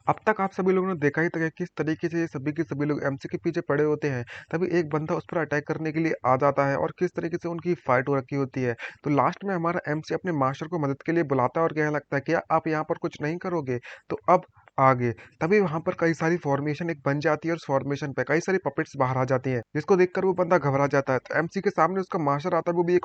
अब तक आप सभी लोगों ने देखा ही था कि किस तरीके से ये सभी के सभी लोग एमसी के पीछे पड़े होते हैं। तभी एक बंदा उस पर अटैक करने के लिए आ जाता है और किस तरीके से उनकी फाइट हो रखी होती है। तो लास्ट में हमारा एमसी अपने मास्टर को मदद के लिए बुलाता है और कहने लगता है कि आप यहाँ पर कुछ नहीं करोगे, तो अब आगे। तभी वहां पर कई सारी फॉर्मेशन एक बन जाती है और उस फॉर्मेशन पे कई सारी पपेट्स बाहर आ जाती हैं, जिसको देखकर वो बंदा घबरा जाता है। तो एमसी के सामने उसका मास्टर आता है, वो भी एक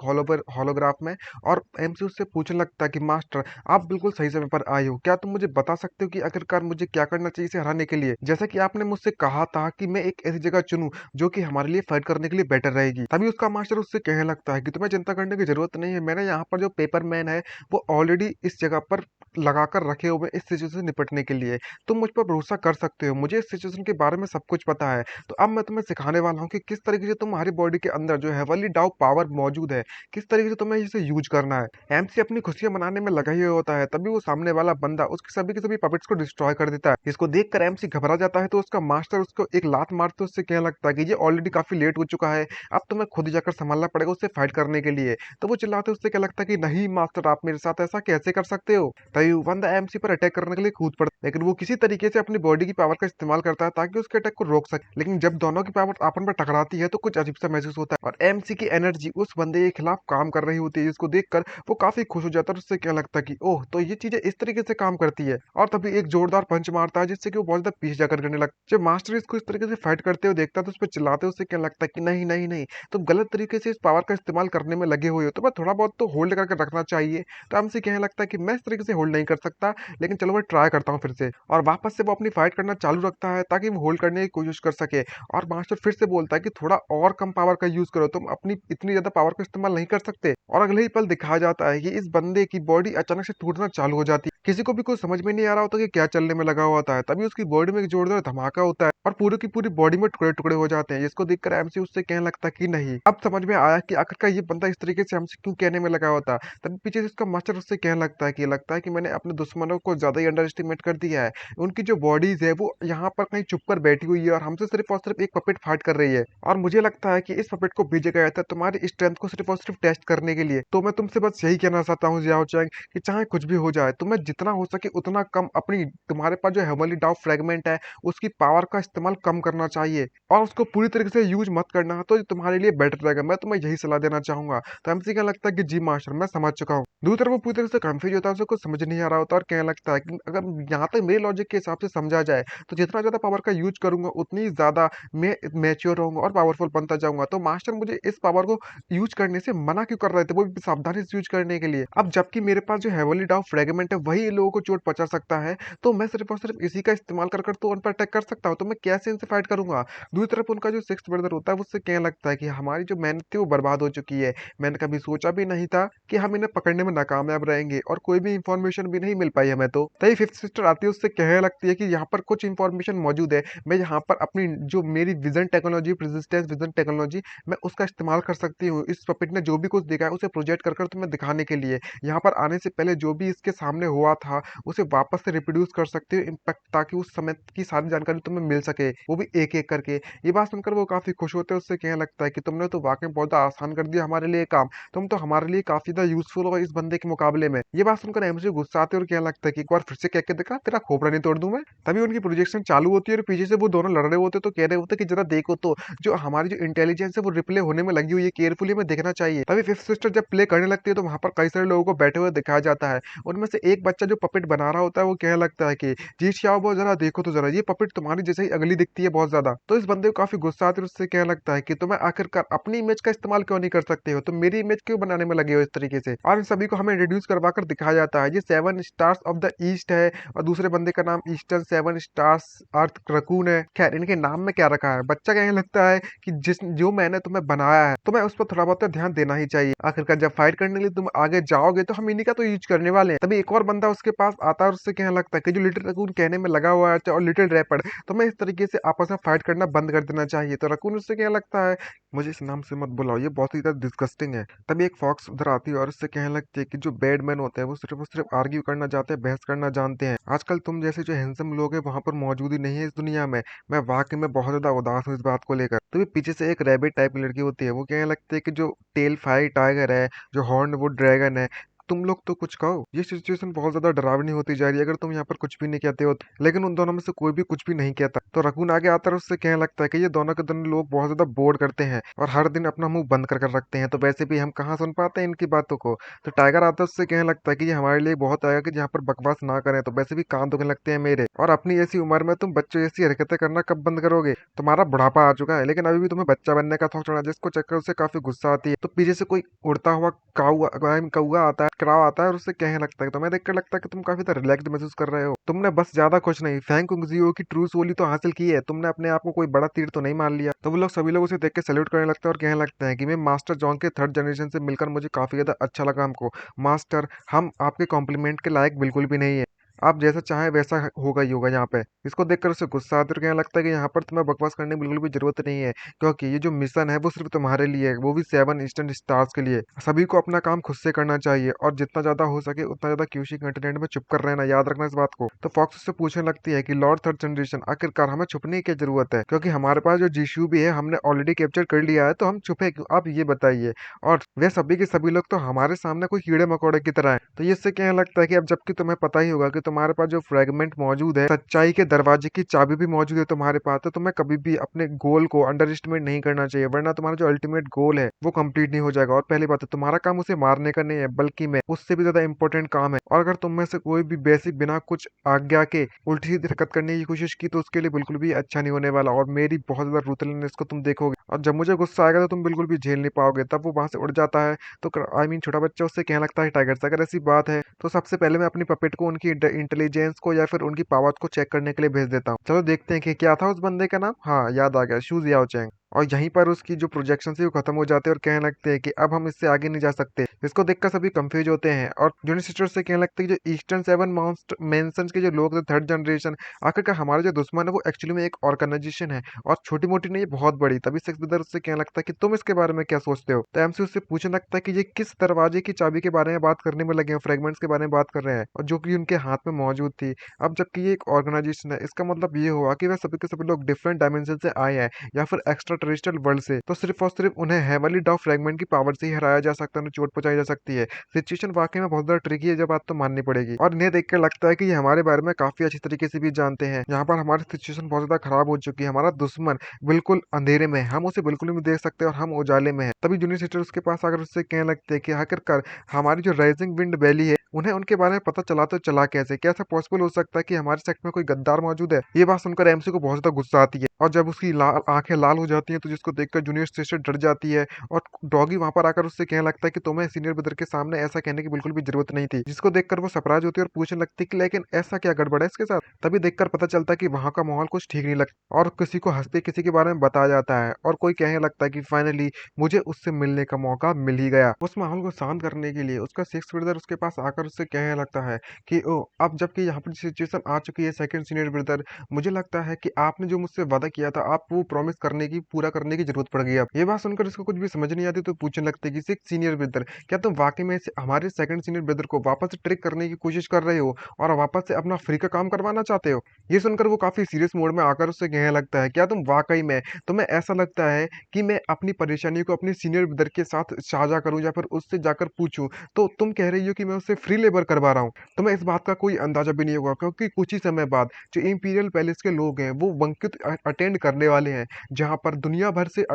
होलोग्राफ में। और एमसी उससे पूछने लगता है कि मास्टर, आप बिल्कुल सही समय पर आए हो। क्या तुम मुझे बता सकते हो कि आखिरकार मुझे क्या करना चाहिए इसे हराने के लिए? जैसा कि आपने मुझसे कहा था कि मैं एक ऐसी जगह चुनूं जो कि हमारे लिए फाइट करने के लिए बेटर रहेगी। तभी उसका मास्टर उससे कहने लगता है कि तुम्हें चिंता करने की जरूरत नहीं है। मैंने यहाँ पर जो पेपर मैन है वो ऑलरेडी इस जगह पर लगाकर रखे हुए इस सिचुएशन से निपटने के लिए। तुम मुझ पर भरोसा कर सकते हो, मुझे इस सिचुएशन के बारे में सब कुछ पता है। तो अब मैं तुम्हें सिखाने वाला हूँ कि किस तरीके से तुम्हारी बॉडी के अंदर जो हेवनली डाउ पावर मौजूद है, किस तरीके से तुम्हें इसे यूज करना है। एमसी अपनी खुशियां मनाने में लगा ही होता है, तभी वो सामने वाला बंदा उसके सभी के सभी पपेट्स को डिस्ट्रॉय कर देता है। इसको देखकर एमसी घबरा जाता है, तो उसका मास्टर उसको एक लात मारते उससे कहने लगता है कि ये ऑलरेडी काफी लेट हो चुका है, अब तुम्हें खुद ही जाकर संभालना पड़ेगा उससे फाइट करने के लिए। तो वो चिल्लाते उससे क्या लगता है कि नहीं मास्टर, आप मेरे साथ ऐसा कैसे कर सकते हो। तभी वो बंदा एमसी पर अटैक करने के लिए कूद पड़ता है, लेकिन वो किसी तरीके से अपनी बॉडी की पावर का इस्तेमाल करता है ताकि उसके अटैक को रोक सके। लेकिन जब दोनों की पावर आपन पर टकराती है तो कुछ अजीब सा महसूस होता है और एमसी की एनर्जी उस बंदे के खिलाफ काम कर रही होती है, जिसको देखकर वो काफी खुश हो जाता है और उससे क्या लगता है कि ओह, तो ये चीजें इस तरीके से काम करती है। और तभी एक जोरदार पंच मारता है जिससे कि वो बहुत ज्यादा पीछे जाकर गिरने लगता है। जब मास्टर इसको इस तरीके से फाइट करते हुए देखता है तो उस पर चिल्लाते उससे क्या लगता है कि नहीं नहीं नहीं, तुम गलत तरीके से इस पावर का इस्तेमाल करने में लगे हुए हो, तो मैं थोड़ा बहुत तो होल्ड करके रखना चाहिए। तो एमसी कहने लगता है कि मैं इस तरीके से होल्ड नहीं कर सकता, लेकिन चलो मैं ट्राई करता हूँ फिर से। और वापस से वो अपनी फाइट करना चालू रखता है ताकि वो होल्ड करने की कोशिश कर सके। और मास्टर फिर से बोलता है कि थोड़ा और कम पावर का यूज करो, तुम अपनी इतनी ज्यादा पावर का इस्तेमाल नहीं कर सकते। और अगले ही पल दिखाया जाता है कि इस बंदे की बॉडी अचानक से टूटना चालू हो जाती है। किसी को भी कुछ समझ में नहीं आ रहा होता कि क्या चलने में लगा हुआ होता है। तभी उसकी बॉडी में एक जोरदार धमाका होता है और पूरी की पूरी बॉडी में टुकड़े टुकड़े हो जाते हैं, जिसको देखकर एमसी उससे कहने लगता है कि नहीं। अब समझ में आया कि आखिरकार ये बंदा इस तरीके से हमसे क्यों कहने में लगा होता है। तभी पीछे से उसका मास्टर उससे कहने लगता है कि मैंने अपने दुश्मनों को ज्यादा ही अंडर एस्टिमेट कर दिया है। उनकी जो बॉडीज है वो यहाँ पर कहीं छुप कर बैठी हुई है और हमसे सिर्फ और सिर्फ एक पपेट फाइट कर रही है। और मुझे लगता है कि इस पपेट को भेजा गया था तुम्हारी स्ट्रेंथ को सिर्फ और सिर्फ टेस्ट करने के लिए। तो मैं तुमसे बस यही कहना चाहता हूँ जियाओ चैंग, कि चाहे कुछ भी हो जाए, तुम्हें जितना हो सके उतना कम अपनी, तुम्हारे पास जो हेवनली डाउ फ्रेगमेंट है उसकी पावर का इस्तेमाल कम करना चाहिए और उसको पूरी तरीके से यूज मत करना, तो ये तुम्हारे लिए बेटर रहेगा। मैं तुम्हें यही सलाह देना चाहूंगा। तो एमसी क्या लगता है कि जी मास्टर, मैं समझ चुका हूँ। दूसरी तरफ वो पूरी तरह से कंफ्यूज होता है, उसे कुछ समझ नहीं आ रहा होता और कहने लगता है कि अगर यहाँ तक मेरे लॉजिक के हिसाब से समझा जाए तो जितना ज्यादा पावर का यूज करूंगा उतनी ज्यादा मैं मैच्योर रहूंगा और पावरफुल बनता जाऊंगा। तो मास्टर मुझे इस पावर को यूज करने से मना क्यों कर रहे थे, वो भी सावधानी से यूज करने के लिए। अब जबकि मेरे पास जो हेवनली डाउ फ्रेगमेंट है वही इन लोगों को चोट पहुंचा सकता है, तो मैं सिर्फ और सिर्फ इसी का इस्तेमाल कर कर तो उन पर अटैक कर सकता हूँ। तो मैं कैसे इनसे फाइट करूंगा। दूसरी तरफ उनका जो सिक्स्थ ब्रदर होता है वो उससे कहने लगता है कि हमारी जो मेहनत थी वो बर्बाद हो चुकी है। मैंने कभी सोचा भी नहीं था कि हम इन्हें पकड़ने में नाकामयाब रहेंगे और कोई भी इंफॉर्मेशन भी नहीं मिल पाई हमें। तो तभी फिफ्थ सिस्टर आती है, उससे कहने लगती है कि यहाँ पर कुछ इंफॉर्मेशन मौजूद है, मैं यहाँ पर अपनी जो मेरी vision technology, resistance vision technology, मैं उसका इस्तेमाल कर सकती हूँ। इस पपेट ने जो भी कुछ देखा है उसे प्रोजेक्ट कर कर तुम्हें दिखाने के लिए। यहाँ पर आने से पहले जो भी इसके सामने हुआ था उसे वापस से रिप्रोड्यूस कर सकते हो इम्पैक्ट, ताकि उस समय की सारी जानकारी तुम्हें मिल सके, वो भी एक एक करके। ये बात सुनकर वो काफी खुश होते हैं, उससे कहने लगता है कि तुमने तो वाकई बहुत ज्यादा आसान कर दिया हमारे लिए काम, तुम तो हमारे लिए काफी ज्यादा यूजफुल हो इस बंदे के मुकाबले में। ये बात सुनकर एमसी गुस्सा आते हैं और कहने लगता है कि एक बार फिर से कह के देखा, तेरा खोपड़ा नहीं तोड़ दूं मैं। तभी उनकी प्रोजेक्शन चालू होती है और पीछे से वो दोनों लड़ रहे होते तो कह रहे होते कि जरा देखो तो, जो हमारी जो इंटेलिजेंस है वो रिप्ले होने में लगी हुई है, केयरफुली में देखना चाहिए। तभी फिफ्थ सिस्टर जब प्ले करने लगती है तो वहां पर कई सारे लोगों को बैठे हुए दिखाया जाता है। उनमें से एक बच्चा जो पपेट बना रहा होता है वो कहने लगता है कि जी श्याओ, वो जरा देखो तो जरा, ये पपेट तुम्हारी जैसे ही अगली दिखती है बहुत ज्यादा। तो इस बंदे को काफी गुस्सा आती है, उससे कहने लगता है कि तुम्हें आखिरकार अपनी इमेज का इस्तेमाल क्यों नहीं कर सकते हो, तुम मेरी इमेज क्यों बनाने में लगे हो इस तरीके से। और इन सभी को हमें इंट्रोड्यूस करवा कर दिखाया जाता है, ये seven stars of the east है और दूसरे बंदे का नाम ईस्टर्न सेवन स्टार्स अर्थ रकून है। खैर, इनके नाम में क्या रखा है, बच्चा कहने लगता है कि जिस जो मैंने तुम्हें बनाया है तुम्हें उस पर थोड़ा बहुत तो ध्यान देना ही चाहिए। आखिरकार जब फाइट करने के लिए तुम आगे जाओगे तो हम इन्हीं का तो यूज करने वाले हैं। तभी एक और बंदा उसके पास आता है और उससे कहने लगता है कि जो लिटिल रकून कहने में लगा हुआ है और लिटिल रैपड, तो मैं इस तरीके से आपस में फाइट करना बंद कर देना चाहिए। तो रकून उससे कहने लगता है, मुझे इस नाम से मत बुलाओ, ये बहुत ही ज्यादा डिस्गस्टिंग है। तभी एक फॉक्स उधर आती है और उससे कहने लगती है कि जो बैड मैन होते हैं वो सिर्फ और सिर्फ आर्ग्यू करना चाहते हैं, बहस करना जानते हैं। आजकल तुम जैसे जो हैंडसम लोग हैं वहां पर मौजूद ही नहीं है इस दुनिया में। मैं वाकई में बहुत ज्यादा उदास हूँ इस बात को लेकर। तभी पीछे से एक रैबिट टाइप की लड़की होती है, वो कहने लगती है कि जो टेल फाई टाइगर है, जो हॉर्न वो ड्रैगन है, तुम लोग तो कुछ कहो। ये सिचुएशन बहुत ज्यादा डरावनी होती जा रही है अगर तुम यहाँ पर कुछ भी नहीं कहते हो तो। लेकिन उन दोनों में से कोई भी कुछ भी नहीं कहता, तो रकून आगे आता है और उससे कहने लगता है कि ये दोनों के दोनों लोग बहुत ज्यादा बोर करते हैं और हर दिन अपना मुंह बंद कर रखते हैं, तो वैसे भी हम कहाँ सुन पाते हैं इनकी बातों को। तो टाइगर आता है, उससे कहने लगता है कि ये हमारे लिए बहुत आएगा कि जहाँ पर बकवास ना करें, तो वैसे भी कान दुखने लगते हैं मेरे, और अपनी ऐसी उम्र में तुम बच्चों जैसी हरकतें करना कब बंद करोगे? तुम्हारा बुढ़ापा आ चुका है लेकिन अभी भी तुम्हें बच्चा बनने का शौक चढ़ा, जिसको चक्कर उसे काफी गुस्सा आती है। तो पीछे से कोई उड़ता हुआ कौवा आता है, क्राव आता है और उससे कहने लगता है, तुम्हें देखकर लगता है कि तुम काफी रिलैक्स महसूस कर रहे हो, तुमने बस ज्यादा कुछ नहीं फैंग कुंगजियो की ट्रू सोली तो हासिल की है, तुमने अपने आप को कोई बड़ा तीर तो नहीं मान लिया। तो वो लोग सभी लोग उसे देख के सैल्यूट करने लगते हैं और कहने लगते हैं कि मैं मास्टर जॉन के थर्ड जनरेशन से मिलकर मुझे काफी ज्यादा अच्छा लगा हमको। मास्टर, हम आपके कॉम्प्लीमेंट के लायक बिल्कुल भी नहीं है, आप जैसा चाहें वैसा होगा ही होगा यहाँ पे। इसको देखकर उसे गुस्सा आता है और कहने लगता है कि यहाँ पर तुम्हें बकवास करने की बिल्कुल भी जरूरत नहीं है, क्योंकि ये जो मिशन है वो सिर्फ तुम्हारे लिए है, वो भी 7 इंस्टेंट स्टार्स के लिए। सभी को अपना काम खुद से करना चाहिए और जितना ज्यादा हो सके उतना ज्यादा क्यूशी कंटेंट में छुप कर रहना, याद रखना इस बात को। तो फॉक्स उससे पूछने लगती है कि लॉर्ड थर्ड जनरेशन, आखिरकार हमें छुपने की क्या जरूरत है, क्योंकि हमारे पास जो जीशू भी है हमने ऑलरेडी कैप्चर कर लिया है, तो हम छुपे क्यों, आप ये बताइए। और वे सभी के सभी लोग तो हमारे सामने कोई कीड़े मकोड़े की तरह है। तो ये इससे कहने लगता है कि अब जबकि तुम्हें पता ही होगा कि तुम्हारे पास जो फ्रेगमेंट मौजूद है, सच्चाई के दरवाजे की चाबी भी मौजूद है तुम्हारे पास, तो तुम्हें कभी भी अपने गोल को अंडर एस्टिमेट नहीं करना चाहिए, वरना तुम्हारा जो अल्टीमेट गोल है वो कंप्लीट नहीं हो जाएगा। और पहली बात है, तुम्हारा काम उसे मारने का नहीं है, बल्कि में उससे भी ज्यादा इंपॉर्टेंट काम है, और अगर तुम में से कोई भी बेसिक बिना कुछ आज्ञा के उल्टी सीधी हरकत करने की कोशिश की तो उसके लिए बिल्कुल भी अच्छा नहीं होने वाला, और मेरी बहुत ज्यादा रूथलेसनेस को तुम देखोगे, और जब मुझे गुस्सा आएगा तो तुम बिल्कुल भी झेल नहीं पाओगे। तब वो वहां से उड़ जाता है। तो आई मीन छोटा बच्चा उससे कहने लगता है, टाइगर से अगर ऐसी बात है तो सबसे पहले मैं अपनी पपेट को उनकी इंटेलिजेंस को या फिर उनकी पावर को चेक करने के लिए भेज देता हूँ। चलो देखते हैं कि क्या था उस बंदे का नाम। हाँ, याद आ गया, शू जियाओ चैंग। और यहीं पर उसकी जो प्रोजेक्शन थी वो खत्म हो जाते हैं और कहने लगते हैं कि अब हम इससे आगे नहीं जा सकते। इसको देखकर सभी कंफ्यूज होते हैं और जूनियर सिस्टर से कहने लगते हैं कि जो ईस्टर्न 7 मेंशन के जो लोग थे, थर्ड जनरेशन, आखिरकार हमारा जो दुश्मन है वो एक्चुअली में एक ऑर्गेनाइजेशन है, और छोटी मोटी नहीं, बहुत बड़ी। तभी सेक्स ब्रदर उससे कहने लगता है कि तुम इसके बारे में क्या सोचते हो। तो एमसी उससे पूछने लगता है कि ये किस दरवाजे की चाबी के बारे में बात करने में लगे हैं, फ्रेगमेंट्स के बारे में बात कर रहे हैं, और जो कि उनके हाथ में मौजूद थी। अब जबकि ये एक ऑर्गेनाइजेशन है, इसका मतलब ये हुआ कि वह सभी के सभी लोग डिफरेंट डायमेंशन से आए हैं या फिर एक्स्ट्रा टेरेस्ट्रियल वर्ल्ड से, तो सिर्फ और सिर्फ उन्हें हेवनली डॉ फ्रेगमेंट की पावर से ही हराया जा सकता है, उन्हें चोट पहुंचाई जा सकती है। सिचुएशन वाकई में बहुत ज्यादा ट्रिकी है, जब बात तो माननी पड़ेगी। और इन्हें देखकर लगता है कि ये हमारे बारे में काफी अच्छी तरीके से भी जानते हैं। यहाँ पर हमारी सिचुएशन बहुत ज्यादा खराब हो चुकी है, हमारा दुश्मन बिल्कुल अंधेरे में है, हम उसे बिल्कुल नहीं देख सकते और हम उजाले में है। तभी जूनियर सिस्टर उसके पास आकर उससे कहने लगते हैं कि आखिरकार हमारी जो राइजिंग विंड वैली है उन्हें उनके बारे में पता चला, तो चला कैसे, क्या ऐसा पॉसिबल हो सकता है कि हमारे सेक्ट में कोई गद्दार मौजूद है। ये बात सुनकर एमसी को बहुत ज्यादा गुस्सा आती है, और जब उसकी आंखें लाल हो जाती हैं तो जिसको देखकर जूनियर सिस्टर डर जाती है, और डॉगी वहां पर आकर उससे कहने लगता है कि तुम्हें सीनियर ब्रदर के सामने ऐसा कहने की बिल्कुल भी जरूरत नहीं थी, जिसको देखकर वो सरप्राइज होती है और पूछने लगती है कि लेकिन ऐसा क्या गड़बड़ है इसके साथ। तभी देखकर पता चलता है कि वहां का माहौल कुछ ठीक नहीं लगता, और किसी को हंसते किसी के बारे में बताया जाता है, और कोई कहने लगता है कि फाइनली मुझे उससे मिलने का मौका मिल ही गया। उस माहौल को शांत करने के लिए उसका सिक्स ब्रदर उसके पास आकर उससे कहने लगता है कि ओ, अब जबकि यहाँ पर सिचुएशन आ चुकी है सेकंड सीनियर ब्रदर, मुझे लगता है कि आपने जो मुझसे वादा किया था आप वो प्रॉमिस करने की, पूरा करने की जरूरत पड़ गई। अब ये बात सुनकर इसको कुछ भी समझ नहीं आती, तो पूछने लगते कि सिक्स सीनियर ब्रदर, क्या तुम वाकई में हमारे सेकंड सीनियर ब्रदर को वापस से ट्रिक करने की कोशिश कर रहे हो और वापस से अपना फ्री का काम करवाना चाहते हो? ये सुनकर वो काफी सीरियस मोड में आकर उससे कहने लगता है, क्या तुम वाकई में, तुम्हें ऐसा लगता है कि मैं अपनी परेशानी को अपने सीनियर ब्रदर के साथ साझा करूं या फिर उससे जाकर पूछूं, तो तुम कह रही हो कि मैं उससे फ्री लेबर करवा रहा हूं? तुम्हें इस बात का कोई अंदाजा भी नहीं होगा, क्योंकि कुछ ही समय बाद जो इंपीरियल पैलेस के लोग हैं वो banquet अटेंड करने वाले हैं, जहां पर दुनिया भर से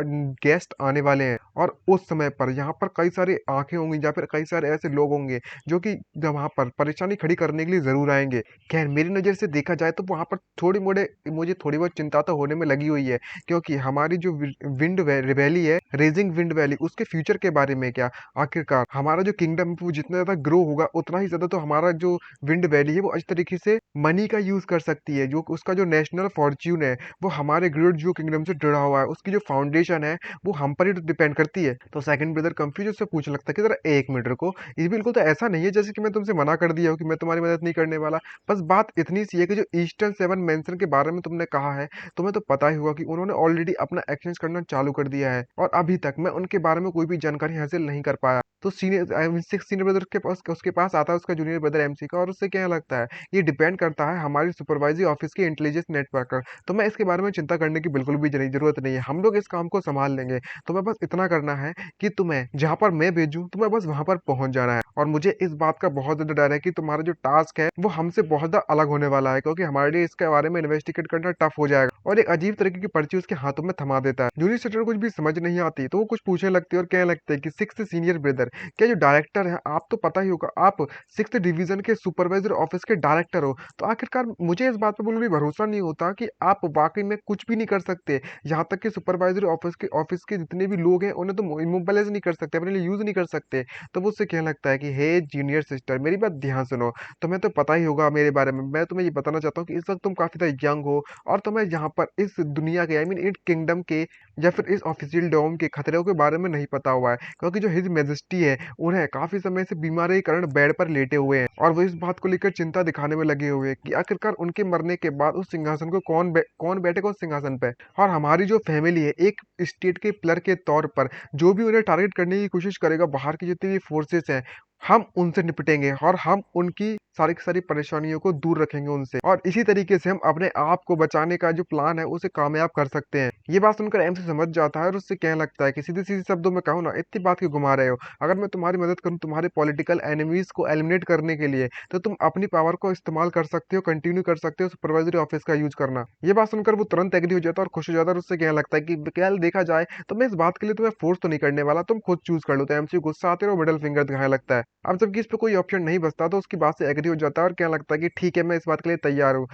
गेस्ट आने वाले हैं, और उस समय पर यहाँ पर कई सारी आंखें होंगी या फिर कई सारे ऐसे लोग होंगे जो कि वहां पर परेशानी खड़ी करने के लिए जरूर आएंगे। खैर, मेरी नजर से देखा जाए तो वहां पर थोड़ी मोड़े मुझे थोड़ी बहुत चिंता तो होने में लगी हुई है, क्योंकि हमारी जो विंड वैली है, रेजिंग विंड वैली, उसके फ्यूचर के बारे में क्या, आखिरकार हमारा जो किंगडम है वो जितना ज्यादा ग्रो होगा उतना ही ज्यादा तो हमारा जो विंड वैली है वो अच्छी तरीके से मनी का यूज कर सकती है, जो उसका जो नेशनल फॉर्च्यून है वो हमारे ग्रेट जो किंगडम से जुड़ा हुआ है, उसकी जो फाउंडेशन है वो हम पर ही डिपेंड करती है। तो सेकंड ब्रदर कंफ्यूज से पूछने लगता है कि जरा एक मिनट रुको, ये बिल्कुल तो ऐसा नहीं है जैसे कि मैं तुमसे मना कर दिया हूँ कि मैं तुम्हारी मदद नहीं करने वाला। बस बात इतनी सी है कि जो ईस्टर्न 7 मेंशन के बारे में तुमने कहा है, तुम्हें तो पता ही हुआ कि उन्होंने ऑलरेडी अपना एक्सचेंज करना चालू कर दिया है, और अभी तक मैं उनके बारे में कोई भी जानकारी हासिल नहीं कर पाया। तो सीनियर सिक्स सीनियर ब्रदर के पास उसके पास पास आता है उसका जूनियर ब्रदर एमसी का, और उससे क्या लगता है ये डिपेंड करता है हमारी सुपरवाइजरी ऑफिस के इंटेलिजेंस नेटवर्क पर। तो मैं इसके बारे में चिंता करने की बिल्कुल भी जरूरत नहीं है, हम लोग इस काम को संभाल लेंगे। तुम्हें बस इतना करना है कि तुम्हें जहां पर मैं भेजूं तुम्हें बस वहां पर पहुंच जाना है। और मुझे इस बात का बहुत ज्यादा डर है कि तुम्हारा जो टास्क है वो हमसे बहुत ज्यादा अलग होने वाला है, क्योंकि हमारे लिए इसके बारे में इन्वेस्टिगेट करना टफ हो जाएगा। और एक अजीब तरीके की पर्ची उसके हाथों में थमा देता है। जूनियर सेक्टर को कुछ भी समझ नहीं आती तो वो कुछ पूछने लगती है और कहने लगते हैं कि सिक्स सीनियर ब्रदर, क्या जो डायरेक्टर है आप तो पता ही होगा, आप सिक्स डिवीजन के सुपरवाइजर ऑफिस के डायरेक्टर हो, तो आखिरकार मुझे इस बात पर बिल्कुल भी भरोसा नहीं होता कि आप वाकई में कुछ भी नहीं कर सकते। यहाँ तक कि सुपरवाइजरी ऑफिस के जितने भी लोग हैं उन्हें तो इमोबलाइज नहीं कर सकते, अपने लिए यूज नहीं कर सकते। तो वो उससे कहने लगता है कि हे जूनियर सिस्टर, मेरी बात ध्यान सुनो। तुम्हें तो पता ही होगा मेरे बारे में, मैं तुम्हें ये बताना चाहता हूँ कि इस वक्त तुम काफी ज्यादा यंग हो, और तुम्हें यहाँ पर इस दुनिया के, आई मीन इस किंगडम के या फिर इस ऑफिशियल डोम के खतरों के बारे में नहीं पता हुआ है, क्योंकि जो हिज मेजेस्टी है उन्हें काफी समय से बीमारी के कारण बेड पर लेटे हुए हैं, और वो इस बात को लेकर चिंता दिखाने में लगे हुए हैं कि आखिरकार उनके मरने के बाद उस सिंहासन को कौन बैठेगा उस सिंहासन पे। और हमारी जो फैमिली है एक स्टेट के पिलर के तौर पर जो भी उन्हें टारगेट करने की कोशिश करेगा, बाहर की जितनी भी फोर्सेस हैं, हम उनसे निपटेंगे और हम उनकी सारी की सारी परेशानियों को दूर रखेंगे उनसे, और इसी तरीके से हम अपने आप को बचाने का जो प्लान है उसे कामयाब कर सकते हैं। ये बात सुनकर एमसी समझ जाता है और उससे कहने लगता है कि सीधे सीधे शब्दों में कहूँ ना, इतनी बात क्यों घुमा रहे हो? अगर मैं तुम्हारी मदद करूँ तुम्हारे पॉलिटिकल एनिमीज को एलिमिनेट करने के लिए, तो तुम अपनी पावर को इस्तेमाल कर सकते हो, कंटिन्यू कर सकते हो सुपरवाइजरी ऑफिस का यूज करना। ये बात सुनकर वो तुरंत एग्री हो जाता है और खुश हो जाता है, और उससे कहने लगता है कि क्या देखा जाए तो मैं इस बात के लिए तुम्हें फोर्स तो नहीं करने वाला, तुम खुद चूज कर लो। तो एमसी गुस्सा आते है और मिडल फिंगर दिखाने लगता है। अब जबकि इस पे कोई ऑप्शन नहीं बचता तो उसकी बात से एग्री हो जाता है और कहने लगता है कि ठीक है मैं इस बात के लिए तैयार हूँ।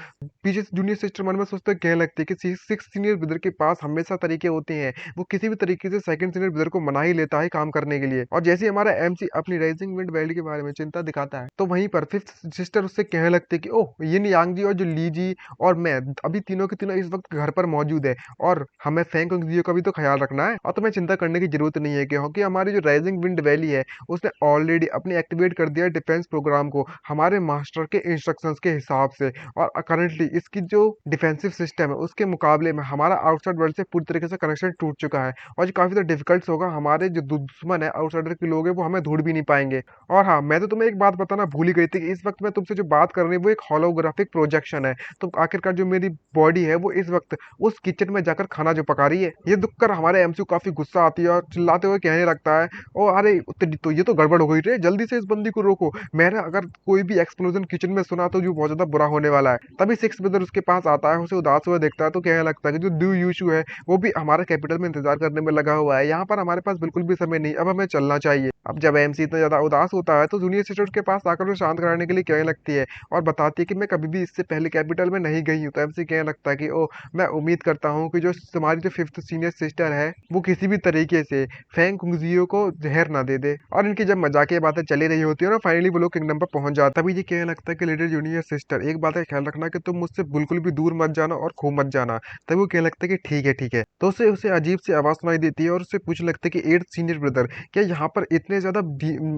पीछे से जूनियर सिस्टर मन में सोचते कहने लगती है कि सिक्स सीनियर ब्रदर के पास हमेशा तरीके होते हैं, वो किसी भी तरीके से सेकंड सीनियर ब्रदर को मना ही लेता है काम करने के लिए। और जैसे ही हमारा एमसी अपनी राइजिंग विंड वैली के बारे में चिंता दिखाता है, तो वहीं पर फिफ्थ सिस्टर उससे कहने लगती है कि ओह ये यांग जी और जो ली जी और मैं अभी तीनों के तीनों इस वक्त घर पर मौजूद है, और हमें फैंग जी का भी तो ख्याल रखना है, और तुम्हें चिंता करने की जरूरत नहीं है, क्योंकि हमारी जो राइजिंग विंड वैली है उसने ऑलरेडी अपने एक्टिवेट कर दिया डिफेंस प्रोग्राम को हमारे मास्टर के इंस्ट्रक्शंस के हिसाब से। और करंटली इसकी जो डिफेंसिव सिस्टम है उसके मुकाबले में हमारा आउटसाइड वर्ल्ड से पूरी तरीके से कनेक्शन टूट चुका है, और जो काफी ज्यादा डिफिकल्ट होगा, हमारे जो दुश्मन है आउटसाइडर के लोग हैं वो हमें ढूंढ भी नहीं पाएंगे। और हाँ, मैं तो तुम्हें एक बात बताना भूल ही गई थी कि इस वक्त मैं तुमसे जो बात कर रही हूँ वो एक होलोग्राफिक प्रोजेक्शन है। तो आखिरकार जो मेरी बॉडी है वो इस वक्त उस किचन में जाकर खाना जो पका रही है। ये दुख कर हमारे एमसी काफी गुस्सा आती है और चिल्लाते हुए कहने लगता है, ओ अरे तो ये तो गड़बड़ हो गई रे, जल्दी से इस बंदी को रोको। मैंने अगर कोई भी एक्सप्लोजन किचन में सुना तो जो बहुत ज्यादा बुरा होने वाला है। तभी सिक्स ब्रदर उसके पास आता है, उसे उदास हुआ देखता है तो कहने लगता है कि जो दू यूशु है वो भी हमारे कैपिटल में इंतजार करने में लगा हुआ है, यहाँ पर हमारे पास बिल्कुल भी समय नहीं, अब हमें चलना चाहिए। अब जब एमसी इतना ज्यादा उदास होता है तो जूनियर सिस्टर उसके पास आकर उसे शांत कराने के लिए कहने लगती है और बताती है कि मैं कभी भी इससे पहले कैपिटल में नहीं गई हूँ। तो एमसी कहने लगता है कि ओ मैं उम्मीद करता हूँ कि जो तुम्हारी जो फिफ्थ सीनियर सिस्टर है वो किसी भी तरीके से फैंग कुंगजियो को जहर ना दे दे। और इनकी जब मजाकिया बातें चली रही होती है ना, फाइनली वो लोग किंगडम पर पहुंच जाता है। तभी ये कहने लगता है कि लिटिल जूनियर सिस्टर एक बात का ख्याल रखना कि तुम मुझसे बिल्कुल भी दूर मत जाना और खूब मत जाना। तभी वो कहने लगता है कि ठीक है ठीक है। तो उसे उसे अजीब सी आवाज सुनाई देती है और उससे पूछने लगता है कि एट सीनियर ब्रदर, क्या यहाँ पर इतने ज्यादा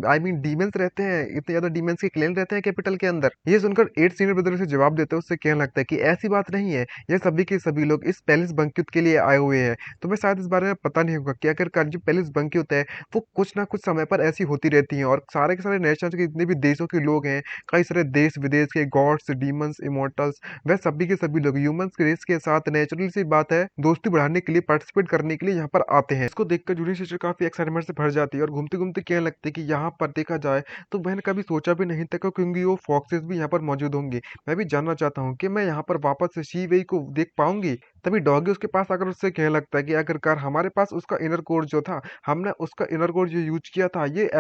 आई मीन डीमंस रहते हैं, इतने ज्यादा डीमंस के क्लेन रहते हैं कैपिटल के अंदर? ये सुनकर एट सीनियर ब्रदर उसे जवाब देते हैं, उससे कहने लगता है कि ऐसी बात नहीं है, ये सभी के सभी लोग इस पैलेस बंक्युत के लिए आए हुए हैं। तुम्हें शायद इस बारे में पता नहीं होगा कि आखिरकार जो पैलेस बंक्युत है वो कुछ ना कुछ समय पर ऐसी होती रहती है, और सारे के सारे नेशंस के जितने भी देशों के लोग हैं, कई सारे देश विदेश के गॉड्स डीमंस इमोर्टल्स, वह सभी के सभी लोग ह्यूमंस के रेस के साथ नेचुरल सी बात है दोस्ती बढ़ाने के लिए पार्टिसिपेट करने के लिए यहाँ पर आते हैं। इसको देखकर जूनियर सिस्टर काफी एक्साइटमेंट से भर जाती है और घूमते घूमते कहने लगती है कि यहाँ पर देखा जाए तो मैंने कभी सोचा भी नहीं था क्योंकि वो फॉक्सेस भी यहाँ पर मौजूद होंगे। मैं भी जानना चाहता हूँ कि मैं यहाँ पर वापस से शी वेई को देख पाऊंगी। तभी डॉगी उसके पास आकर उससे कहने लगता है कि आखिरकार हमारे पास उसका इनर कोर जो था, हमने उसका इनर कोर जो यूज किया था, ये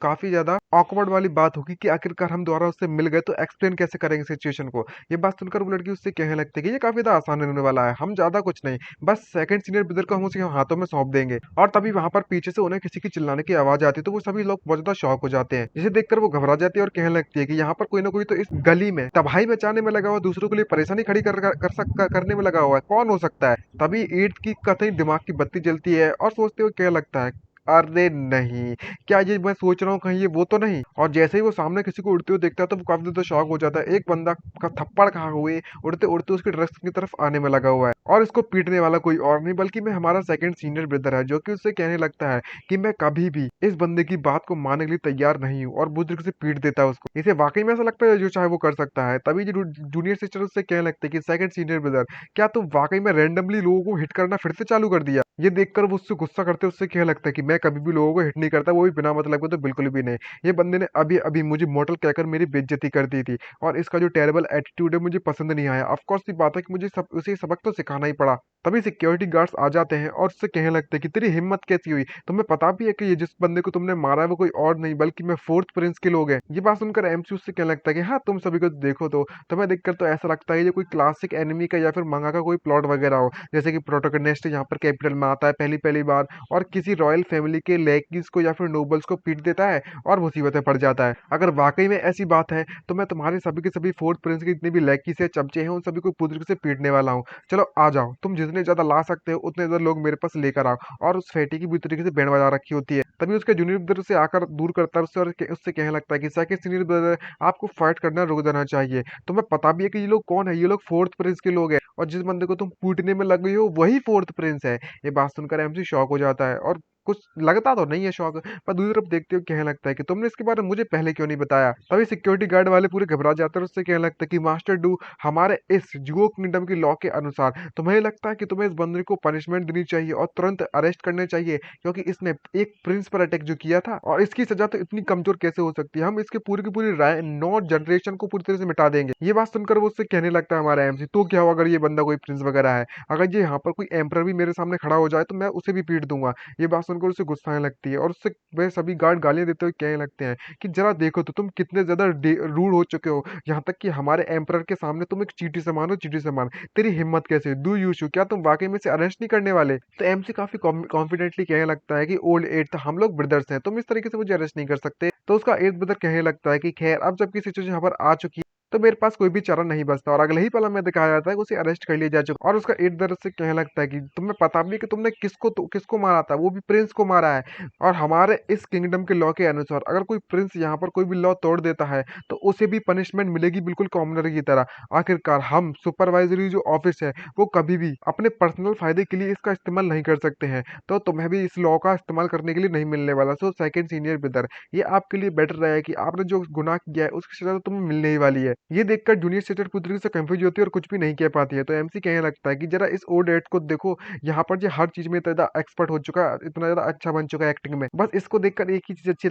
काफी ज्यादा ऑकवर्ड वाली बात होगी कि आखिरकार हम दोबारा उससे मिल गए तो एक्सप्लेन कैसे करेंगे सिचुएशन को। ये बात सुनकर वो लड़की उससे कहने लगती है कि ये काफी ज्यादा आसान होने वाला है, हम ज्यादा कुछ नहीं, बस सेकंड सीनियर ब्रदर को हम उसके हाथों में सौंप देंगे। और तभी वहां पर पीछे से उन्हें किसी की चिल्लाने की आवाज आती है, तो वो सभी लोग बहुत ज्यादा शॉक हो जाते हैं, जिसे देखकर वो घबरा जाती है और कहने लगती है कि यहाँ पर कोई ना कोई तो इस गली में तबाही मचाने में लगा हुआ, दूसरों के लिए परेशानी खड़ी करने में लगा हुआ है, कौन हो सकता है? तभी ईट की कतई दिमाग की बत्ती जलती है और सोचते हुए क्या लगता है, अरे नहीं, क्या ये मैं सोच रहा हूँ कहीं ये वो तो नहीं? और जैसे ही वो सामने किसी को उड़ते हुए देखता है तो वो काफ़ी ज़्यादा शॉक हो जाता है। एक बंदा का थप्पड़ खा हुए उड़ते-उड़ते उसके ड्रेस की तरफ आने में लगा हुआ है और इसको पीटने वाला कोई और नहीं बल्कि मैं हमारा सेकंड सीनियर ब्रदर है, जो कि उससे कहने लगता है कि मैं कभी भी इस बंदे की बात को मानने के लिए तैयार नहीं हूँ और बुजुर्ग से पीट देता है उसको। इसे वाक़ई में ऐसा लगता है जो चाहे वो कर सकता है। तभी जो जूनियर सिस्टर उससे कहने लगते हैं कि सेकंड सीनियर ब्रदर, क्या तुम वाक़ई में रैंडमली लोगों को हिट करना फिर से चालू कर दिया? ये देखकर वो उससे गुस्सा करते उससे कहने लगता है कि मैं कभी भी लोगों को हिट नहीं करता, वो भी बिना मतलब के तो बिल्कुल भी नहीं। ये बंदे ने अभी-अभी मुझे मॉडल कहकर मेरी बेइज्जती कर दी थी और इसका जो टेरेबल एटीट्यूड है मुझे पसंद नहीं आया। ऑफ कोर्स सी बात है कि मुझे सब उसे सबक तो सिखाना ही पड़ा। तभी सिक्योरिटी गार्ड्स आ जाते हैं और उससे कहने लगते हैं कि तेरी हिम्मत कैसी हुई? तुम्हें पता भी है कि ये जिस बंदे को तुमने मारा है वो कोई और नहीं बल्कि मैं फोर्थ प्रिंस के लोग हैं। ये बात सुनकर एमसी उससे कहने लगता है कि हाँ, तुम सभी को देखो तो तुम्हें देखकर तो ऐसा लगता है ये कोई क्लासिक एनिमी का या फिर मांगा का कोई प्लॉट वगैरह हो। जैसे कि प्रोटोगनिस्ट यहाँ पर कैपिटल में आता है पहली-पहली बार और किसी रॉयल फैमिली के लैकीज़ को या फिर नोबल्स को पीट देता है और मुसीबत में पड़ जाता है। अगर वाक़ई में ऐसी बात है, तो मैं तुम्हारे सभी के सभी फोर्थ प्रिंस के जितने भी लैकीज़ हैं, चमचे हैं, उन सभी को बुजुर्ग से पीटने वाला हूँ। चलो आ जाओ, तुम जितने ज़्यादा ला सकते हो उतने ज़्यादा लोग मेरे पास लेकर आओ। और उस फैटी की भी तरीके से बैंड बजा रखी होती है। तभी उसके जूनियर ब्रदर उसे आकर दूर करता है उससे और उससे कहने लगता है कि सेकंड सीनियर ब्रदर, आपको फाइट करना रुक जाना चाहिए। तुम्हें पता भी है कि ये लोग कौन है? ये लोग फोर्थ प्रिंस के लोग हैं और जिस बंदे को तुम पीटने में लग गई हो वही फोर्थ प्रिंस है। ये बात सुनकर एमसी शॉक हो जाता है और कुछ लगता तो नहीं है शौक, पर दूसरी तरफ देखते हुए कहने लगता है कि तुमने इसके बारे में मुझे पहले क्यों नहीं बताया? तभी सिक्योरिटी गार्ड वाले पूरे घबरा जाते हैं और उससे कहने लगता है कि मास्टर डू, हमारे इस जुओ किंगडम की लॉ के अनुसार तुम्हें लगता है कि तुम्हें इस बंदे को पनिशमेंट देनी चाहिए और तुरंत अरेस्ट करने चाहिए, क्योंकि इसने एक प्रिंस पर अटैक जो किया था और इसकी सजा तो इतनी कमजोर कैसे हो सकती है? हम इसके पूरी की पूरी नौ जनरेशन को पूरी तरह से मिटा देंगे। ये बात सुनकर वो उससे कहने लगता है हमारा एमसी, तो क्या हुआ अगर ये बंदा कोई प्रिंस वगैरह है? अगर ये यहाँ पर कोई एम्परर भी मेरे सामने खड़ा हो जाए तो मैं उसे भी पीट दूंगा। ये बात सुनकर उसे गुस्सा आने लगती है और उससे वह सभी गार्ड गालियां देते हुए कहने लगते हैं कि जरा देखो तो तुम कितने ज्यादा रूड हो चुके हो, यहाँ तक कि हमारे एम्परर के सामने तुम एक चींटी समान हो, चींटी समान। तेरी हिम्मत कैसे? डू यू शू, क्या तुम वाकई में से अरेस्ट नहीं करने वाले? तो एमसी काफी कॉन्फिडेंटली कहने लगता है कि ओल्ड एट था, हम लोग ब्रदर्स हैं, तुम इस तरीके से मुझे अरेस्ट नहीं कर सकते। तो उसका एट ब्रदर कहने लगता है कि खैर अब जबकि सिचुएशन यहाँ पर आ चुकी है तो मेरे पास कोई भी चारा नहीं बचता और अगले ही पल हमें दिखाया जाता है कि उसे अरेस्ट कर लिया जा चुका और उसका एट ब्रदर से कहने लगता है कि तुम्हें पता भी है कि तुमने किसको मारा था, वो भी प्रिंस को मारा है। और हमारे इस किंगडम के लॉ के अनुसार अगर कोई प्रिंस यहाँ पर कोई भी लॉ तोड़ देता है तो उसे भी पनिशमेंट मिलेगी बिल्कुल कॉमनर की तरह। आखिरकार हम सुपरवाइजरी जो ऑफिस है वो कभी भी अपने पर्सनल फायदे के लिए इसका इस्तेमाल नहीं कर सकते हैं, तो तुम्हें भी इस लॉ का इस्तेमाल करने के लिए नहीं मिलने वाला। सो सेकंड सीनियर ब्रदर, ये आपके लिए बेटर रहेगा कि आपने जो गुनाह किया है उसकी सजा तो तुम्हें मिलने ही वाली है। ये देखकर जूनियर सिस्टर पूरी तरीके से कंफ्यूज होती है और कुछ भी नहीं कह पाती है। तो एमसी कहने लगता है कि जरा इस ओल्ड एड को देखो, यहाँ पर जो हर चीज में इतना ज्यादा एक्सपर्ट हो चुका है, इतना ज्यादा अच्छा बन चुका है एक्टिंग में, बस इसको देखकर एक ही चीज अच्छी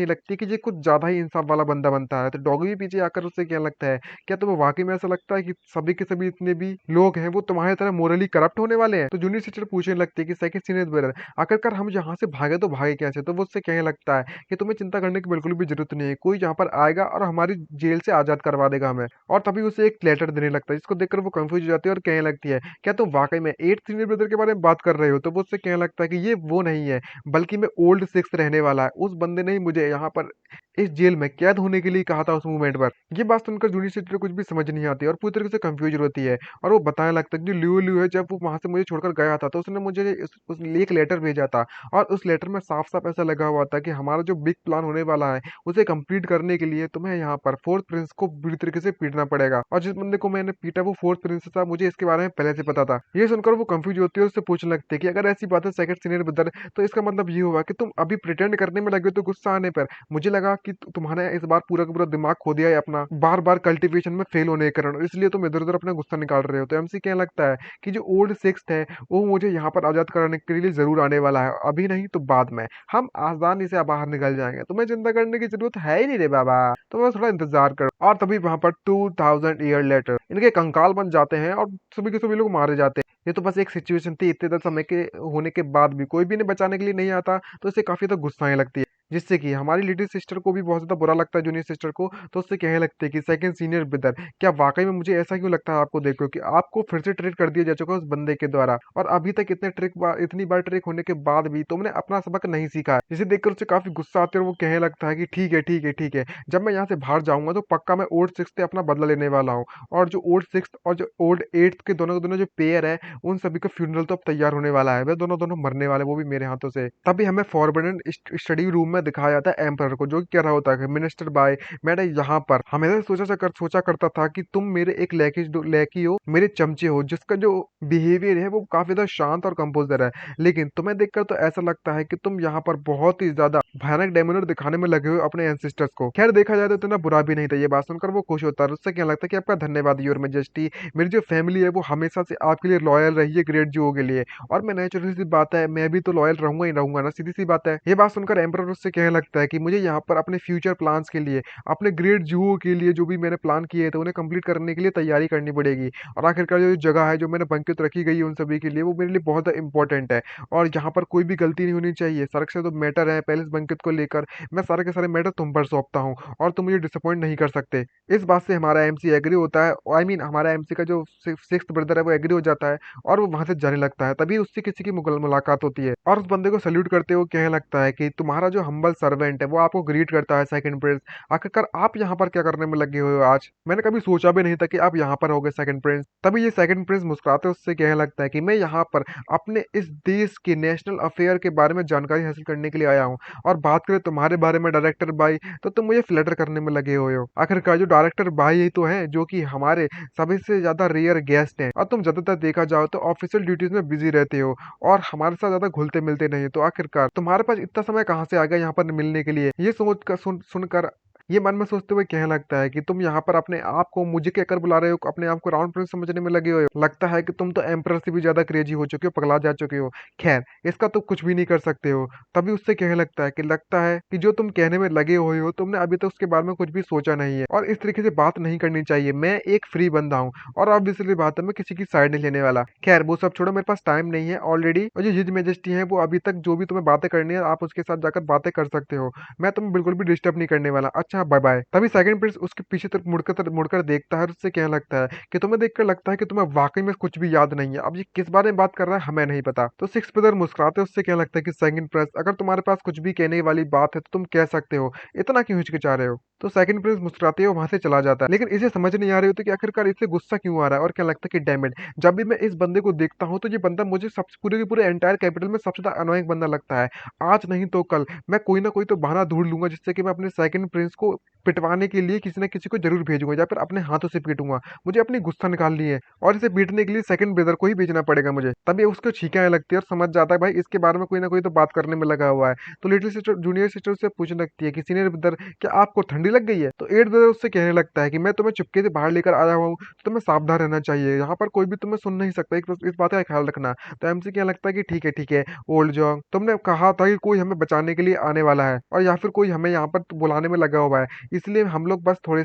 लगती है कि ये कुछ ज्यादा ही इंसाफ वाला बंदा बनता है। तो डॉगी भी पीछे आकर उससे कहने लगता है, क्या तुम्हें वाकई में ऐसा लगता है कि सभी के सभी इतने भी लोग हैं वो तुम्हारी तरह मोरली करप्ट होने वाले हैं? तो जूनियर सिस्टर पूछने लगती है कि सेकंड सीनियर ब्रदर, आखिरकार हम यहाँ से भागे तो भागे कैसे? तो वो उससे कहने लगता है कि तुम्हें चिंता करने की बिल्कुल भी जरूरत नहीं है, कोई यहाँ पर आएगा और हमारी जेल से आजाद करवा देगा हमें। और तभी उसे एक लेटर देने लगता है जिसको देखकर वो कंफ्यूज हो जाती है और कहने लगती है, क्या तुम वाकई में एट सीनियर ब्रदर के बारे में बात कर रहे हो? तो वो उससे कहने लगता है कि ये वो नहीं है, बल्कि मैं ओल्ड सिक्स रहने वाला है। उस बंदे ने ही मुझे यहाँ पर इस जेल में कैद होने के लिए कहा था उस मूवमेंट पर। ये बात सुनकर जूनियर सिस्टर कुछ भी समझ नहीं आती और पूरी तरीके से कंफ्यूज होती है और वो बताने लगता है कि जो लियो लियो है जब वो वहां से मुझे छोड़कर गया था तो उसने मुझे उस एक लेटर भेजा था और उस लेटर में साफ साफ ऐसा लगा हुआ था कि हमारा जो बिग प्लान होने वाला है उसे कंप्लीट करने के लिए तुम्हें यहाँ पर फोर्थ प्रिंस को बुरी तरीके से पीटना पड़ेगा और जिस बंदे को मैंने पीटा वो फोर्थ प्रिंस था, मुझे इसके बारे में पहले से पता था। ये सुनकर वो कंफ्यूज होती है और उससे पूछने लगती है कि अगर ऐसी बात है सेकंड सीनियर ब्रदर, तो इसका मतलब ये हुआ कि तुम अभी प्रिटेंड करने में लगे हो तो गुस्सा आने पर। मुझे लगा कि तुम्हारे इस बार पूरा का पूरा दिमाग खो दिया है अपना बार बार कल्टीवेशन में फेल होने के कारण, इसलिए तुम इधर उधर अपना गुस्सा निकाल रहे हो। तो एमसी कहने लगता है कि जो ओल्ड सिक्स है वो मुझे यहाँ पर आजाद कराने के लिए जरूर आने वाला है, अभी नहीं तो बाद में हम आसानी से बाहर निकल जाएंगे, तुम्हें चिंता करने की जरूरत है ही नहीं रे बाबा, तो बस थोड़ा इंतजार करो। और तभी वहां पर 2000 ईयर लेटर इनके कंकाल बन जाते हैं और सभी के सभी लोग मारे जाते हैं। ये तो बस एक सिचुएशन थी, इतने समय के होने के बाद भी कोई भी इन्हें बचाने के लिए नहीं आता, तो इसे काफी तो गुस्सा आने लगती है। जिससे कि हमारी लिटिल सिस्टर को भी बहुत ज़्यादा बुरा लगता है जूनियर सिस्टर को, तो उससे कहने लगते हैं कि सेकंड सीनियर ब्रदर, क्या वाक़ई में मुझे ऐसा क्यों लगता है आपको देख के कि आपको फिर से ट्रिक कर दिया जा चुका है उस बंदे के द्वारा और अभी तक इतनी बार ट्रिक होने के बाद भी तुमने अपना सबक नहीं सीखा है। जिसे देखकर उसे काफ़ी गुस्सा आती है और वो कहने लगता है कि ठीक है, ठीक है, ठीक है। जब मैं यहाँ से बाहर जाऊँगा तो पक्का मैं ओल्ड 6th से अपना बदला लेने वाला हूँ और जो ओल्ड 6th और जो ओल्ड 8th के दोनों के दोनों जो पेयर है, उन सभी का फ्यूनरल तो अब तैयार होने वाला है। वे दोनों मरने वाले हैं, वो भी मेरे हाथों से। तभी हमें फॉरबिडन स्टडी रूम में दिखाया जाता है एम्परर को, जो कि कह रहा होता है कि मिनिस्टर बाय, मैंने यहाँ पर हमेशा सोचा करता था कि तुम मेरे एक लैकी हो, मेरे चमचे हो, जिसका जो बिहेवियर है वो काफी ज्यादा शांत और कंपोजर है। लेकिन तुम्हें देखकर तो ऐसा लगता है कि तुम यहाँ पर बहुत ही ज्यादा भयानक डेमोनर दिखाने में लगे हो अपने एंसेस्टर्स को। खैर देखा जाए तो इतना बुरा भी नहीं था। ये बात सुनकर वो खुश होता है। उससे क्या लगता है कि आपका धन्यवाद योर मेजेस्टी, मेरी जो फैमिली है वो हमेशा से आपके लिए लॉयल रही है ग्रेट जुओ के लिए, और मैं नेचुरली सी बात है मैं भी तो लॉयल रहूंगा ही रहूंगा ना, सीधी सी बात है। ये बात सुनकर एम्परर उससे कहने लगता है कि मुझे यहाँ पर अपने फ्यूचर प्लान्स के लिए, अपने ग्रेट जुओ के लिए जो भी मैंने प्लान किए थे उन्हें कंप्लीट करने के लिए तैयारी करनी पड़ेगी। और आखिरकार जो जगह है जो मैंने बंकित रखी गई है उन सभी के लिए, वो मेरे लिए बहुत इंपॉर्टेंट है और यहाँ पर कोई भी गलती नहीं होनी चाहिए। सड़क से तो मैटर है पैलेस बंकित को लेकर, मैं सारे के सारे मैटर तुम पर सौंपता हूँ और तुम मुझे डिसअपॉइंट नहीं कर सकते। इस बात से हमारा एमसी एग्री होता है, आई मीन हमारा एमसी का जो सिक्स्थ ब्रदर है वो एग्री हो जाता है और वो वहां से जाने लगता है। तभी उससे किसी की मुलाकात होती है और उस बंदे को सल्यूट करते हुए कहने लगता है कि तुम्हारा जो हम्बल सर्वेंट है वो आपको ग्रीट करता है सेकंड प्रिंस। आखिरकार आप यहाँ पर क्या करने में लगे हुए हो आज? मैंने कभी सोचा भी नहीं था कि आप यहाँ पर होगे सेकंड प्रिंस। तभी ये सेकंड प्रिंस मुस्कुराते उससे कहने लगता है कि मैं यहाँ पर अपने इस देश के नेशनल अफेयर के बारे में जानकारी हासिल करने के लिए आया हूँ। और बात करें तुम्हारे बारे में डायरेक्टर भाई, तो तुम मुझे फ्लैटर करने में लगे हुए हो। आखिरकार जो डायरेक्टर भाई ही तो है जो कि हमारे सभी से ज्यादा रेयर गेस्ट हैं और तुम ज्यादातर देखा जाओ तो ऑफिशियल ड्यूटीज में बिजी रहते हो और हमारे साथ ज्यादा घुलते मिलते नहीं। तो आखिरकार तुम्हारे पास इतना समय कहाँ से आ गया यहाँ पर मिलने के लिए? ये सुनकर ये मन में सोचते हुए कहने लगता है कि तुम यहाँ पर अपने आप को मुझे कहकर बुला रहे हो, अपने आप को राउंड प्रिंस समझने में लगे हुए हो। लगता है कि तुम तो एम्परर से भी ज्यादा क्रेजी हो चुके हो, पगला जा चुके हो। खैर इसका तो कुछ भी नहीं कर सकते हो। तभी उससे कहने लगता है कि लगता है कि जो तुम कहने में लगे हुए हो तुमने अभी तक उसके बारे में कुछ भी सोचा नहीं है और इस तरीके से बात नहीं करनी चाहिए। मैं एक फ्री बंदा हूँ और ऑब्वियसली बात है मैं किसी की साइड नहीं लेने वाला। खैर वो सब छोड़ो, मेरे पास टाइम नहीं है ऑलरेडी, और जो हिज मेजेस्टी है वो अभी तक जो भी तुम्हें बातें करनी है आप उसके साथ जाकर बातें कर सकते हो। मैं तुम्हें बिल्कुल भी डिस्टर्ब नहीं करने वाला। अच्छा बाय बाय। तभी सेकंड प्रिंस उसके पीछे तरफ मुड़कर देखता है और उससे कहने लगता है कि तुम्हें देखकर लगता है कि तुम्हें वाकई में कुछ भी याद नहीं है। अब ये किस बारे में बात कर रहा है हमें नहीं पता। तो सिक्स ब्रदर मुस्कुराते उससे कहने लगता है कि सेकंड प्रिंस अगर तुम्हारे पास कुछ भी कहने वाली बात है तो तुम कह सकते हो, इतना क्यों हिचकिचा रहे हो? तो सेकंड प्रिंस मुस्कुराते हुए वहां से चला जाता है। लेकिन इसे समझ नहीं आ रही होती कि आखिरकार इसे गुस्सा क्यों आ रहा है और क्या लगता है कि डैमेज, जब भी मैं इस बंदे को देखता हूँ तो ये बंदा मुझे सबसे पूरे के पूरे एंटायर कैपिटल में सबसे ज्यादा अनोइंग बंदा लगता है। आज नहीं तो कल मैं कोई ना कोई तो बहाना ढूंढ लूंगा जिससे कि मैं अपने सेकंड प्रिंस को पिटवाने के लिए किसी न किसी को जरूर भेजूंगा या फिर अपने हाथों से पीटूंगा। मुझे अपनी गुस्सा निकालनी है और इसे पीटने के लिए सेकंड ब्रदर को ही भेजना पड़ेगा मुझे। तभी उसको छींकें आने लगती है और समझ जाता है भाई इसके बारे में कोई ना कोई तो बात करने में लगा हुआ है। तो लिटिल सिस्टर जूनियर सिस्टर से पूछने लगती है कि सीनियर ब्रदर क्या आपको ठंडी लग गई है? तो एट ब्रदर उससे कहने लगता है कि मैं तुम्हें चुपके से बाहर लेकर आया हुआ हूँ तो तुम्हें सावधान रहना चाहिए, यहाँ पर कोई भी तुम्हें सुन नहीं सकता, इस बात का ख्याल रखना। तो एमसी क्या लगता है कि ठीक है ओल्ड जॉन्ग, तुमने कहा था कि कोई हमें बचाने के लिए आने वाला है और या फिर कोई हमें यहाँ पर बुलाने में लगा हुआ है, इसलिए हम लोग बस थोड़े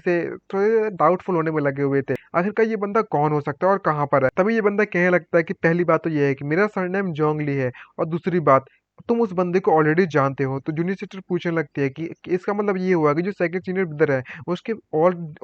डाउटफुल होने में लगे हुए थे। आखिरकार ये बंदा कौन हो सकता है और कहाँ पर है? तभी ये बंदा कहने लगता है कि पहली बात तो ये है कि मेरा सरनेम जोंग ली है और दूसरी बात तुम उस बंदे को ऑलरेडी जानते हो। तो जूनियर सिस्टर पूछने लगती है कि इसका मतलब ये हुआ कि जो सेकंड सीनियर ब्रदर है उसके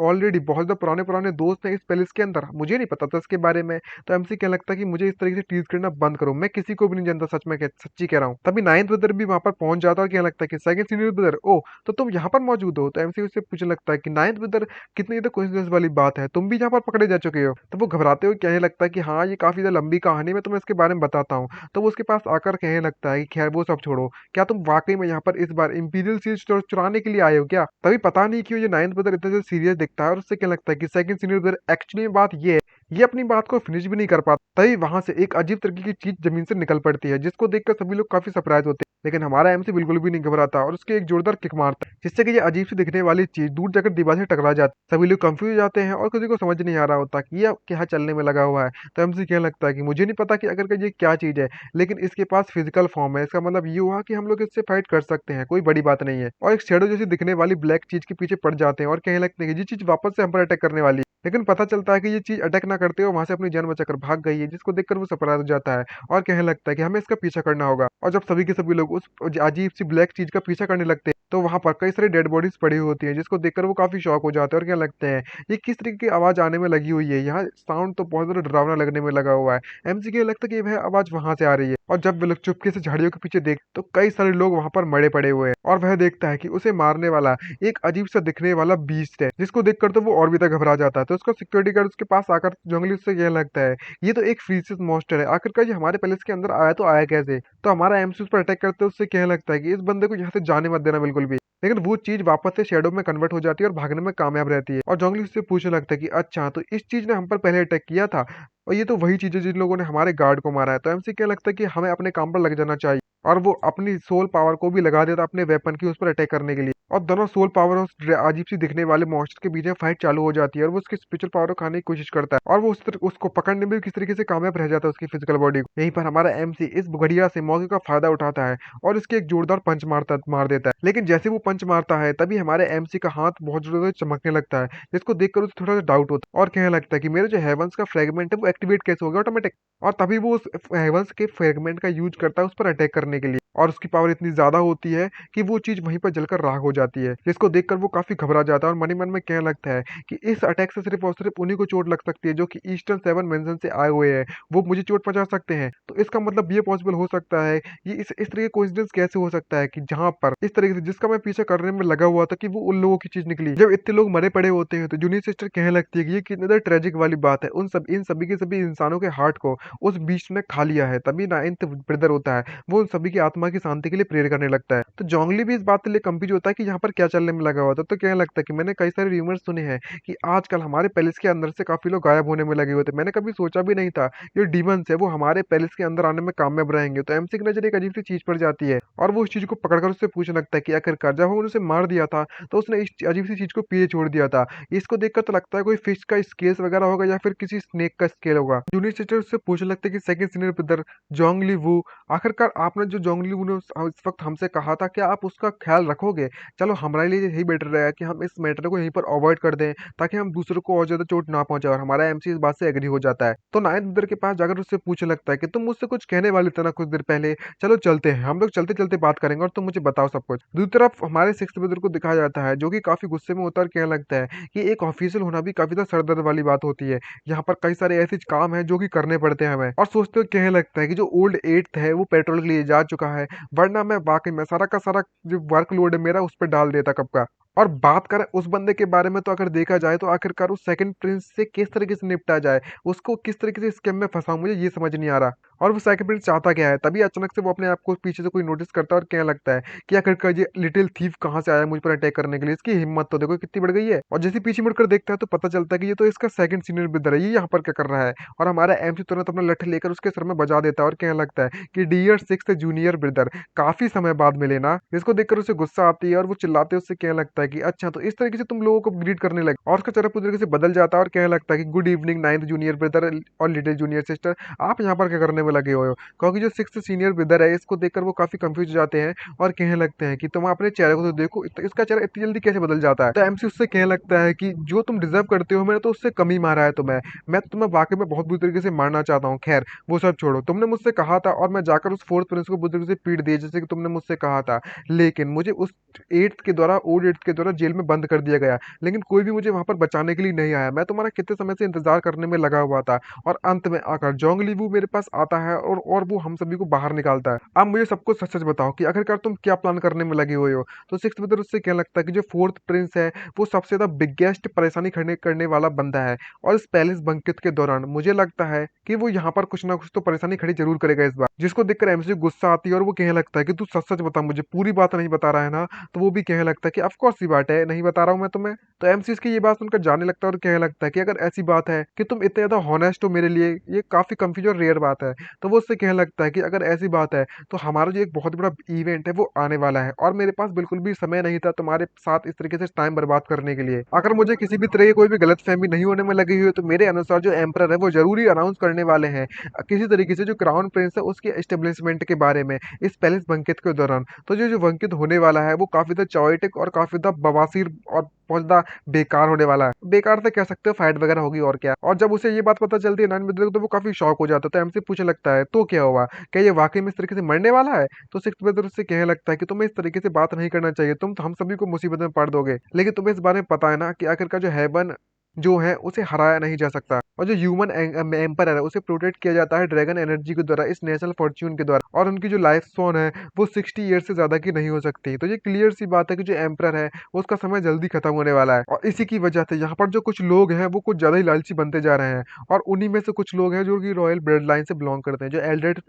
ऑलरेडी बहुत ज्यादा पुराने पुराने दोस्त हैं इस पैलेस के अंदर, मुझे नहीं पता था इसके बारे में। तो एमसी क्या लगता है कि मुझे इस तरीके से टीज करना बंद करो, मैं किसी को भी नहीं जानता, सच्ची कह रहा हूँ। तभी नाइन्थ ब्रदर भी वहां पर पहुंच जाता है और क्या लगता है कि सेकंड सीनियर ब्रदर ओ तो तुम यहाँ पर मौजूद हो। तो एमसी उससे पूछने लगता है कि नाइन्थ ब्रदर कितनी तो कोइंसिडेंस वाली बात है, तुम भी यहाँ पर पकड़े जा चुके हो। तो वो घबराते हुए कहने लगता है कि हाँ ये काफी ज्यादा लंबी कहानी, मैं तुम्हें इसके बारे में बताता हूँ। तो वो उसके पास आकर कहने लगता है कि खैर वो सब छोड़ो, क्या तुम वाकई में यहाँ पर इस बार इंपीरियल सीज चुराने के लिए आए हो क्या? तभी पता नहीं क्यों ये नाइन्थ ब्रदर इतना सीरियस दिखता है और उससे क्या लगता है कि सेकंड सीनियर ब्रदर एक्चुअली बात ये है, ये अपनी बात को फिनिश भी नहीं कर पाता। तभी वहां से एक अजीब तरीके की चीज जमीन से निकल पड़ती है जिसको देखकर सभी लोग काफी सरप्राइज होते हैं। लेकिन हमारा एमसी बिल्कुल भी नहीं घबराता और उसके एक जोरदार किक मारता है जिससे कि ये अजीब सी दिखने वाली चीज दूर जाकर दीवार से टकरा जाती है। सभी लोग कंफ्यूज हो जाते हैं और किसी को समझ नहीं आ रहा होता कि ये क्या चलने में लगा हुआ है। तो एमसी कहने लगता है कि मुझे नहीं पता कि अगर ये क्या चीज है, लेकिन इसके पास फिजिकल फॉर्म है, इसका मतलब ये हुआ कि हम लोग इससे फाइट कर सकते हैं, कोई बड़ी बात नहीं है। और एक शेडो जैसी दिखने वाली ब्लैक चीज के पीछे पड़ जाते हैं और कहने लगते हैं कि ये चीज वापस से हम पर अटैक करने वाली है। लेकिन पता चलता है कि ये चीज अटैक ना करते हुए वहां से अपनी जान बचाकर भाग गई है, जिसको देखकर वो सरप्राइज हो जाता है और कहने लगता है कि हमें इसका पीछा करना होगा। और जब सभी के सभी लोग उस अजीब सी ब्लैक चीज का पीछा करने लगते हैं तो वहाँ पर कई सारी डेड बॉडीज़ पड़ी होती हैं, जिसको देखकर वो काफ़ी शॉक हो जाते हैं और कहने लगते हैं, ये किस तरीके की आवाज़ आने में लगी हुई है? यहाँ साउंड तो बहुत ज़्यादा डरावना लगने में लगा हुआ है। एमसी को ये लगता है कि वह आवाज़ वहाँ से आ रही है और जब वो लोग चुपके से झाड़ियों के पीछे देख तो कई सारे लोग वहाँ पर मरे पड़े हुए हैं और वह देखता है कि उसे मारने वाला एक अजीब-सा दिखने वाला बीस्ट है, जिसको देखकर तो वो और भी ज़्यादा घबरा जाता है। तो उसका सिक्योरिटी गार्ड उसके पास आकर जंगली उससे कहने लगता है, ये तो एक फीसिस मॉन्स्टर है, आखिरकार ये हमारे पैलेस के अंदर आया तो आया कैसे? तो हमारा एमसी उस पर अटैक करते उससे कहने लगता है कि इस बंदे को यहाँ से जाने मत देना बिल्कुल भी। लेकिन वो चीज़ वापस से शैडो में कन्वर्ट हो जाती है और भागने में कामयाब रहती है और जंगली उससे पूछने लगता है कि अच्छा तो इस चीज़ ने हम पर पहले अटैक किया था और ये तो वही चीज़ है जिन लोगों ने हमारे गार्ड को मारा है। तो एमसी क्या लगता है कि हमें अपने काम पर लग जाना चाहिए और वो अपनी सोल पावर को भी लगा देता अपने वेपन की उस पर अटैक करने के लिए और दोनों सोल पावर और उस अजीब सी दिखने वाले मॉन्स्टर के बीच में फाइट चालू हो जाती है और वो उसकी स्पिरिचुअल पावर को खाने की कोशिश करता है और वो उसको पकड़ने में भी किस तरीके से कामयाब रह जाता है उसकी फिजिकल बॉडी को। यहीं पर हमारा एमसी इस बढ़िया से मौके का फायदा उठाता है और इसके एक जोरदार पंच मार देता है। लेकिन जैसे वो पंच मारता है तभी हमारे एमसी का हाथ बहुत जोर से चमकने लगता है, जिसको देखकर उसे थोड़ा सा डाउट होता है और कहने लगता है कि मेरे जो हेवंस का फ्रेगमेंट है वो एक्टिवेट कैसे हो गया ऑटोमेटिक। और तभी वो उस हेवंस के फ्रेगमेंट का यूज करता है उस पर अटैक करने के लिए और उसकी पावर इतनी ज्यादा होती है कि वो चीज वहीं पर जलकर राख हो जाती है, जिसको देखकर वो काफी घबरा जाता है और मन ही मन में कहने लगता है कि इस अटैक से सिर्फ और सिर्फ उन्हीं को चोट लग सकती है जो कि ईस्टर्न सेवन मेंशन से आए हुए हैं, वो मुझे चोट पहुंचा सकते हैं। तो इसका मतलब ये पॉसिबल हो सकता है, ये इस तरह का कोइंसिडेंस कैसे हो सकता है कि जहां पर इस तरीके से जिसका मैं पीछे करने में लगा हुआ था कि वो उन लोगों की चीज निकली। जब इतने लोग मरे पड़े होते हैं तो जूनियर सिस्टर कहने लगती है कि ये कितनी ज्यादा ट्रेजिक वाली बात है, इन सभी के सभी इंसानों के हार्ट को उस बीस्ट ने खा लिया है। तभी नाइन्थ ब्रदर होता है वो उन सभी की आत्मा की शांति के लिए प्रेयर करने लगता है। तो जोंगली भी इस बात के लिए कंफ्यूज होता है कि यहाँ पर क्या चलने में लगा हुआ था। तो कहने लगता है कि मैंने कई सारे रूमर्स सुने हैं कि आजकल हमारे पैलेस के अंदर से काफी लोग गायब होने में लगे हुए थे। मैंने कभी सोचा भी नहीं था ये डीमंस है वो हमारे पैलेस के अंदर आने में कामयाब रहेंगे। तो एमसी की नजर एक अजीब सी चीज पर जाती है और वो उस चीज को पकड़कर उससे पूछने लगता है कि आखिरकार जब हमने उसे मार दिया था तो उसने इस अजीब सी चीज को पीछे छोड़ दिया था। इसको देखकर तो लगता है कोई फिश का स्केल्स वगैरह होगा या फिर किसी स्नेक का स्केल होगा। जूनियर सिस्टर उससे पूछने लगता है कि सेकंड सीनियर ब्रदर जोंगली वू, आखिरकार आपने जो जोंगली वू ने इस वक्त हमसे कहा था क्या आप उसका ख्याल रखोगे? चलो हमारे लिए यही बेटर रहेगा कि हम इस मैटर को यहीं पर अवॉइड कर दें ताकि हम दूसरों को और ज्यादा चोट ना पहुंचाए और हमारा एमसी इस बात से एग्री हो जाता है। तो नायन ब्रदर के पास जाकर उससे पूछने लगता है कि तुम मुझसे कुछ कहने वाले थे ना कुछ देर पहले, चलो चलते हैं हम लोग चलते चलते बात करेंगे और तुम मुझे बताओ सब कुछ। दूसरी तरफ हमारे सिक्स ब्रदर को दिखाया जाता है जो कि काफी गुस्से में होता है और कहने लगता है कि एक ऑफिशियल होना भी काफी ज्यादा सरदर्द वाली बात होती है। यहाँ पर कई सारे ऐसे काम है जो कि करने पड़ते हैं हमें और सोचते हुए कहने लगता है कि जो ओल्ड एट्थ है वो पेट्रोल के लिए जा चुका है, वरना मैं वाकई में सारा का सारा जो वर्कलोड है मेरा उस पर डाल देता कब का। और बात करें उस बंदे के बारे में तो अगर देखा जाए तो आखिरकार उस सेकंड प्रिंस से किस तरीके से निपटा जाए, उसको किस तरीके से स्कैम में फंसाऊं, मुझे ये समझ नहीं आ रहा। और वो सेकंड प्रिंस चाहता क्या है? तभी अचानक से वो अपने आप को पीछे से कोई नोटिस करता है और कहने लगता है कि आखिरकार ये लिटिल थीफ कहाँ से आया मुझ पर अटैक करने के लिए, इसकी हिम्मत तो देखो कितनी बढ़ गई है। और जैसे पीछे मुड़कर देखता है तो पता चलता है कि ये तो इसका सेकंड सीनियर ब्रदर है, ये यहाँ पर क्या कर रहा है। और हमारा एमसी तुरंत अपना लठ लेकर उसके सर में बजा देता है और कहने लगता है कि डियर सिक्स जूनियर ब्रदर, काफी समय बाद मिले ना। इसको देखकर उसे गुस्सा आती है और वो चिल्लाते उससे कहने लगता है कि अच्छा तो इस तरीके से तुम लोगों को ग्रीट करने लगे। और उसका चेहरा पूरी तरीके से बदल जाता है और कहने लगता है कि good evening ninth junior brother और लिटिल जूनियर सिस्टर, आप यहाँ पर क्या करने में लगे हुए हो? क्योंकि जो सिक्स सीनियर ब्रदर है इसको देखकर वो काफी कंफ्यूज हो जाते हैं और कहने लगते हैं कि तुम अपने चेहरे को तो देखो, इसका चेहरा इतनी जल्दी कैसे बदल जाता है। तो एमसी उससे कहने लगता है कि जो तुम डिजर्व करते हो मैंने तो उससे कम ही मारा है तुम्हें, मैं तुम्हें वाकई में बहुत बुरी तरीके से मारना चाहता हूँ। खैर वो सब छोड़ो, तुमने मुझसे कहा था और मैं जाकर उस फोर्थ प्रिंस को बुरी तरीके से पीट दिया जैसे कि तुमने मुझसे कहा था, लेकिन मुझे उस एट्थ के द्वारा ओल्ड एट्थ के द्वारा जेल में बंद कर दिया गया, लेकिन कोई भी मुझे वहां पर बचाने के लिए नहीं आया। मैं तुम्हारा कितने समय से इंतजार करने में लगा हुआ था और अंत में आकर जोंगली वू मेरे पास आता है और वो हम सभी को बाहर निकालता है। अब मुझे सब कुछ सच सच बताओ कि आखिरकार तुम क्या प्लान करने में लगे हुए हो। तो सिक्स ब्रदर उससे क्या लगता है कि जो फोर्थ प्रिंस है वो सबसे ज्यादा बिगेस्ट परेशानी खड़े करने वाला बंदा है और इस पैलेस बंकित के दौरान मुझे लगता है कि वो यहाँ पर कुछ ना कुछ तो परेशानी खड़ी जरूर करेगा इस बार। जिसको देखकर एमसी गुस्सा आती है और वो कहने लगता है कि तू सच सच बता, मुझे पूरी बात नहीं बता रहा है ना। तो वो भी कहने लगता है कि ऑफ कोर्स सी बात है, नहीं बता रहा हूँ मैं तुम्हें। तो एमसी इसकी ये बात सुनकर जाने लगता है और कहने लगता है कि अगर ऐसी बात है कि तुम इतने ज्यादा हॉनेस्ट हो मेरे लिए, ये काफी कंफ्यूज और रेयर बात है। तो वो उससे कहने लगता है कि अगर ऐसी बात है तो हमारा जो एक बहुत बड़ा इवेंट है वो आने वाला है और मेरे पास बिल्कुल भी समय नहीं था तुम्हारे साथ इस तरीके से टाइम बर्बाद करने के लिए। अगर मुझे किसी भी तरह की कोई भी गलतफहमी नहीं होने में लगी हुई है तो मेरे अनुसार जो एम्परर है वो जरूरी अनाउंस करने वाले हैं किसी तरीके से जो क्राउन प्रिंस है उसके एस्टेब्लिशमेंट के बारे में इस पैलेस बंकेट के दौरान। तो जो जो बंकेट होने वाला है वो काफी ज्यादा चॉइटिक और काफी ज्यादा बवासीर और बहुत ज़्यादा बेकार होने वाला है। बेकार से कह सकते हो, फाइट वगैरह होगी और क्या। और जब उसे ये बात पता चलती है नाइन ब्रदर को, तो वो काफ़ी शॉक हो जाता है। तो एमसी पूछने लगता है तो क्या हुआ? क्या ये वाक़ई में इस तरीके से मरने वाला है? तो सिक्स्थ ब्रदर उससे कहने लगता है कि तुम्हें इस तरीके से बात नहीं करना चाहिए, तुम हम सभी को मुसीबत में पड़ दोगे। लेकिन तुम्हें इस बारे में पता है ना कि आखिरकार जो हेवन जो है उसे हराया नहीं जा सकता, और जो ह्यूमन एम्पायर है उसे प्रोटेक्ट किया जाता है ड्रैगन एनर्जी के द्वारा, इस नेचुरल फॉर्च्यून के द्वारा, और उनकी जो लाइफ स्पैन है वो 60 ईयर से ज्यादा की नहीं हो सकती। तो ये क्लियर सी बात है कि जो एम्पर है उसका समय जल्दी खत्म होने वाला है, और इसी की वजह से यहाँ पर जो कुछ लोग हैं वो कुछ ज्यादा ही लालची बनते जा रहे हैं। और उन्हीं में से कुछ लोग हैं जो कि रॉयल ब्लड लाइन से बिलोंग करते हैं। जो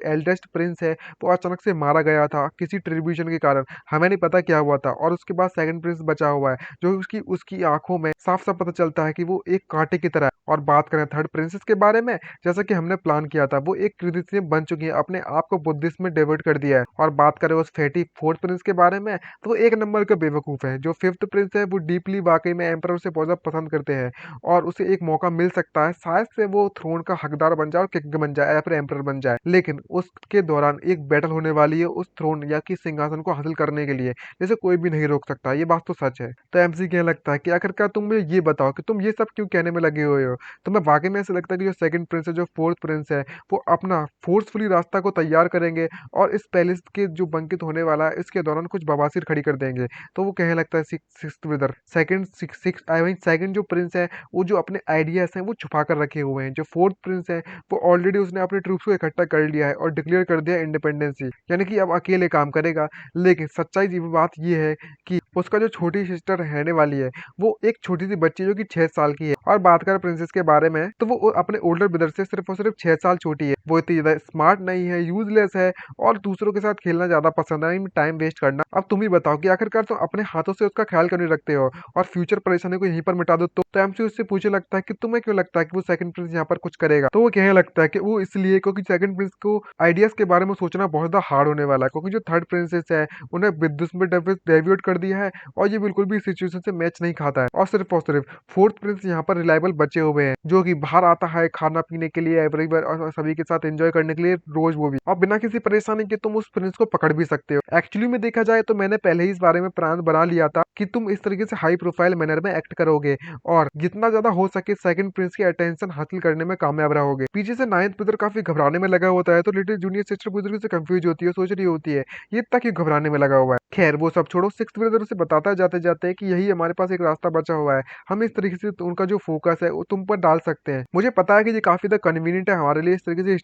एल्डेस्ट प्रिंस है वो अचानक से मारा गया था किसी ट्रिब्यूशन के कारण, हमें नहीं पता क्या हुआ था। और उसके बाद सेकंड प्रिंस बचा हुआ है, जो उसकी उसकी आंखों में साफ साफ पता चलता है कि वो एक कांटे की तरह है। और बात करें थर्ड प्रिंसेस के बारे में, जैसा कि हमने प्लान किया था, वो एक क्रिश्चियन बन चुकी है, अपने आप को बुद्धिस्ट में डेवर्ट कर दिया है। और बात करें उस फैटी फोर्थ प्रिंस के बारे में, तो वो एक नंबर का बेवकूफ है। जो फिफ्थ प्रिंस है वो डीपली वाकई में एम्परर से बहुत ज्यादा पसंद करते हैं, और उसे एक मौका मिल सकता है शायद से वो थ्रोन का हकदार बन जाए और किंग बन जाए या फिर एम्परर बन जाए। लेकिन उसके दौरान एक बैटल होने वाली है उस थ्रोन या कि सिंहासन को हासिल करने के लिए, जैसे कोई भी नहीं रोक सकता। ये बात तो सच है। तो एमसी क्या लगता है कि आखिरकार तुम मुझे ये बताओ कि तुम ये सब क्यों कहने में लगे हुए हो? तुम्हें वाकई में ऐसा लगता है कि जो सेकंड प्रिंस है, जो फोर्थ प्रिंस है, वो अपना फोर्सफुली रास्ता को तैयार करेंगे और इस पैलेस के जो बंकित होने वाला है इसके दौरान कुछ बवासीर खड़ी कर देंगे? तो वो कहने लगता है sixth brother, second six six I mean second जो प्रिंस है वो जो अपने आइडियाज हैं वो छुपा कर रखे हुए हैं। जो फोर्थ प्रिंस है वो ऑलरेडी उसने अपने ट्रूप्स को इकट्ठा कर लिया है और डिक्लेयर कर दिया इंडिपेंडेंसी, यानी कि अब अकेले काम करेगा। लेकिन सच्चाई जी बात ये है कि उसका जो छोटी सिस्टर रहने वाली है वो एक छोटी सी बच्ची जो कि 6 साल की है। और बात करें प्रिंसेस के बारे में, तो वो अपने ओल्डर ब्रदर से सिर्फ और सिर्फ 6 साल छोटी है। वो इतनी ज्यादा स्मार्ट नहीं है, यूजलेस है, और दूसरों के साथ खेलना ज्यादा पसंद है, टाइम वेस्ट करना। अब तुम ही बताओ कि आखिरकार तुम अपने हाथों से उसका ख्याल क्यों नहीं रखते हो और फ्यूचर परेशानी को यहीं पर मिटा दो? तो एमसी उससे पूछने लगता है कि तुम्हें क्यों लगता है कि वो सेकंड प्रिंस यहाँ पर कुछ करेगा? तो वो कहने लगता है कि वो इसलिए क्योंकि सेकंड प्रिंस को आइडियाज के बारे में सोचना बहुत ज्यादा हार्ड होने वाला है, क्योंकि जो थर्ड प्रिंसेस है उन्हें विद्युत में डेविएट कर दिया है, और ये बिल्कुल भी सिचुएशन से मैच नहीं खाता है। और सिर्फ फोर्थ प्रिंस यहाँ पर रिलायबल बचे हुए हैं, जो कि बाहर आता है खाना पीने के लिए एवरीवेयर और सभी के साथ एंजॉय करने के लिए रोज, वो भी और बिना किसी परेशानी के तुम उस प्रिंस को पकड़ भी सकते हो। एक्चुअली में देखा जाए तो मैंने पहले ही इस बारे में प्लान बना लिया था कि तुम इस तरीके से हाई प्रोफाइल मैनर में एक्ट करोगे और जितना ज्यादा हो सके सेकंड प्रिंस की अटेंशन हासिल करने में कामयाब रहोगे। पीछे से नाइन्थ ब्रदर काफी घबराने में लगा होता है, तो लिटिल जूनियर सिस्टर ब्रदर से कंफ्यूज होती है, सोच रही होती है ये इतना क्यों घबराने में लगा हुआ है। खैर वो सब छोड़ो, सिक्स्थ ब्रदर उसे बताता है जाते जाते कि यही हमारे पास एक रास्ता बचा हुआ है, हम इस तरीके से उनका जो फोकस है वो तुम पर डाल सकते हैं। मुझे पता है कि ये काफी ज्यादा कन्वीनियंट है हमारे लिए इस तरीके से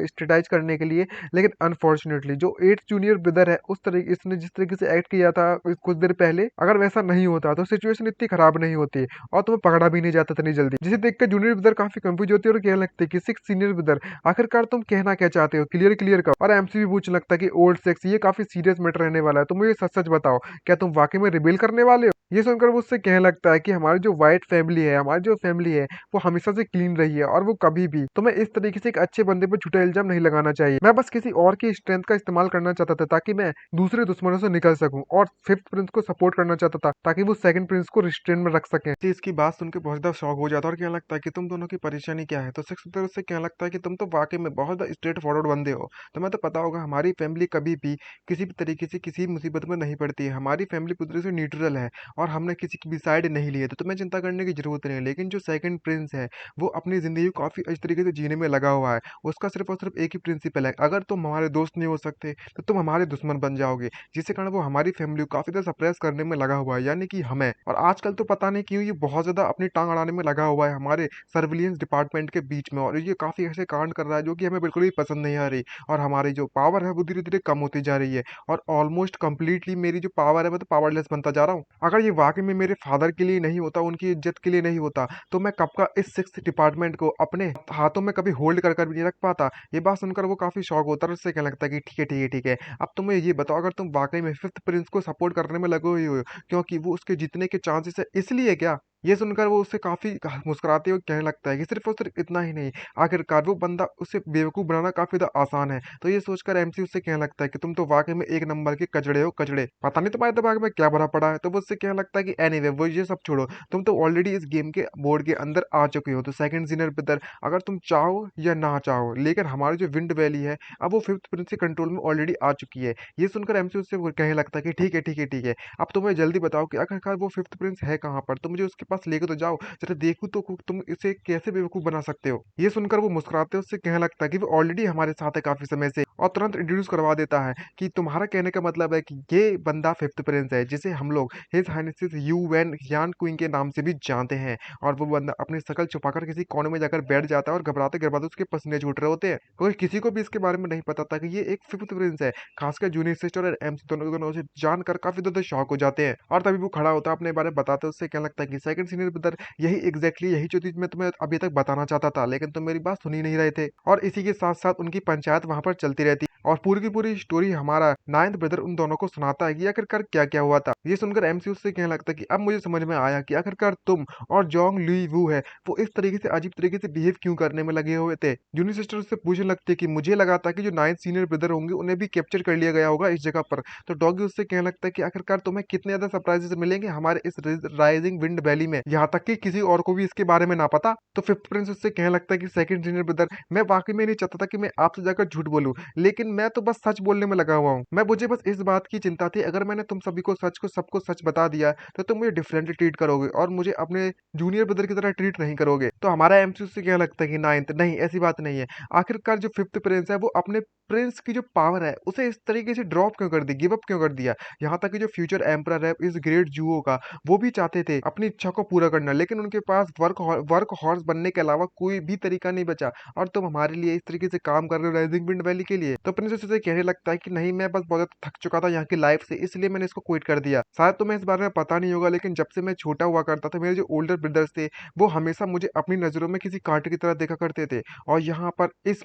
स्ट्रेटाइज करने के लिए, लेकिन अनफॉर्चुनेटली जो एट्थ जूनियर ब्रदर है उस तरीके इसने जिस तरीके से एक्ट किया था कुछ देर पहले, अगर वैसा नहीं होता तो सिचुएशन इतनी खराब नहीं होती और तुम्हें पकड़ा भी नहीं जाता इतनी जल्दी। जिसे देखकर जूनियर ब्रदर काफी कंफ्यूज होती है और कहने लगते हैं कि सिक्स सीनियर ब्रदर आखिरकार तुम कहना क्या चाहते हो, क्लियर क्लियर का। और एमसी भी पूछने लगता है कि ओल्ड सेक्स ये काफी सीरियस मैटर रहने वाला है, तो मुझे सच सच बताओ क्या तुम वाकई में रिबेल करने वाले हो? ये सुनकर वो उससे कहने लगता है कि हमारी जो व्हाइट फैमिली है, हमारी जो फैमिली है वो हमेशा से क्लीन रही है और वो कभी भी तुम्हें इस तरीके से एक अच्छे बंदे पर झूठा इल्जाम नहीं लगाना चाहिए। मैं बस किसी और की स्ट्रेंथ का इस्तेमाल करना चाहता था ताकि मैं दूसरे दुश्मनों से निकल सकूं, और फिफ्थ प्रिंस को सपोर्ट करना चाहता था ताकि वो सेकंड प्रिंस को रिस्ट्रेन में रख सके। इसकी बात सुनकर बहुत ज्यादा शॉक हो जाता है और कहने लगता है कि तुम दोनों की परेशानी क्या है? तो सिक्स ब्रदर उससे कहने लगता है कि तुम तो वाकई में बहुत ज्यादा स्ट्रेट फॉरवर्ड बंदे हो। तुम्हें तो पता होगा हमारी फैमिली कभी भी किसी भी तरीके से किसी मुसीबत में नहीं पड़ती है, हमारी फैमिली पूरी तरह से न्यूट्रल है और हमने किसी की भी साइड नहीं ली है, तो तुम्हें चिंता करने की जरूरत नहीं है। लेकिन जो सेकंड प्रिंस है वो अपनी जिंदगी को काफी अच्छी तरीके से जीने में लगा हुआ है। उसका सिर्फ और सिर्फ एक ही प्रिंसिपल है, अगर तुम हमारे दोस्त नहीं हो सकते तो तुम हमारे दुश्मन बन जाओगे, जिसके कारण वो हमारी फैमिली को काफी ज्यादा सप्रेस करने में लगा हुआ है, यानी कि हमें। और आजकल तो पता नहीं क्यों ये बहुत ज्यादा अपनी टांग अड़ाने में लगा हुआ है हमारे सर्विलियंस डिपार्टमेंट के बीच में, और ये काफी ऐसे कांड कर रहा है जो कि हमें बिल्कुल भी पसंद नहीं आ रही। और हमारी जो पावर है वो धीरे धीरे कम होती जा रही है, और ऑलमोस्ट कंप्लीटली मेरी जो पावर है मैं तो पावरलेस बनता जा रहा हूँ। अगर ये वाकई में मेरे फादर के लिए नहीं होता, उनकी इज्जत के लिए नहीं होता, तो मैं कब का इस सिक्स डिपार्टमेंट को अपने हाथों में कभी होल्ड कर भी नहीं रख पाता। ये बात सुनकर वो काफी शौक होता है, उससे कहने लगता है कि ठीक है ठीक है ठीक है। अब तुम्हें ये बताओ, अगर तुम वाकई में फिफ्थ प्रिंस को सपोर्ट करने में लगे हुए हो क्योंकि वो उसके जीतने के चांसेस है इसलिए क्या? ये सुनकर वो उससे काफ़ी मुस्कुराते हुए कहने लगता है कि सिर्फ़ और सिर्फ़ इतना ही नहीं, आखिरकार वो बंदा उसे बेवकूफ़ बनाना काफ़ी ज़्यादा आसान है। तो ये सोचकर एमसी उससे कहने लगता है कि तुम तो वाक़ई में एक नंबर के कचड़े हो, कचड़े। पता नहीं तुम्हारे दिमाग में क्या भरा पड़ा है? तो वो उससे कहने लगता है कि एनीवे वो ये सब छोड़ो, तुम तो ऑलरेडी इस गेम के बोर्ड के अंदर आ चुके हो। तो सेकंड सीनियर ब्रदर, अगर तुम चाहो या ना चाहो, लेकिन हमारी जो विंड वैली है, अब वो फिफ्थ प्रिंस के कंट्रोल में ऑलरेडी आ चुकी है। ये सुनकर एमसी उससे वो कहने लगता है कि ठीक है, ठीक है, ठीक है। अब तुम्हें जल्दी बताओ कि आखिरकार वो फिफ्थ प्रिंस है कहाँ पर? तो मुझे उसके पास लेके तो जाओ, ज़रा देखूँ तो तुम इसे कैसे बेवकूफ़ बना सकते हो। ये सुनकर वो मुस्कुराते उससे कहने लगता है कि वो ऑलरेडी हमारे साथ है काफ़ी समय से, और तुरंत इंट्रोड्यूस करवा देता है कि तुम्हारा कहने का मतलब है कि ये बंदा फिफ्थ प्रिंस है, जिसे हम लोग हिज हाइनेस यू वैन यान क्वीन के नाम से भी जानते हैं। और वो बंदा अपनी शक्ल छुपाकर किसी कोने में जाकर बैठ जाता है और घबराते घबराते उसके पसीने छूट रहे होते हैं, क्योंकि किसी को भी इसके बारे में नहीं पता था कि ये एक फिफ्थ प्रिंस है। खासकर जूनियर सिस्टर और एमसी दोनों दोनों उसे जानकर काफी ज्यादा शॉक हो जाते हैं। और तभी वो खड़ा होता है अपने बारे में बताते, उससे क्या लगता है कि सेकंड सीनियर ब्रदर, यही एग्जैक्टली यही जो चीज मैं तुम्हें अभी तक बताना चाहता था, लेकिन तुम मेरी बात सुन ही नहीं रहे थे। और इसी के साथ साथ उनकी पंचायत वहां पर चलती रहती और पूरी की पूरी स्टोरी हमारा नाइन्थ ब्रदर उन दोनों को सुनाता है कि आखिरकार क्या क्या हुआ था। ये सुनकर एमसी उससे कहने लगता है कि अब मुझे समझ में आया कि आखिरकार तुम और जोंग लुई वू है, वो इस तरीके से अजीब तरीके से बिहेव क्यों करने में लगे हुए थे। जूनियर सिस्टर उससे पूछने लगती है कि मुझे लगा था कि जो नाइन्थ सीनियर ब्रदर होंगे उन्हें भी कैप्चर कर लिया गया होगा इस जगह पर। तो डॉगी उससे कहने लगता है कि आखिरकार तुम्हें कितने ज्यादा सरप्राइजेस मिलेंगे हमारे इस राइजिंग विंड वैली में, यहाँ तक कि किसी और को भी इसके बारे में ना पता। तो फिफ्थ प्रिंस उससे कहने लगता है कि सेकंड सीनियर ब्रदर, मैं वाकई में नहीं चाहता था कि मैं आपसे जाकर झूठ बोलूं, लेकिन मैं तो बस सच बोलने में लगा हुआ हूँ। मैं मुझे बस इस बात की चिंता थी, अगर मैंने तुम सभी को सबको सच बता दिया तो तुम मुझे डिफरेंटली ट्रीट करोगे और मुझे अपने जूनियर ब्रदर की तरह ट्रीट नहीं करोगे। तो हमारा एमसी उससे क्या लगता है कि नाइन्थ, नहीं ऐसी बात नहीं है। आखिरकार जो फिफ्थ प्रिंस है वो अपने प्रिंस की जो पावर है उसे इस तरीके से ड्रॉप क्यों कर दी, गिव अप क्यों कर दिया। यहाँ तक कि जो फ्यूचर एम्परर है इस ग्रेट जुओ का, वो भी चाहते थे अपनी इच्छा को पूरा करना, लेकिन उनके पास वर्क हॉर्स बनने के अलावा कोई भी तरीका नहीं बचा। और तुम हमारे लिए इस तरीके से काम कर रहे हो राइजिंग विंड वैली के लिए। तो प्रिंसेस उसे कहने लगता है कि नहीं, मैं बस बहुत ज्यादा थक चुका था यहाँ की लाइफ से, इसलिए मैंने इसको क्विट कर दिया। शायद तुम्हें इस बारे में पता नहीं होगा, लेकिन जब से मैं छोटा हुआ करता था, मेरे जो ओल्डर ब्रदर्स थे वो हमेशा मुझे अपनी नजरों में किसी कांटे की तरह देखा करते थे। और यहाँ पर इस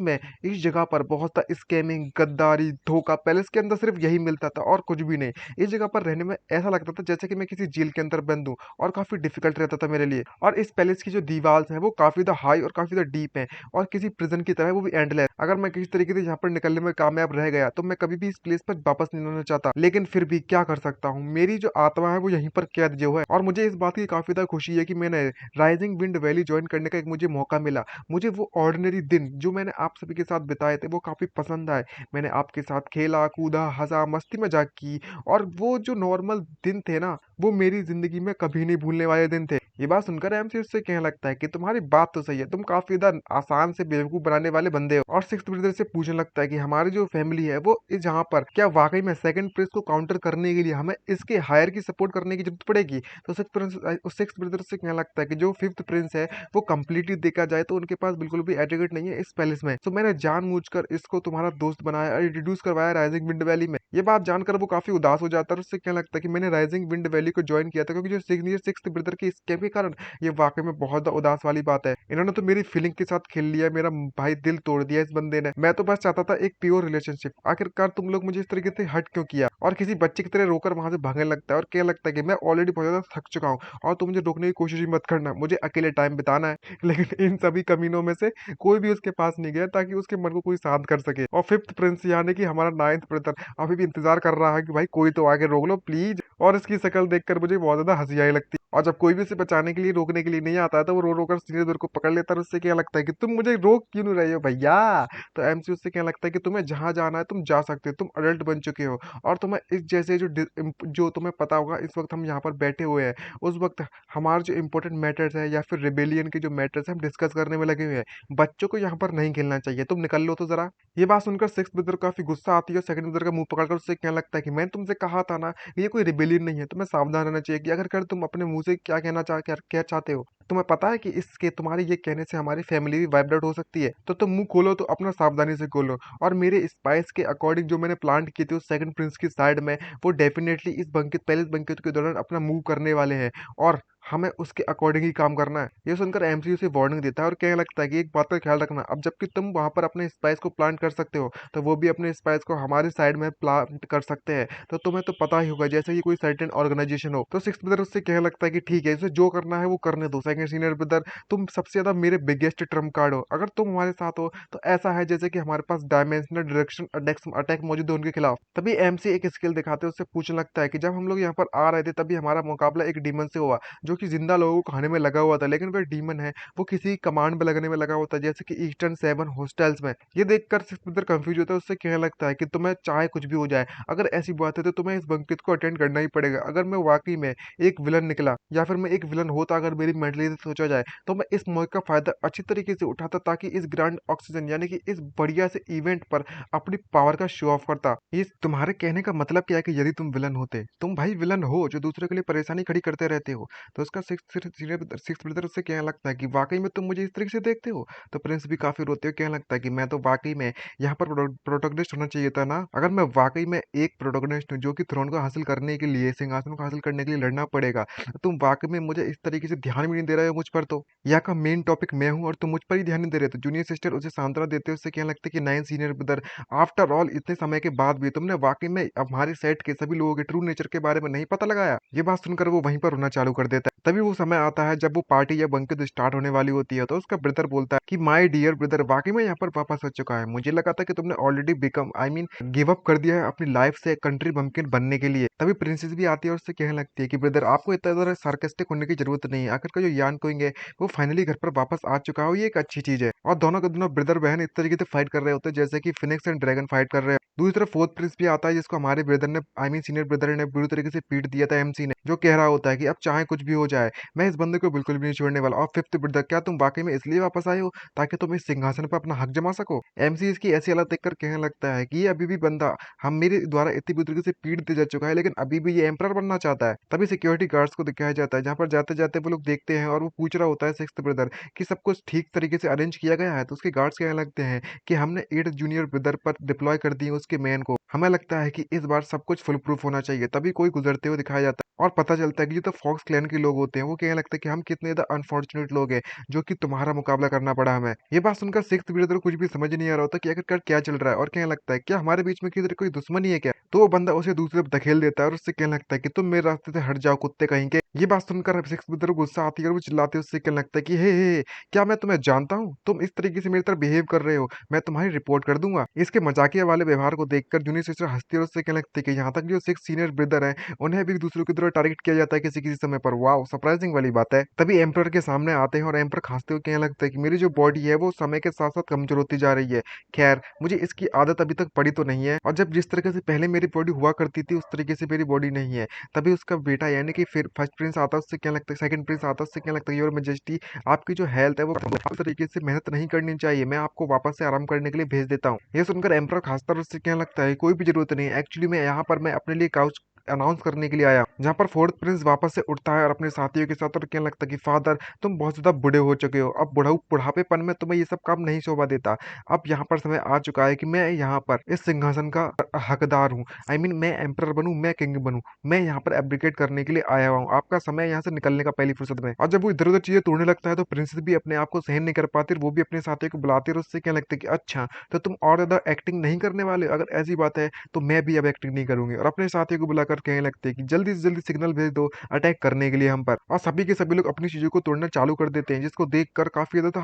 जगह पर बहुत सा स्कैमिंग, गद्दारी, धोखा, पैलेस के अंदर सिर्फ यही मिलता था और कुछ भी नहीं। इस जगह पर रहने में ऐसा लगता था जैसे कि मैं किसी जेल के अंदर बंद हूँ, और काफी डिफिकल्ट रहता था मेरे लिए। और इस पैलेस की जो दीवार हैं वो काफी ज्यादा हाई और काफी ज्यादा डीप है, और किसी प्रिजन की तरह वो भी एंडलेस। अगर मैं किसी तरीके से यहाँ पर निकलने में कामयाब रह गया तो मैं कभी भी इस प्लेस पर वापस नहीं आना चाहता, लेकिन फिर भी क्या कर सकता हूँ, मेरी जो आत्मा है वो यहीं पर कैद जो है। और मुझे इस बात की काफी ज्यादा खुशी है कि मैंने राइजिंग विंड वैली ज्वाइन करने का एक मुझे मौका मिला। मुझे वो ऑर्डिनरी दिन जो मैंने आप सभी के साथ बिताए थे वो काफी पसंद आए। मैंने आपके साथ खेला कूदा, हंसा, मस्ती मजाक की, और वो जो नॉर्मल दिन थे ना, वो मेरी जिंदगी में कभी नहीं भूलने वाले दिन थे। ये बात सुनकर एमसी उससे कहने लगता है कि तुम्हारी बात तो सही है, तुम काफी ज्यादा आसान से बेवकूफ बनाने वाले बंदे हो। और सिक्स्थ ब्रदर से पूछने लगता है कि हमारी जो फैमिली है वो इस जहाँ पर क्या वाकई में सेकंड प्रिंस को काउंटर करने के लिए हमें इसके हायर की सपोर्ट करने की जरूरत पड़ेगी। तो सिक्स्थ ब्रदर से कहने लगता है कि जो फिफ्थ प्रिंस है वो कंप्लीटली देखा जाए तो उनके पास बिल्कुल भी एटिकेट नहीं है इस पैलेस में। तो मैंने जानबूझकर इसको तुम्हारा दोस्त बनाया और इंट्रोड्यूस करवाया राइजिंग विंड वैली में। ये बात जानकर वो काफी उदास हो जाता है और उससे क्या लगता है कि मैंने राइजिंग विंड वैली को ज्वाइन किया था क्योंकि जो सीनियर सिक्स्थ ब्रदर के स्कैम के कारण। ये वाकई में बहुत ज्यादा उदास वाली बात है, इन्होंने तो मेरी फीलिंग के साथ खेल लिया, मेरा भाई दिल तोड़ दिया इस बंदे ने। मैं तो बस चाहता था एक प्योर रिलेशनशिप, आखिरकार तुम लोग मुझे इस तरीके से हट क्यों किया। और किसी बच्चे की तरह रोकर वहां से भागने लगता है और क्या लगता है कि मैं ऑलरेडी बहुत ज्यादा थक चुका हूँ और तुम मुझे रोकने की कोशिश भी मत करना, मुझे अकेले टाइम बिताना है। लेकिन इन सभी कमीनों में से कोई भी उसके पास नहीं गया ताकि उसके मन को कोई शांत कर सके। और फिफ्थ प्रिंस यानी कि हमारा नाइन्थ ब्रदर अभी भी इंतजार कर रहा है कि भाई कोई तो आगे रोक लो प्लीज। और इसकी शक्ल देखकर मुझे बहुत ज्यादा हंसी आई लगती है। और जब कोई भी उसे बचाने के लिए, रोकने के लिए नहीं आता है तो वो रो रो कर सीनियर ब्रदर को पकड़ लेता है और उससे क्या लगता है कि तुम मुझे रोक क्यों नहीं रहे हो भैया। तो एमसी उससे क्या लगता है कि तुम्हें जहां जाना है तुम जा सकते हो, तुम अडल्ट बन चुके हो। और तुम्हें इस जैसे जो तुम्हें पता होगा, इस वक्त हम यहाँ पर बैठे हुए हैं, उस वक्त हमारे जो इंपॉर्टेंट मैटर्स है या फिर रिबेलियन के जो मैटर्स है हम डिस्कस करने में लगे हुए हैं। बच्चों को यहाँ पर नहीं खेलना चाहिए, तुम निकल लो तो जरा। ये बात सुनकर सिक्स ब्रदर काफी गुस्सा आती है और सेकंड ब्रदर का मुंह पकड़कर उससे क्या लगता है कि मैंने तुमसे कहा था ना, ये कोई रिबेलियन नहीं है, तुम्हें सावधान रहना चाहिए कि अगर तुम अपने मुंह से क्या कहना क्या चाहते हो। तुम्हें पता है कि इसके तुम्हारे ये कहने से हमारी फैमिली भी वाइप आउट हो सकती है, तो तुम मुंह खोलो तो अपना सावधानी से खोलो। और मेरे स्पाइस के अकॉर्डिंग जो मैंने प्लांट किए थे उस सेकंड प्रिंस की साइड में, वो डेफिनेटली इस बंकित पैलेस बंकित के दौरान अपना मूव करने वाले हैं। और हमें उसके अकॉर्डिंग ही काम करना है। ये सुनकर एमसी उसे वार्निंग देता है और कहने लगता है कि एक बात का ख्याल रखना, अब जबकि तुम वहां पर अपने स्पाइस को प्लांट कर सकते हो तो वो भी अपने स्पाइस को हमारी साइड में प्लांट कर सकते हैं। तो तुम्हें तो पता ही होगा जैसे कि कोई सर्टेन ऑर्गेनाइजेशन हो। तो सिक्स ब्रदर उससे कहने लगता है कि ठीक है, इसे जो करना है वो करने दो। सेकंड सीनियर ब्रदर, तुम सबसे ज्यादा मेरे बिगेस्ट ट्रम्प कार्ड हो। अगर तुम हमारे साथ हो तो ऐसा है जैसे कि हमारे पास डायमेंशनल डायरेक्शन अटैक मौजूद है उनके खिलाफ। तभी एमसी एक स्किल दिखाते उससे पूछने लगता है कि जब हम लोग यहाँ पर आ रहे थे तभी हमारा मुकाबला एक डीमन से हुआ जो कि जिंदा लोगों को खाने में लगा हुआ था, लेकिन वह डीमन है वो किसी कमांड में लगने में लगा होता है जैसे कि ईस्टर्न सेवन हॉस्टल्स में। ये देखकर सिकंदर कंफ्यूज होता है, उससे कहने लगता है कि तुम्हें चाहे कुछ भी हो जाए, अगर ऐसी बात है तो तुम्हें इस बंकित को अटेंड करना ही पड़ेगा। अगर मैं वाकई में एक विलन निकला या फिर मैं एक विलन होता, अगर मेरी मेंटली सोचा जाए तो मैं इस मौके का फायदा अच्छी तरीके से उठाता ताकि इस ग्रैंड ऑक्सीजन यानी कि इस बढ़िया से इवेंट पर अपनी पावर का शो ऑफ करता। ये तुम्हारे कहने का मतलब क्या है कि यदि तुम विलन होते, तुम भाई विलन हो जो दूसरे के लिए परेशानी खड़ी करते रहते हो। तो उसका सिक्स ब्रदर उससे कहने लगता है कि वाकई में तुम मुझे इस तरीके से देखते हो। तो प्रिंस भी काफी रोते हुए कहने लगता है कि मैं तो वाकई में यहाँ पर प्रोटोगनिस्ट होना चाहिए था ना। अगर मैं वाकई में एक प्रोटोगनिस्ट हूँ जो कि थ्रोन को हासिल करने के लिए, सिंहासन को हासिल करने के लिए लड़ना पड़ेगा, तो तुम वाकई में मुझे इस तरीके से ध्यान भी नहीं दे रहे हो मुझ पर। तो यहाँ का मेन टॉपिक मैं हूँ और तुम मुझ पर ही ध्यान नहीं दे रहे। तो जूनियर सिस्टर उसे सांत्वना देते हुए उससे कहने लगते कि nine senior brother, after all इतने समय के बाद भी तुमने वाकई में हमारे सेट के सभी लोगों के ट्रू नेचर के बारे में नहीं पता लगाया। ये बात सुनकर वो वहीं पर रोना चालू कर देता है। तभी वो समय आता है जब वो पार्टी या बंकट स्टार्ट होने वाली होती है। तो उसका ब्रदर बोलता है कि माय डियर ब्रदर, वाकई में यहाँ पर वापस हो चुका है। मुझे लगा था कि तुमने ऑलरेडी बिकम गिव अप कर दिया है अपनी लाइफ से कंट्री बम्किन बनने के लिए। तभी प्रिंसेस भी आती है और उससे कहने लगती है कि ब्रदर आपको इतना ज्यादा सार्केस्टिक होने की जरूरत नहीं है। आखिर का जो यान कोइंग है वो फाइनली घर पर वापस आ चुका है, ये एक अच्छी चीज है। और दोनों के दोनों ब्रदर बहन इस तरीके से फाइट कर रहे होते हैं जैसे कि फिनिक्स एंड ड्रैगन फाइट कर रहे हैं। दूसरी तरफ फोर्थ प्रिंस भी आता है जिसको हमारे ब्रदर ने सीनियर ब्रदर ने बुरी तरीके से पीट दिया था एमसी ने, जो कह रहा होता है कि अब चाहे कुछ भी हो जाए मैं इस बंदे को बिल्कुल भी नहीं छोड़ने वाला। और फिफ्थ ब्रदर, क्या तुम वाकई में इसलिए वापस आए हो ताकि तुम इस सिंहासन पर अपना हक जमा सको। एमसी इसकी ऐसी हालत देखकर कहने लगता है कि ये अभी भी बंदा हम मेरे द्वारा इतनी बुरी तरीके से पीट दिया जा चुका है लेकिन अभी भी ये एम्परर बनना चाहता है। तभी सिक्योरिटी गार्ड्स को दिखाया जाता है जहाँ पर जाते जाते वो लोग देखते हैं और वो पूछ रहा होता है सिक्स्थ ब्रदर कि सब कुछ ठीक तरीके से अरेंज किया गया है। तो उसके गार्ड्स कहने लगते हैं कि हमने 8 जूनियर ब्रदर पर डिप्लॉय कर दी उसके मैन को। हमें लगता है कि इस बार सब कुछ फुल प्रूफ होना चाहिए। तभी कोई गुजरते हुए दिखाया जाता है और पता चलता है कि जो तो फॉक्स क्लैन के लोग होते हैं वो कहने लगते हैं कि हम कितने ज्यादा अनफॉर्चुनेट लोग हैं जो कि तुम्हारा मुकाबला करना पड़ा हमें। ये बात सुनकर सिक्स्थ ब्रदर कुछ भी समझ नहीं आ रहा होता कि आखिरकार क्या चल रहा है और कहने लगता है क्या हमारे बीच में किसी कोई दुश्मनी है क्या। तो वो बंदा उसे दूसरी तरफ धकेल देता है और उससे कहने लगता है कि तुम मेरे रास्ते से हट जाओ कुत्ते कहीं के। ये बात सुनकर सिक्स ब्रदर को गुस्सा आती है और वो चिल्लाते उससे कहने लगता है कि हे क्या मैं तुम्हें जानता हूँ, तुम इस तरीके से मेरी तरफ बिहेव कर रहे हो, मैं तुम्हारी रिपोर्ट कर दूंगा। इसके मजाकिया वाले व्यवहार को देखकर जूनियर सिस्टर हंसती और उससे कहने लगती है कि यहाँ तक जो सिक्स सीनियर ब्रदर हैं उन्हें भी दूसरों की तरह टारगेट किया जाता है किसी किसी समय पर। वाह, सरप्राइजिंग वाली बात है। तभी एम्पर के सामने आते हैं और एम्पर खांसते हुए कहने लगता है कि मेरी जो बॉडी है वो समय के साथ साथ कमजोर होती जा रही है। खैर, मुझे इसकी आदत अभी तक पड़ी तो नहीं है और जब जिस तरीके से पहले मेरी बॉडी हुआ करती थी उस तरीके से मेरी बॉडी नहीं है। तभी उसका बेटा यानी कि फिर फर्स्ट प्रिंस आता है, उससे क्या लगता है सेकंड प्रिंस आता है, उससे क्या लगता है योर मैजेस्टी आपकी जो हेल्थ है वो इस तरीके से मेहनत नहीं करनी चाहिए, मैं आपको वापस से आराम करने के लिए भेज देता हूँ। ये सुनकर एम्पर खासकर उससे क्या लगता है कोई भी जरूरत नहीं है, एक्चुअली मैं यहाँ पर मैं अपने लिए काउच अनाउंस करने के लिए आया। जहाँ पर फोर्थ प्रिंस वापस से उठता है और अपने साथियों के साथ और कहने लगता है कि फादर तुम बहुत ज्यादा बूढ़े हो चुके हो, अब बुढ़ापेपन में तुम्हें ये सब काम नहीं शोभा देता। अब यहाँ पर समय आ चुका है कि मैं यहाँ पर इस सिंहासन का हकदार हूँ। मैं एम्परर बनूं, मैं किंग बनूं, मैं यहाँ पर एब्डिकेट करने के लिए आया हुआ हूँ, आपका समय यहाँ से निकलने का पहली फुर्सत में। और जब वो इधर उधर चीजें तोड़ने लगता है तो प्रिंसेस भी अपने आप को सहन नहीं कर पाती, वो भी अपने साथियों को बुलाती है और उससे क्या लगता है कि अच्छा तो तुम और ज्यादा एक्टिंग नहीं करने वाले, अगर ऐसी बात है तो मैं भी अब एक्टिंग नहीं करूंगी। और अपने साथियों को बुलाकर कहने लगते हैं कि जल्दी से जल्दी सिग्नल भेज दो अटैक करने के लिए हम पर। और सभी के सभी लोग अपनी चीजों को तोड़ना चालू कर देते हैं जिसको देखकर काफी ज्यादा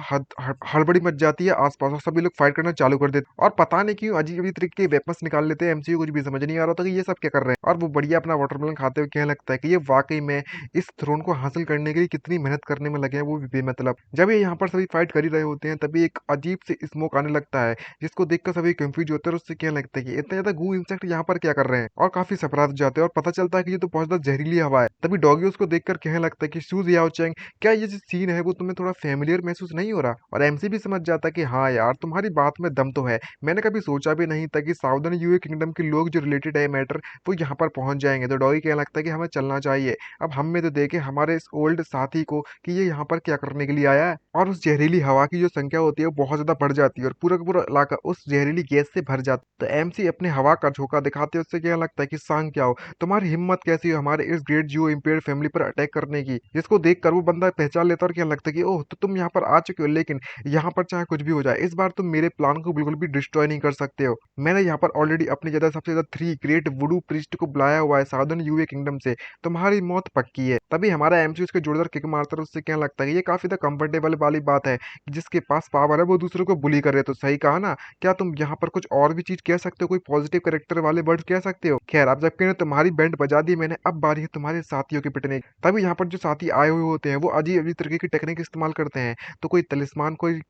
हड़बड़ी मच जाती है आसपास और सभी लोग फाइट करना चालू कर देते हैं। और पता नहीं क्यों अजीब अजीब तरीके के वेपन्स निकाल लेते हैं, एमसीयू कुछ भी समझ नहीं आ रहा था कि ये सब क्या कर रहे हैं। और वो बढ़िया अपना वाटरमेलन खाते हुए कहने लगता है कि ये वाकई में इस थ्रोन को हासिल करने के लिए कितनी मेहनत करने में लगे हैं, वो भी बेमतलब। जब ये यहाँ पर सभी फाइट कर ही रहे होते हैं तभी एक अजीब से स्मोक आने लगता है जिसको देखकर सभी कंफ्यूज होते हैं और उससे कहने लगता है कि इतने ज्यादा गू इंसेक्ट यहाँ पर क्या कर रहे हैं। और काफी सरप्राइज हो जाते हैं और पता चलता है कि ये तो बहुत ज्यादा जहरीली हवा है। तभी डॉगी उसको देखकर कहने लगता है कि सूज याओ चैंग, क्या ये जो सीन है वो तुम्हें थोड़ा फेमिलियर महसूस नहीं हो रहा। और एमसी भी समझ जाता है कि हाँ यार तुम्हारी बात में दम तो है, मैंने कभी सोचा भी नहीं था कि साउदर्न यूए किंगडम के लोग जो रिलेटेड है मैटर वो यहाँ पर पहुंच जाएंगे। तो डॉगी कहने लगता है कि हमें चलना चाहिए, अब हम में तो देखे हमारे इस ओल्ड साथी को कि ये यहाँ पर क्या करने के लिए आया है। और उस जहरीली हवा की जो संख्या होती है वो बहुत ज्यादा बढ़ जाती है और पूरा का पूरा इलाका उस जहरीली गैस से भर जाता है। तो एमसी अपने हवा का झोंका दिखाते उससे क्या लगता है कि सांग क्या हो, तुम्हारी हिम्मत कैसी है हमारे इस ग्रेट जियो इम्पेयर फैमिली पर अटैक करने की। जिसको देखकर वो बंदा पहचान लेता है और क्या लगता है कि ओह तो तुम यहाँ पर आ चुके हो, लेकिन यहाँ पर चाहे कुछ भी हो जाए इस बार तुम मेरे प्लान को बिल्कुल भी डिस्ट्रॉय नहीं कर सकते हो। मैंने यहाँ पर ऑलरेडी अपनी जगह सबसे ज्यादा 3 ग्रेट वुडू प्रीस्ट को बुलाया हुआ है साउदर्न यूए किंगडम से। तुम्हारी मौत पक्की है। तभी हमारा एमसी उसके जोरदार किक मारता है और उससे क्या लगता है कि ये काफी ज्यादा कंफर्टेबल वाली बात है कि जिसके पास पावर है वो दूसरों को बुली करे। तो सही कहा ना। क्या तुम यहाँ पर कुछ और भी चीज कह सकते हो, कोई पॉजिटिव कैरेक्टर वाले वर्ड कह सकते हो? खैर अब जबकि ने तुम्हारी बैंड बजा दी मैंने, अब बारी है तुम्हारे साथियों के पिटने की। तभी यहाँ पर जो साथी आए हुए होते हैं वो अजीब अजीब तरीके की टेक्निक इस्तेमाल करते हैं। तो कोई तलिस्मान, कोई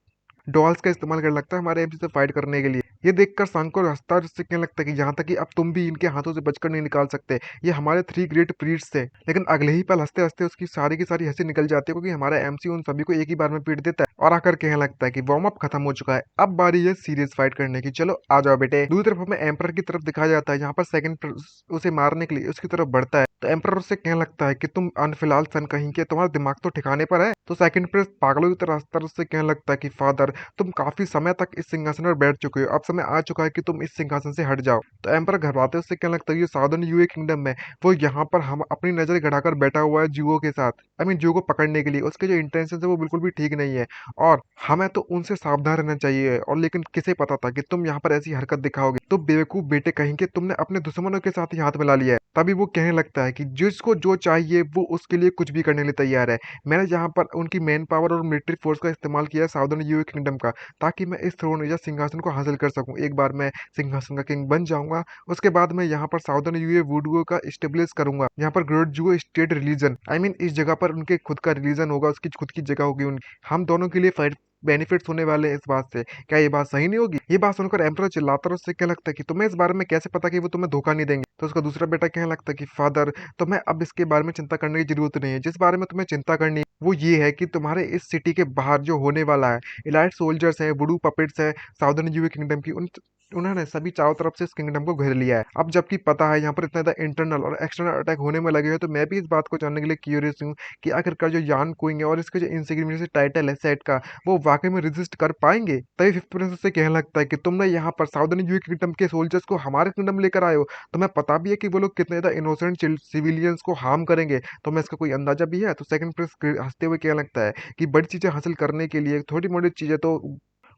डॉल्स का इस्तेमाल करने लगता है हमारे एमसी से फाइट करने के लिए। ये देखकर सांको हंसता है और उससे कहने लगता है कि यहाँ तक कि अब तुम भी इनके हाथों से बचकर नहीं निकाल सकते। ये हमारे 3 ग्रेट प्रीस्ट थे। लेकिन अगले ही पल हंसते हंसते उसकी सारी की सारी हंसी निकल जाती है क्योंकि हमारा एमसी उन सभी को एक ही बार में पीट देता है और आकर कहने लगता है कि वार्म अप खत्म हो चुका है, अब बारी है सीरियस फाइट करने की, चलो आ जाओ बेटे। दूसरी तरफ हमें एम्पर की तरफ दिखाया जाता है जहाँ पर सेकंड उसे मारने के लिए उसकी तरफ बढ़ता है। तो एम्पर उससे कहने लगता है कि तुम अनफिलहाल सन कहीं के, तुम्हारा दिमाग तो ठिकाने पर है। तो सेकंड प्रेस पागलों की तरह हंसता उससे कहने लगता है कि फादर तुम काफी समय तक इस सिंहासन पर बैठ चुके हो, अब समय आ चुका है कि तुम इस सिंहासन से हट जाओ। तो एम्पर घबराते उससे कहने लगता है ये साउदर्न यूए किंगडम में वो यहाँ पर हम अपनी नजर गड़ाकर बैठा हुआ है जुओ के साथ, आई मीन जुओ को पकड़ने के लिए। उसके जो इंटेंशन है वो बिल्कुल भी ठीक नहीं है और हमें तो उनसे सावधान रहना चाहिए। और लेकिन किसे पता था कि तुम यहाँ पर ऐसी हरकत दिखाओगे। तो बेवकूफ बेटे कहीं के, तुमने अपने दुश्मनों के साथ ही हाथ मिला लिया है। तभी वो कहने लगता है कि जिसको जो चाहिए वो उसके लिए कुछ भी करने के लिए तैयार है। मैंने यहाँ पर उनकी मैन पावर और मिलिट्री फोर्स का इस्तेमाल किया है साउदर्न यूए किंगडम का, ताकि मैं इस थ्रोन या सिंहासन को हासिल कर सकूं। एक बार मैं सिंहासन का किंग बन जाऊंगा, उसके बाद मैं यहाँ पर साउदर्न यूए वुडुओ का स्टेब्लिश करूंगा। यहाँ पर ग्रेट जुओ स्टेट रिलीजन, आई मीन इस जगह पर उनके खुद का रिलीजन होगा, उसकी खुद की जगह होगी उनकी। हम दोनों के लिए फाइट बेनिफिट्स होने वाले हैं इस बात से। क्या ये बात सही नहीं होगी? ये बात सुनकर एम्परर चिल्लाता है, उससे क्या लगता है कि तुम्हें इस बारे में कैसे पता कि वो तुम्हें धोखा नहीं देंगे। तो उसका दूसरा बेटा कहने लगता है कि फादर तुम्हें अब इसके बारे में चिंता करने की जरूरत नहीं है। जिस बारे में तुम्हें चिंता करनी है वो ये है कि तुम्हारे इस सिटी के बाहर जो होने वाला है, इलाइट सोल्जर्स हैं, वुडू पपेट्स हैं साउदर्न यूए किंगडम की, उन्होंने सभी चारों तरफ से इस किंगडम को घेर लिया है। अब जबकि पता है यहाँ पर इतना ज्यादा इंटरनल और एक्सटर्नल अटैक होने में लगे हैं, तो मैं भी इस बात को जानने के लिए क्यूरियस हूँ कि आखिरकार जो यान कुइंग है और इसके जो इनसिग्निफिकेंट टाइटल है सेट का, वो वाकई में रेजिस्ट कर पाएंगे। तभी फिफ्थ प्रिंस से कहने लगता है कि तुमने यहाँ पर साउदर्न यूए किंगडम के सोल्जर्स को हमारे किंगडम लेकर आए हो, तुम्हें पता भी है कि वो लोग कितने ज्यादा इनोसेंट सिविलियंस को हार्म करेंगे, तुम्हें इसका कोई अंदाजा भी है? तो सेकंड प्रिंस हंसते हुए कहने लगता है कि बड़ी चीजें हासिल करने के लिए थोड़ी मोटी चीजें तो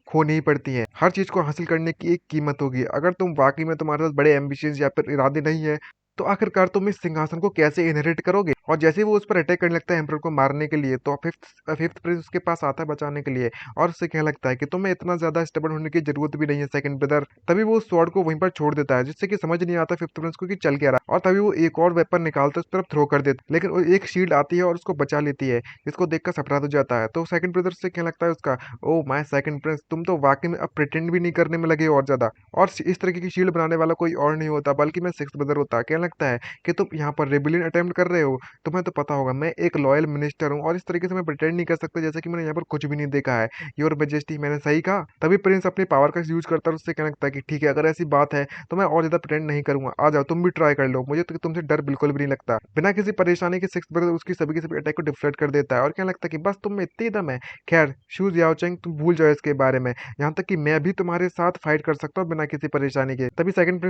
खोनी ही पड़ती हैं। हर चीज को हासिल करने की एक कीमत होगी। अगर तुम वाकई में तुम्हारे पास बड़े एम्बिशंस या फिर इरादे नहीं है तो आखिरकार तुम इस सिंहासन को कैसे इनहेरिट करोगे? और जैसे ही वो उस पर अटैक करने लगता है एम्परर को मारने के लिए, तो फिफ्थ प्रिंस उसके पास आता है बचाने के लिए और उससे कहने लगता है कि तुम्हें इतना ज्यादा स्टेबल होने की जरूरत भी नहीं है सेकंड ब्रदर। तभी वो उस स्वॉर्ड को वहीं पर छोड़ देता है जिससे कि समझ नहीं आता फिफ्थ प्रिंस को कि चल क्या रहा। और तभी वो एक और वेपन निकालता है उस तरफ थ्रो कर देता है, लेकिन वो एक शील्ड आती है और उसको बचा लेती है, जिसको देखकर सरप्राइज हो जाता है। तो सेकंड ब्रदर से कहने लगता है उसका, ओ माय सेकंड प्रिंस तुम तो वाकई में अब प्रिटेंड भी नहीं करने में लगे हो और ज्यादा। और इस तरीके की शील्ड बनाने वाला कोई और नहीं होता बल्कि मैं सिक्स्थ ब्रदर होता। कहने लगता है कि तुम यहाँ पर रेबिलियन अटेम्प्ट कर रहे हो, तुम्हें तो पता होगा मैं एक लॉयल मिनिस्टर हूँ और इस तरीके से मैं प्रिटेंड नहीं कर सकता जैसे कि मैंने यहाँ पर कुछ भी नहीं देखा है। योर मेजेस्टी मैंने सही कहा? तभी प्रिंस अपनी पावर का यूज करता है और उससे कहने लगता है कि ठीक है अगर ऐसी बात है तो मैं और ज्यादा प्रिटेंड नहीं करूंगा, आ जाओ तुम भी ट्राई कर लो, मुझे तो तुमसे डर बिल्कुल भी नहीं लगता। बिना किसी परेशानी के सिक्स ब्रदर उसकी सभी के सभी अटैक को डिफ्लेक्ट कर देता है और कहने लगता है कि बस तुम में इतनी दम है। खैर शूज याओचेंग तुम भूल जाओ इसके बारे में, यहाँ तक कि मैं भी तुम्हारे साथ फाइट कर सकता हूँ बिना किसी परेशानी के। तभी सेकंड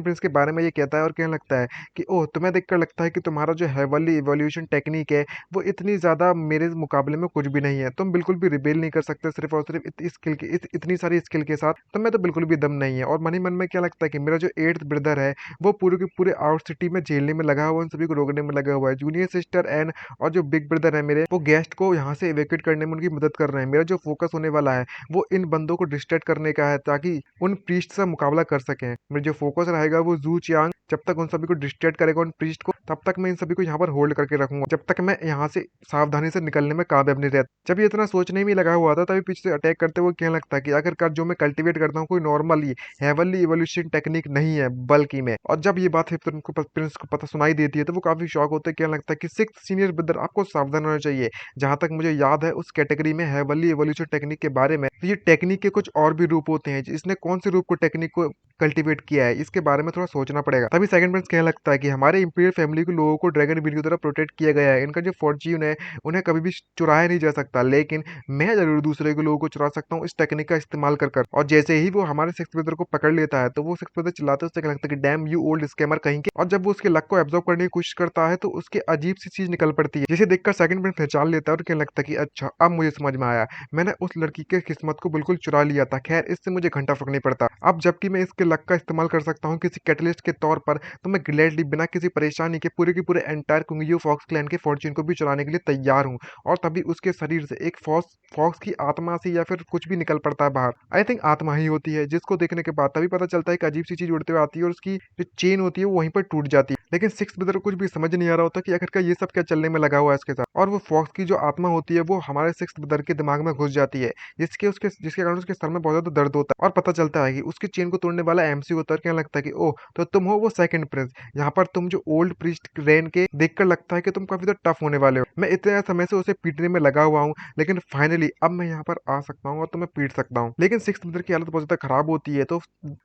प्रिंस के बारे में ये कहता है और कहने लगता है कि ओह तुम्हें देखकर लगता है कि तुम्हारा जो हेवनली इवोल्यूशन टेक्निक है वो इतनी ज्यादा मेरे मुकाबले में कुछ भी नहीं है, तुम बिल्कुल भी रिबेल नहीं कर सकते सिर्फ और सिर्फ इतनी सारी स्किल के साथ, तो मैं तो बिल्कुल भी दम नहीं है। और मन ही मन में क्या लगता है कि मेरा जो एट्थ ब्रदर है वो पूरे के पूरे आउट सिटी में झेलने में लगा हुआ है, उन सभी को रोकने में लगा हुआ है। जूनियर सिस्टर एंड और जो बिग ब्रदर है मेरे, वो गेस्ट को यहाँ से इवेक्यूएट करने में उनकी मदद कर रहे हैं। मेरा जो फोकस होने वाला है वो इन बंदों को डिस्ट्रैक्ट करने का है ताकि उन प्रीस्ट से मुकाबला कर सकें। मेरा जो फोकस रहेगा वो जू चियांग जब तक उन सभी को डिस्ट्रैक्ट करेगा उन प्रीस्ट को, तब तक मैं इन सभी को यहाँ पर होल्ड करके रखूंगा जब तक मैं यहाँ से सावधानी से निकलने में कामयाब नहीं रहता। जब ये इतना सोचने में लगा हुआ था तभी पीछे से अटैक करते हुए कहने लगता है कि आखिरकार जो मैं कल्टीवेट करता हूँ कोई नॉर्मल ही हेवनली इवोल्यूशन टेक्निक नहीं है बल्कि मैं। और जब ये बात प्रिंस को पता सुनाई देती है तो वो काफी शॉक होते हैं। कहने लगता है कि सिक्स सीनियर ब्रदर आपको सावधान होना चाहिए। जहां तक मुझे याद है उस कैटेगरी में हेवनली इवोल्यूशन टेक्निक के बारे में, तो ये टेक्निक के कुछ और भी रूप होते हैं। इसने कौन से रूप को टेक्निक को कल्टीवेट किया है, इसके बारे में थोड़ा सोचना पड़ेगा। तभी सेकंड प्रिंस कहने लगता है कि हमारे इंपीरियल फैमिली के लोगों को ड्रैगन बीन की तरह प्रोटेक्ट किया गया है, इनका जो फॉर्च्यून है उन्हें कभी भी चुराया नहीं जा सकता, लेकिन मैं जरूर दूसरे के लोगों को चुरा सकता हूँ इस टेक्निक का इस्तेमाल कर कर। और जैसे ही वो हमारे सिक्स ब्रदर को पकड़ लेता है तो वो सिक्स ब्रदर चिल्लाते उससे कहने लगता है कि डैम यू ओल्ड स्कैमर कहीं के। और जब वो उसके लक को एब्जॉर्ब करने की कोशिश करता है तो उसके अजीब सी चीज निकल पड़ती है, जिसे देखकर सेकंड प्रिंस पहचान लेता है और कहने लगता है कि अच्छा अब मुझे समझ में आया, मैंने उस लड़की के किस्मत को बिल्कुल चुरा लिया था, खैर इससे मुझे घंटा फर्क नहीं पड़ता। अब जबकि मैं इसके लक का इस्तेमाल कर सकता हूँ किसी कैटलिस्ट के तौर पर, तो मैं ग्लैडली बिना किसी परेशानी के पूरे एंटायर कुंगियो फॉक्स क्लैन के फॉर्च्यून को भी चुराने के लिए तैयार हूँ। और तभी उसके शरीर से एक फॉक्स की आत्मा सी या फिर कुछ भी निकल पड़ता है बाहर, आई थिंक आत्मा ही होती है, जिसको देखने के बाद तभी पता चलता है कि अजीब सी चीज उड़ते हुए आती है और उसकी जो चेन होती है वो वहीं पर टूट जाती है। लेकिन सिक्स ब्रदर को कुछ भी समझ नहीं आ रहा होता कि आखिरकार ये सब क्या चलने में लगा हुआ है इसके साथ। और वो फॉक्स की जो आत्मा होती है वो हमारे सिक्स ब्रदर के दिमाग में घुस जाती है, जिसके कारण उसके सर में बहुत ज्यादा दर्द होता है। और पता चलता है कि उसकी चेन को तोड़ने वाला एमसी होता है। क्या लगता है कि ओह तो तुम हो वो सेकंड प्रिंस, यहाँ पर तुम जो ओल्ड प्रीस्ट रेन के देखकर लगता है कि तुम काफी ज्यादा टफ होने वाले हो। मैं इतने समय से उसे पीटने में लगा हुआ हूँ, लेकिन फाइनली अब मैं यहाँ पर आ सकता हूँ और तुम्हें पीट सकता हूँ। लेकिन सिक्स ब्रदर की हालत बहुत ज्यादा खराब होती है, तो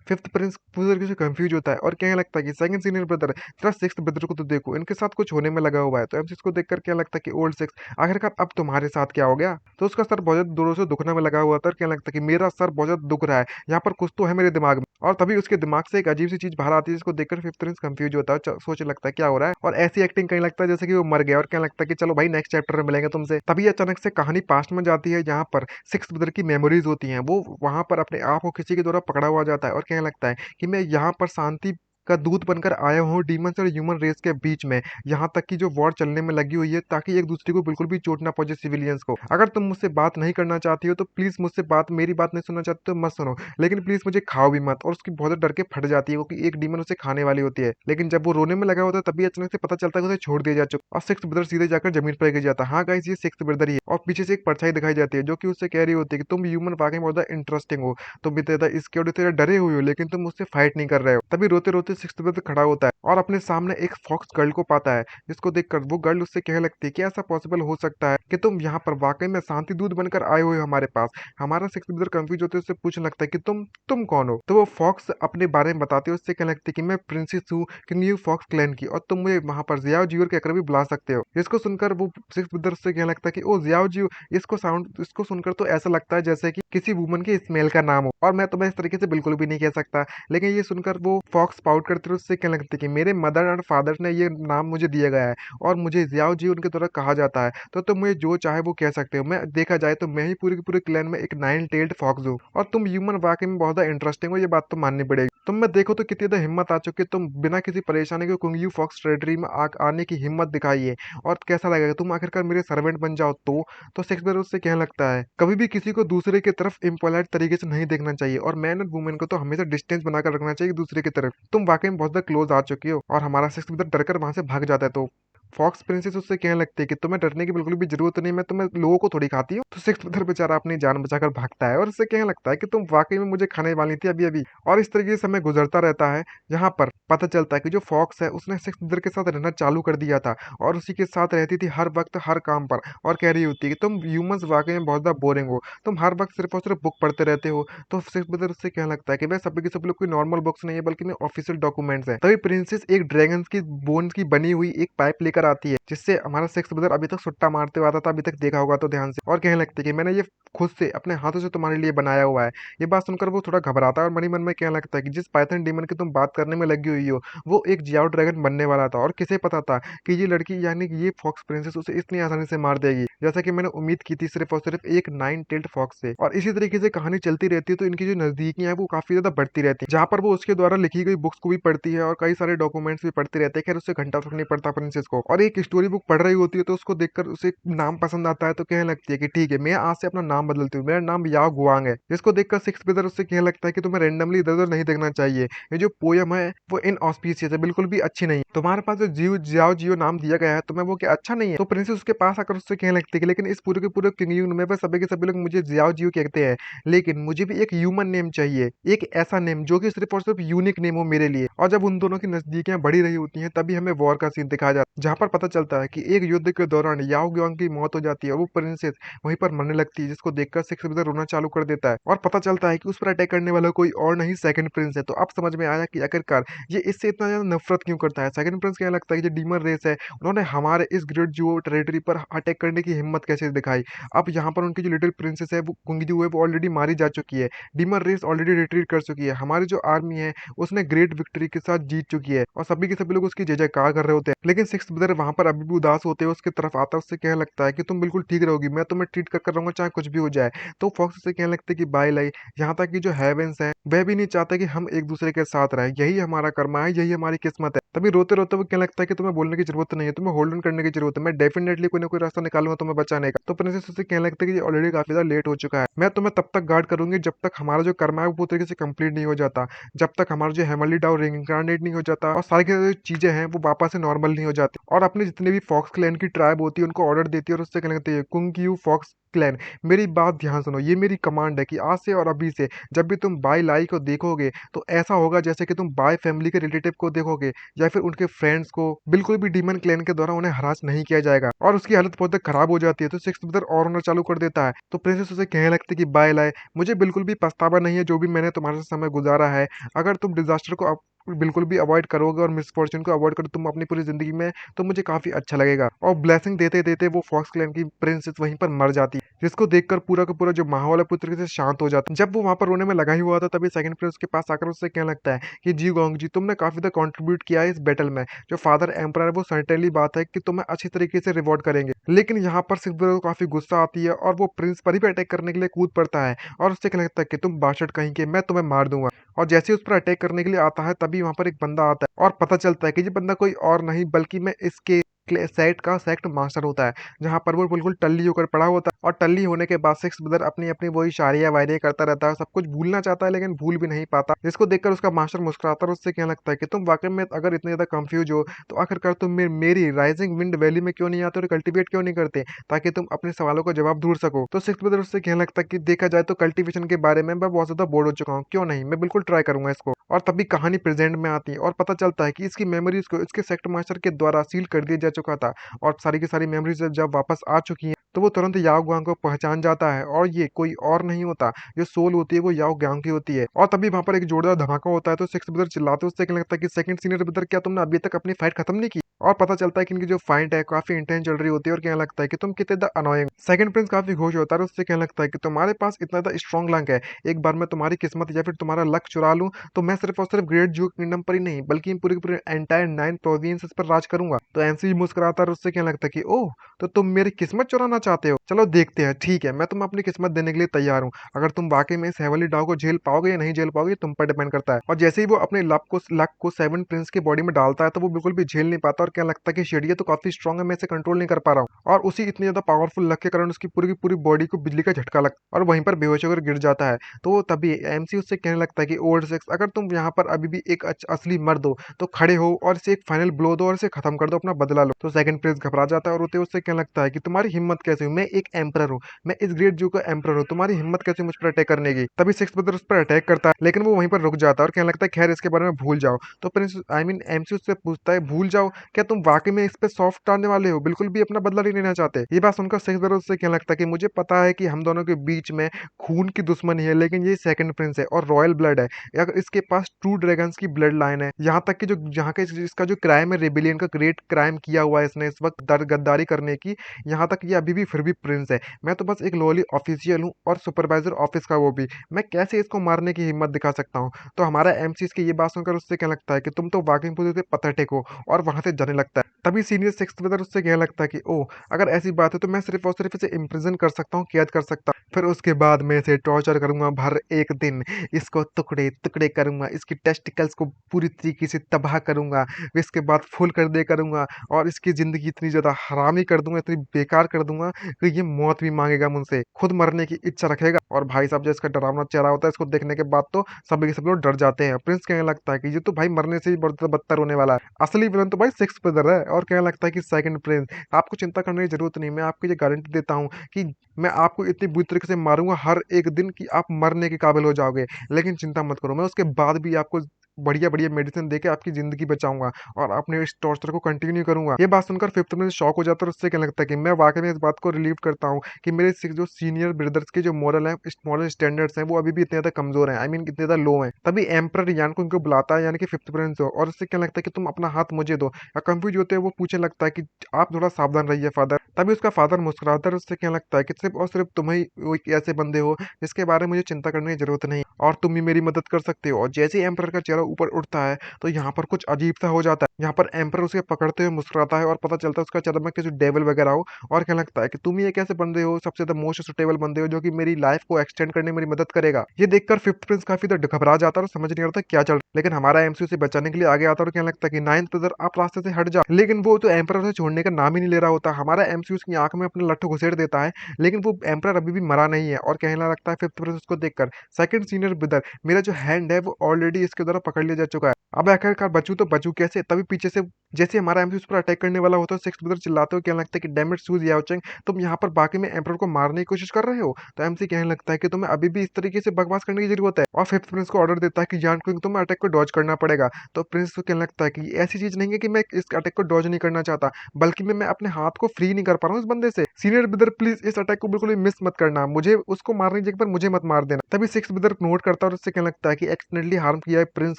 फिफ्थ प्रिंस पूरी तरीके से कंफ्यूज होता है और कहने लगता है कि सेकंड सीनियर ब्रदर तेरा सिक्स ब्रदर को तो देखो, इनके साथ कुछ होने में लगा हुआ है। तो एमसी को देखकर क्या लगता है कि ओल्ड सिक्स आखिरकार अब तुम्हारे साथ क्या हो गया। तो उसका सर बहुत ज्यादा जोरों से दुखने में लगा हुआ था और क्या लगता है कि मेरा सर बहुत ज्यादा दुख रहा है, यहाँ पर कुछ तो है मेरे दिमाग में। और तभी उसके दिमाग से एक अजीब सी चीज बाहर आती है, जिसको देखकर फिफ्थ प्रिंस कंफ्यूज होता है, सोचने लगता है क्या हो रहा है। और ऐसी एक्टिंग कहीं लगता है जैसे कि वो मर गया और क्या लगता है कि चलो भाई नेक्स्ट चैप्टर में मिलेंगे तुमसे। तभी अचानक से कहानी पास्ट में जाती है, जहाँ पर सिक्स ब्रदर की मेमोरीज होती हैं, वो वहां पर अपने आप को किसी के द्वारा पकड़ा हुआ जाता है और कहने लगता है कि मैं यहाँ पर शांति का दूत बनकर आया हूँ डीमंस और ह्यूमन रेस के बीच में, यहाँ तक कि जो वॉर चलने में लगी हुई है ताकि एक दूसरे को बिल्कुल भी चोट ना पहुंचे सिविलियंस को। अगर तुम मुझसे बात नहीं करना चाहती हो तो प्लीज मुझसे मेरी बात नहीं सुनना चाहती तो मत सुनो, लेकिन प्लीज मुझे खाओ भी मत। और उसकी बहुत डर के फट जाती है क्योंकि एक डीमन उसे खाने वाली होती है। लेकिन जब वो रोने में लगा होता है तभी अचानक से पता चलता है कि उसे छोड़ दिया जा चुका और सिक्स ब्रदर सीधे जाकर जमीन पर गिर जाता है। हाँ गाइस, ये सिक्स ब्रदर ही है। और पीछे से एक परछाई दिखाई जाती है जो कि उससे कह रही होती है कि तुम ह्यूमन वाकई बहुत ज्यादा इंटरेस्टिंग हो, तुम भी ज्यादा इसके और तेरा डरे हुए हो, लेकिन तुम मुझसे फाइट नहीं कर रहे हो। तभी रोते रोते सिक्स ब्रदर खड़ा होता है और अपने सामने एक फॉक्स गर्ल को पाता है, जिसको देखकर वो गर्ल उससे कहने लगती है कि ऐसा पॉसिबल हो सकता है कि तुम यहाँ पर वाकई में शांति दूत बनकर आए हुए हो हमारे पास। हमारा सिक्स ब्रदर कंफ्यूज होते उससे पूछने लगता है कि तुम कौन हो। तो वो फॉक्स अपने बारे में बताते हुए उससे कहने लगती है कि मैं प्रिंसेस हूँ किंग फॉक्स क्लैन की, और तुम मुझे वहां पर जियाओ जियो कहकर भी बुला सकते हो। जिसको सुनकर वो सिक्स ब्रदर से कहने लगता है कि ओ जियाओ जियो, इसको सुनकर तो ऐसा लगता है जैसे कि किसी वुमन के स्मेल का नाम हो, और मैं तुम्हें इस तरीके से बिल्कुल भी नहीं कह सकता। लेकिन ये सुनकर वो फॉक्स पाउट करते हुए उससे कहने लगती है कि मेरे मदर और फादर ने ये नाम मुझे दिया गया है और मुझे जियाओ जी उनके द्वारा कहा जाता है, तो तुम मुझे जो चाहे वो कह सकते हो। मैं देखा जाए तो मैं ही पूरे के पूरे क्लैन में एक नाइन टेल्ड फॉक्स हूँ, और तुम ह्यूमन वाकई में बहुत ज्यादा इंटरेस्टिंग हो, ये बात तो माननी पड़ेगी। तुम में देखो तो कितनी ज्यादा हिम्मत आ चुकी है, तुम बिना किसी परेशानी के कुंग यू फॉक्स टेरिटरी में आने की हिम्मत दिखाई है। और कैसा लगेगा तुम आखिरकार मेरे सर्वेंट बन जाओ। तो शेक्सपियर उससे कहने लगता है कभी भी किसी को दूसरे की तरफ इम्पोलाइट तरीके से नहीं देखना चाहिए, और मैन और वुमेन को तो हमेशा डिस्टेंस बनाकर रखना चाहिए दूसरे की तरफ। तुम वाकई में बहुत ज्यादा क्लोज आ चुकी हो। और हमारा शेक्सपियर डरकर वहां से भाग जाता है। तो फॉक्स प्रिंसेस उससे कहने लगती है कि तुम्हें डरने की बिल्कुल भी जरूरत नहीं, मैं तुम्हें लोगों को थोड़ी खाती हूँ। तो सिक्स ब्रदर बेचारा अपनी जान बचाकर भागता है और उससे कहने लगता है कि तुम वाकई में मुझे खाने वाली थी अभी अभी। और इस तरीके से समय गुजरता रहता है, जहाँ पर पता चलता है कि जो फॉक्स है उसने सिक्स ब्रदर के साथ रहना चालू कर दिया था और उसी के साथ रहती थी हर वक्त हर काम पर, और कह रही होती है कि तुम ह्यूमंस वाकई में बहुत ज्यादा बोरिंग हो, तुम हर वक्त सिर्फ और सिर्फ बुक पढ़ते रहते हो। तो सिक्स ब्रदर उससे कहने लगता है कि वह सभी के सब लोग कोई नॉर्मल बुक्स नहीं है, बल्कि मैं ऑफिशियल डॉक्यूमेंट्स है। तभी प्रिंसेस एक ड्रैगन की बोन्स की बनी हुई एक पाइप लेकर आती है, जिससे हमारा सिक्स ब्रदर अभी तक सुट्टा मारते हुआ आता था, अभी तक देखा होगा तो ध्यान से। और कहने लगते कि मैंने ये खुद से अपने हाथों से तुम्हारे लिए बनाया हुआ है। ये बात सुनकर वो थोड़ा घबराता है और मन ही मन में कहने लगता है कि जिस पाइथन डीमन की तुम बात करने में लगी हुई हो वो एक जियाओ ड्रैगन बनने वाला था, और किसे पता था कि ये लड़की यानी कि ये फॉक्स प्रिंसेस उसे इतनी आसानी से मार देगी, जैसा कि मैंने उम्मीद की थी सिर्फ और सिर्फ एक नाइन टेल्ड फॉक्स से। और इसी तरीके से कहानी चलती रहती है, तो इनकी जो नजदीकियां हैं वो काफी ज्यादा बढ़ती रहती है, जहाँ पर वो उसके द्वारा लिखी गई बुक्स को भी पढ़ती है और कई सारे डॉक्यूमेंट्स भी पढ़ते रहते हैं। खैर उससे घंटा फर्क नहीं पड़ता प्रिंसेस को, और एक स्टोरी बुक पढ़ रही होती है तो उसको देखकर उसे नाम पसंद आता है, तो कहने लगती है कि ठीक है मैं आज से अपना नाम बदलती हूँ, मेरा नाम याओ गुआंग है। जिसको देखकर सिक्स ब्रदर उससे कहने लगता है कि तुम्हें रैंडमली इधर उधर नहीं देखना चाहिए, ये जो पोयम है वो इन ऑस्पिशियस है, बिल्कुल भी अच्छी नहीं। तुम्हारे पास जो जियाओ जियो नाम दिया गया है तुम्हें वो क्या अच्छा नहीं है। तो प्रिंसेस उसके पास आकर उससे कहने लगती है कि लेकिन इस पूरे के पूरे किंगडम में बस सभी के सभी लोग मुझे जियाओ जियो कहते हैं, लेकिन मुझे भी एक ह्यूमन नेम चाहिए, एक ऐसा नेम जो कि सिर्फ और सिर्फ यूनिक नेम हो मेरे लिए। और जब उन दोनों की नजदीकियां बढ़ी रही होती हैं तभी हमें वॉर का सीन दिखाया जाता है, जहाँ जहाँ पर पता चलता है कि एक युद्ध के दौरान याओ ग्यांग की मौत हो जाती है और वो प्रिंसेस वहीं पर मरने लगती है, जिसको देखकर सिक्स विदर रोना चालू कर देता है और पता चलता है कि उस पर अटैक करने वाला कोई और नहीं सेकंड प्रिंस है। तो अब समझ में आया कि आखिरकार ये इससे इतना ज्यादा नफरत क्यों करता है। सेकंड प्रिंस क्या लगता है कि जो डीमन रेस है उन्होंने हमारे इस ग्रेट जो टेरिटरी पर अटैक करने की हिम्मत कैसे दिखाई। अब यहाँ पर उनकी जो लिटिल प्रिंसेस है वो कुंगजू है वो ऑलरेडी मारी जा चुकी है, डीमन रेस ऑलरेडी रिट्रीट कर चुकी है, हमारी जो आर्मी है उसने ग्रेट विक्ट्री के साथ जीत चुकी है और सभी के सभी लोग उसकी जय जयकार कर रहे होते हैं। लेकिन सिक्स ब्रदर वहां पर अभी भी उदास होते हैं, उसकी तरफ आता है, उससे कहने लगता है कि तुम बिल्कुल ठीक रहोगी, मैं तुम्हें ट्रीट कर रहूंगा चाहे कुछ भी हो जाए। तो फॉक्स से कहने लगते हैं कि बाय लाई, यहाँ तक कि जो हेवेंस है वह भी नहीं चाहता कि हम एक दूसरे के साथ रहें, यही हमारा कर्मा है, यही हमारी किस्मत है। तभी रोते रोते वो कहने लगता है कि तुम्हें बोलने की जरूरत नहीं है, तुम्हें होल्ड ऑन करने की जरूरत है, मैं डेफिनेटली कोई ना कोई रास्ता निकालूंगा तुम्हें बचाने का। तो प्रिंसेस उससे कहने लगता है कि ऑलरेडी काफी ज्यादा लेट हो चुका है, मैं तुम्हें तब तक गार्ड करूंगी जब तक हमारा जो कर्मा है वो पूरी तरीके से कंप्लीट नहीं हो जाता, जब तक हमारा जो हेमली डाउ रिंकारनेट नहीं हो जाता और सारी की सारी चीजें हैं वो वापस से नॉर्मल नहीं हो जाती। और अपने जितने भी फॉक्स क्लैन की ट्राइब होती है उनको ऑर्डर देती है और उससे कहने लगती है कुंग यू फॉक्स क्लैन, मेरी बात ध्यान सुनो, ये मेरी कमांड है कि आज से और अभी से जब भी तुम बाय लाई को देखोगे तो ऐसा होगा जैसे कि तुम बाय फैमिली के रिलेटिव को देखोगे या फिर उनके फ्रेंड्स को, बिल्कुल भी डीमन क्लैन के द्वारा उन्हें हरास नहीं किया जाएगा। और उसकी हालत बहुत खराब हो जाती है तो सिक्स ब्रदर और होना चालू कर देता है। तो प्रिंसेस उसे कहने लगती है कि बाय लाई, मुझे बिल्कुल भी पछतावा नहीं है जो भी मैंने तुम्हारे साथ समय गुजारा है, अगर तुम डिजास्टर को बिल्कुल भी अवॉइड करोगे और मिसफॉर्चून को अवॉइड करो तुम अपनी पूरी जिंदगी में, तो मुझे काफी अच्छा लगेगा। और ब्लेसिंग देते देते वो फॉक्स क्लैन की प्रिंसेस वहीं पर मर जाती है, जिसको देखकर पूरा का पूरा जो माहौल है पूरी तरीके से शांत हो जाता है। जब वो वहां पर रोने में लगा ही हुआ था तभी सेकंड प्रिंस के पास आकर उससे कहने लगता है कि जी गोंग जी, तुमने काफी ज्यादा कंट्रीब्यूट किया है इस बैटल में, जो फादर एम्परर है वो सर्टेनली बात है कि तुम्हें अच्छी तरीके से रिवॉर्ड करेंगे। लेकिन यहाँ पर सिक्स को काफी गुस्सा आती है और वो प्रिंस पर ही अटैक करने के लिए कूद पड़ता है और उससे कहने लगता है कि तुम बाशट कहीं के, मैं तुम्हें मार दूंगा। और जैसे ही उस पर अटैक करने के लिए आता है तभी वहां पर एक बंदा आता है और पता चलता है कि ये बंदा कोई और नहीं बल्कि मैं इसके सेट का सेक्ट मास्टर होता है, जहां पर वो बिल्कुल टल्ली होकर पड़ा होता है। और टल्ली होने के बाद सिक्स ब्रदर अपनी अपनी वही शायरिया वायरिया करता रहता है, सब कुछ भूलना चाहता है लेकिन भूल भी नहीं पाता, जिसको देखकर उसका मास्टर मुस्कुराता है और उससे कहने लगता है कि तुम वाकई में अगर इतने ज्यादा कंफ्यूज हो तो आखिरकार तुम मेरी राइजिंग विंड वैली में क्यों नहीं आते और कल्टीवेट क्यों नहीं करते ताकि तुम अपने सवालों का जवाब ढूंढ सको। तो सिक्स ब्रदर उससे कहने लगता है कि देखा जाए तो कल्टीवेशन के बारे में मैं बहुत ज्यादा बोर हो चुका हूँ, क्यों नहीं, मैं बिल्कुल ट्राई करूंगा इसको। और तभी कहानी प्रेजेंट में आती है और पता चलता है कि इसकी मेमोरीज को इसके सेक्ट मास्टर के द्वारा सील कर दिया जा चुका था और सारी की सारी मेमोरीज जब वापस आ चुकी हैं तो वो तुरंत याओ ग्यांग को पहचान जाता है और ये कोई और नहीं होता, जो सोल होती है वो याओ ग्यांग की होती है। और तभी वहां पर एक जोरदार धमाका होता है तो सिक्स ब्रदर चिल्लाते उससे कहने लगता है कि सेकंड सीनियर ब्रदर, क्या तुमने अभी तक अपनी फाइट खत्म नहीं की। और पता चलता है कि इनकी जो फाइट है काफी इंटेंस चल रही होती है और कहने लगता है कि तुम कितने द अनोइंग। सेकंड प्रिंस काफी खुश होता है और उससे कहने लगता है कि तुम्हारे पास इतना ज्यादा स्ट्रॉन्ग लंक है, एक बार मैं तुम्हारी किस्मत या फिर तुम्हारा लक चुरा लूं तो मैं सिर्फ और सिर्फ ग्रेट जू किंगडम पर ही नहीं बल्कि पूरी पूरी एंटायर 9 प्रोविंसेस पर राज करूंगा। तो एमसी मुस्कुराता है और उससे कहने लगता है कि ओह, तो तुम मेरी किस्मत चुराना चाहते हो, चलो देखते हैं, ठीक है मैं तुम्हें अपनी किस्मत देने के लिए तैयार हूँ, अगर तुम वाकई में इस हेवली डाव को झेल पाओगे या नहीं झेल पाओगे तुम पर डिपेंड करता है। और जैसे ही वो अपने लक को सेवन प्रिंस की बॉडी में डालता है तो वो बिल्कुल भी झेल नहीं पाता और क्या लगता है कि शेड ये तो काफी स्ट्रॉन्ग है, मैं इसे कंट्रोल नहीं कर पा रहा हूँ। और उसी इतनी ज्यादा पावरफुल लक के कारण उसकी पूरी की पूरी बॉडी को बिजली का झटका लगता है और वहीं पर बेहोश होकर गिर जाता है। तो तभी एमसी उससे कहने लगता है कि ओल्ड सेक्स, अगर तुम यहाँ पर अभी भी एक असली मर्द हो तो खड़े हो और इसे एक फाइनल ब्लो दो और इसे खत्म कर दो, अपना बदला लो। तो सेकंड प्रिंस घबरा जाता है और रोते उससे कहने लगता है कि तुम्हारी हिम्मत कैसे हुई, मैं एक एम्परर हूँ, मैं इस ग्रेट जू का एम्परर हूँ, तुम्हारी हिम्मत कैसे मुझ पर अटैक करने की। तभी सिक्स ब्रदर उस पर अटैक करता है लेकिन वो वहीं पर रुक जाता है और कहने लगता है खैर इसके बारे में भूल जाओ। तो प्रिंस आई मीन एमसी उससे पूछता है भूल जाओ, क्या तुम वाकई में इस पे सॉफ्ट आने वाले हो, बिल्कुल भी अपना बदला नहीं लेना चाहते। ये बात सुनकर सिक्स ब्रदर उससे कहने लगता है कि मुझे पता है कि हम दोनों के बीच में खून की दुश्मनी है लेकिन ये सेकंड प्रिंस है और रॉयल ब्लड है, अगर इसके पास ट्रू ड्रैगन्स की ब्लड लाइन है, यहाँ तक कि जो यहाँ के इसका जो क्राइम है रेबिलियन का ग्रेट क्राइम किया हुआ है इसने इस वक्त गद्दारी करने की, यहाँ तक ये अभी भी फिर भी प्रिंस है, मैं तो बस एक लोअली ऑफिशियल हूँ और सुपरवाइजर ऑफिस का वो भी, मैं कैसे इसको मारने की हिम्मत दिखा सकता हूँ। तो हमारा एमसी इसकी ये बात सुनकर उससे क्या लगता है कि तुम तो वाकई पूरे से पथेटिक हो और वहां से जाने लगता है। तभी सीनियर सिक्स ब्रदर उससे कहने लगता है कि ओ, अगर ऐसी बात है तो मैं सिर्फ और सिर्फ इसे इम्प्रिजन कर सकता हूँ, कैद कर सकता हूँ, फिर उसके बाद मैं इसे टॉर्चर करूंगा भर एक दिन, इसको टुकड़े टुकड़े करूंगा, इसकी टेस्टिकल्स को पूरी तरीके से तबाह करूंगा, फिर इसके बाद फुल कर दे करूंगा और इसकी जिंदगी इतनी ज्यादा हरामी कर दूंगा, इतनी बेकार कर दूंगा कि ये मौत भी मांगेगा मुझसे, खुद मरने की इच्छा रखेगा। और भाई साहब जो इसका डरावना चेहरा होता है इसको देखने के बाद तो सभी के सब लोग डर जाते हैं। प्रिंस कहने लगता है कि ये तो भाई मरने से ही बदतर होने वाला है, असली विलन तो भाई सिक्स ब्रदर है। और कहने लगता है कि सेकंड प्रिंस, आपको चिंता करने की जरूरत नहीं, मैं आपको ये गारंटी देता हूँ कि मैं आपको इतनी बुरी तरीके से मारूंगा हर एक दिन कि आप मरने के काबिल हो जाओगे, लेकिन चिंता मत करो मैं उसके बाद भी आपको बढ़िया-बढ़िया मेडिसिन देके आपकी ज़िंदगी बचाऊँगा और अपने इस टॉर्चर को कंटिन्यू करूँगा। ये बात सुनकर फिफ्थ प्रिंस शॉक हो जाता है और उससे क्या लगता है कि मैं वाक़ई में इस बात को रिलीव करता हूँ कि मेरे जो सीनियर ब्रदर्स के जो मोरल है, मॉरल स्टैंडर्ड्स हैं, वो अभी भी इतने ज़्यादा कमज़ोर हैं। आई मीन इतने ज़्यादा लो हैं। तभी एम्परर यान को उनको बुलाता है, यानी कि फिफ्थ प्रिंस को, और उससे क्या लगता है कि तुम अपना हाथ मुझे दो। या कंफ्यूज होते हैं वो पूछने लगता है कि आप थोड़ा सावधान रहिए फादर। तभी उसका फादर मुस्कुराता है और उससे क्या लगता है कि सिर्फ और सिर्फ तुम ही वो एक ऐसे बंदे हो जिसके बारे में मुझे चिंता करने की जरूरत नहीं, और तुम ही मेरी मदद कर सकते हो। और जैसे ही एम्परर का चेहरा ऊपर उठता है तो यहाँ पर कुछ अजीब सा हो जाता है। यहाँ पर एम्परर उसे पकड़ते हुए मुस्कुराता है और पता चलता है उसका चेहरा में किसी डेविल वगैरह हो, और क्या लगता है कि तुम ही एक ऐसे बंदे हो, सबसे ज्यादा मोस्ट सुटेबल बंदे हो जो कि मेरी लाइफ को एक्सटेंड करने में मेरी मदद करेगा। ये देखकर फिफ्थ प्रिंस काफी ज्यादा घबरा जाता है और समझ नहीं आता क्या चल रहा है। लेकिन हमारा एमसी उसे बचाने के लिए आगे आता है और क्या लगता है कि नाइन्थ ब्रदर आप रास्ते से हट जाओ। लेकिन वो तो एम्परर से छोड़ने का नाम ही नहीं ले रहा होता। हमारा एमसी उसकी आंख में अपना लट्ठू घुसेड़ देता है, लेकिन वो एम्परर अभी भी मरा नहीं है और कहने लगता है फिफ्थ प्रिंस उसको देखकर, सेकंड सीनियर ब्रदर, मेरा जो हैंड है वो ऑलरेडी इसके द्वारा पकड़ लिया जा चुका है। अब आखिरकार बचूं तो बचूं कैसे? तभी पीछे से जैसे हमारा एमसी उस पर अटैक करने वाला होता है, सिक्स्थ ब्रदर चिल्लाते हुए कहने लगता है कि डैम इट सूज याओचेंग, तुम यहाँ पर बाकी में एम्परर को मारने की कोशिश कर रहे हो। तो एमसी कहने लगता है कि तुम्हें अभी भी इस तरीके से बकवास करने की जरूरत है, और फिफ्थ प्रिंस को ऑर्डर देता है कि यान क्विंग तुम्हें अटैक को डॉज करना पड़ेगा। तो प्रिंस को कहने लगता है कि ऐसी चीज नहीं है कि मैं इस अटैक को डॉज नहीं करना चाहता, बल्कि मैं अपने हाथ को फ्री नहीं कर पा रहा हूँ इस बंदे से। सीनियर ब्रदर प्लीज इस अटैक को बिल्कुल भी मिस मत करना, मुझे उसको मारने की जगह पर मुझे मत मार देना। तभी सिक्स ब्रदर नोट करता है और उससे कहने लगता है कि एक्सीडेंटली हार्म किया है प्रिंस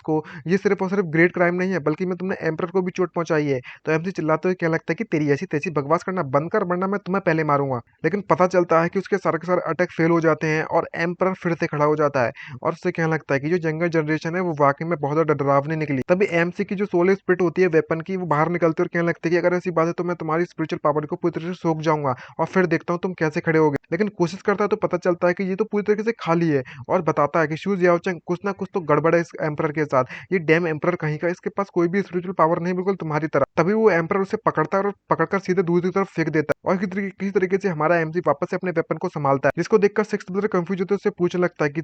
को, ये सिर्फ और सिर्फ ग्रेट क्राइम नहीं है, बल्कि मैं तुमने एम्परर को भी चोट पहुंचाई है। तो एमसी चिल्लाते हुए कहने लगता है कि तेरी ऐसी तैसी बकवास करना बंद कर, वरना मैं तुम्हें पहले मारूंगा। लेकिन पता चलता है कि उसके सारे के सारे अटैक फेल हो जाते हैं और एम्परर फिर से खड़ा हो जाता है, और उससे कहने लगता है कि जो यंगर जनरेशन है वो वाकई में बहुत ज्यादा डरावनी निकली। तभी एमसी की जो सोल स्पिरिट होती है वेपन की, वो बाहर निकलती है और कहने लगती है कि अगर ऐसी बात है तो मैं तुम्हारी स्पिरिचुअल पावर को पूरी तरह से सोख जाऊंगा और फिर देखता हूँ तुम कैसे खड़े होगे। लेकिन कोशिश करता है तो पता चलता है कि ये तो पूरी तरीके से खाली है, और बताता है कि शूज याओचेंग कुछ ना कुछ तो गड़बड़ है इस एम्परर के साथ। ये डैम एम्परर कहीं का, इसके पास कोई भी स्पिरिचुअल पावर नहीं, बिल्कुल तुम्हारी तरह। तभी वो एम्परर उसे पकड़ता है और पकड़कर सीधे दूसरी तरफ फेंक देता है, और किसी तरीके से हमारा एमसी वापस से अपने वेपन को संभालता है, जिसको देखकर सिक्स्थ ब्रदर कंफ्यूज होते उससे पूछने लगता है कि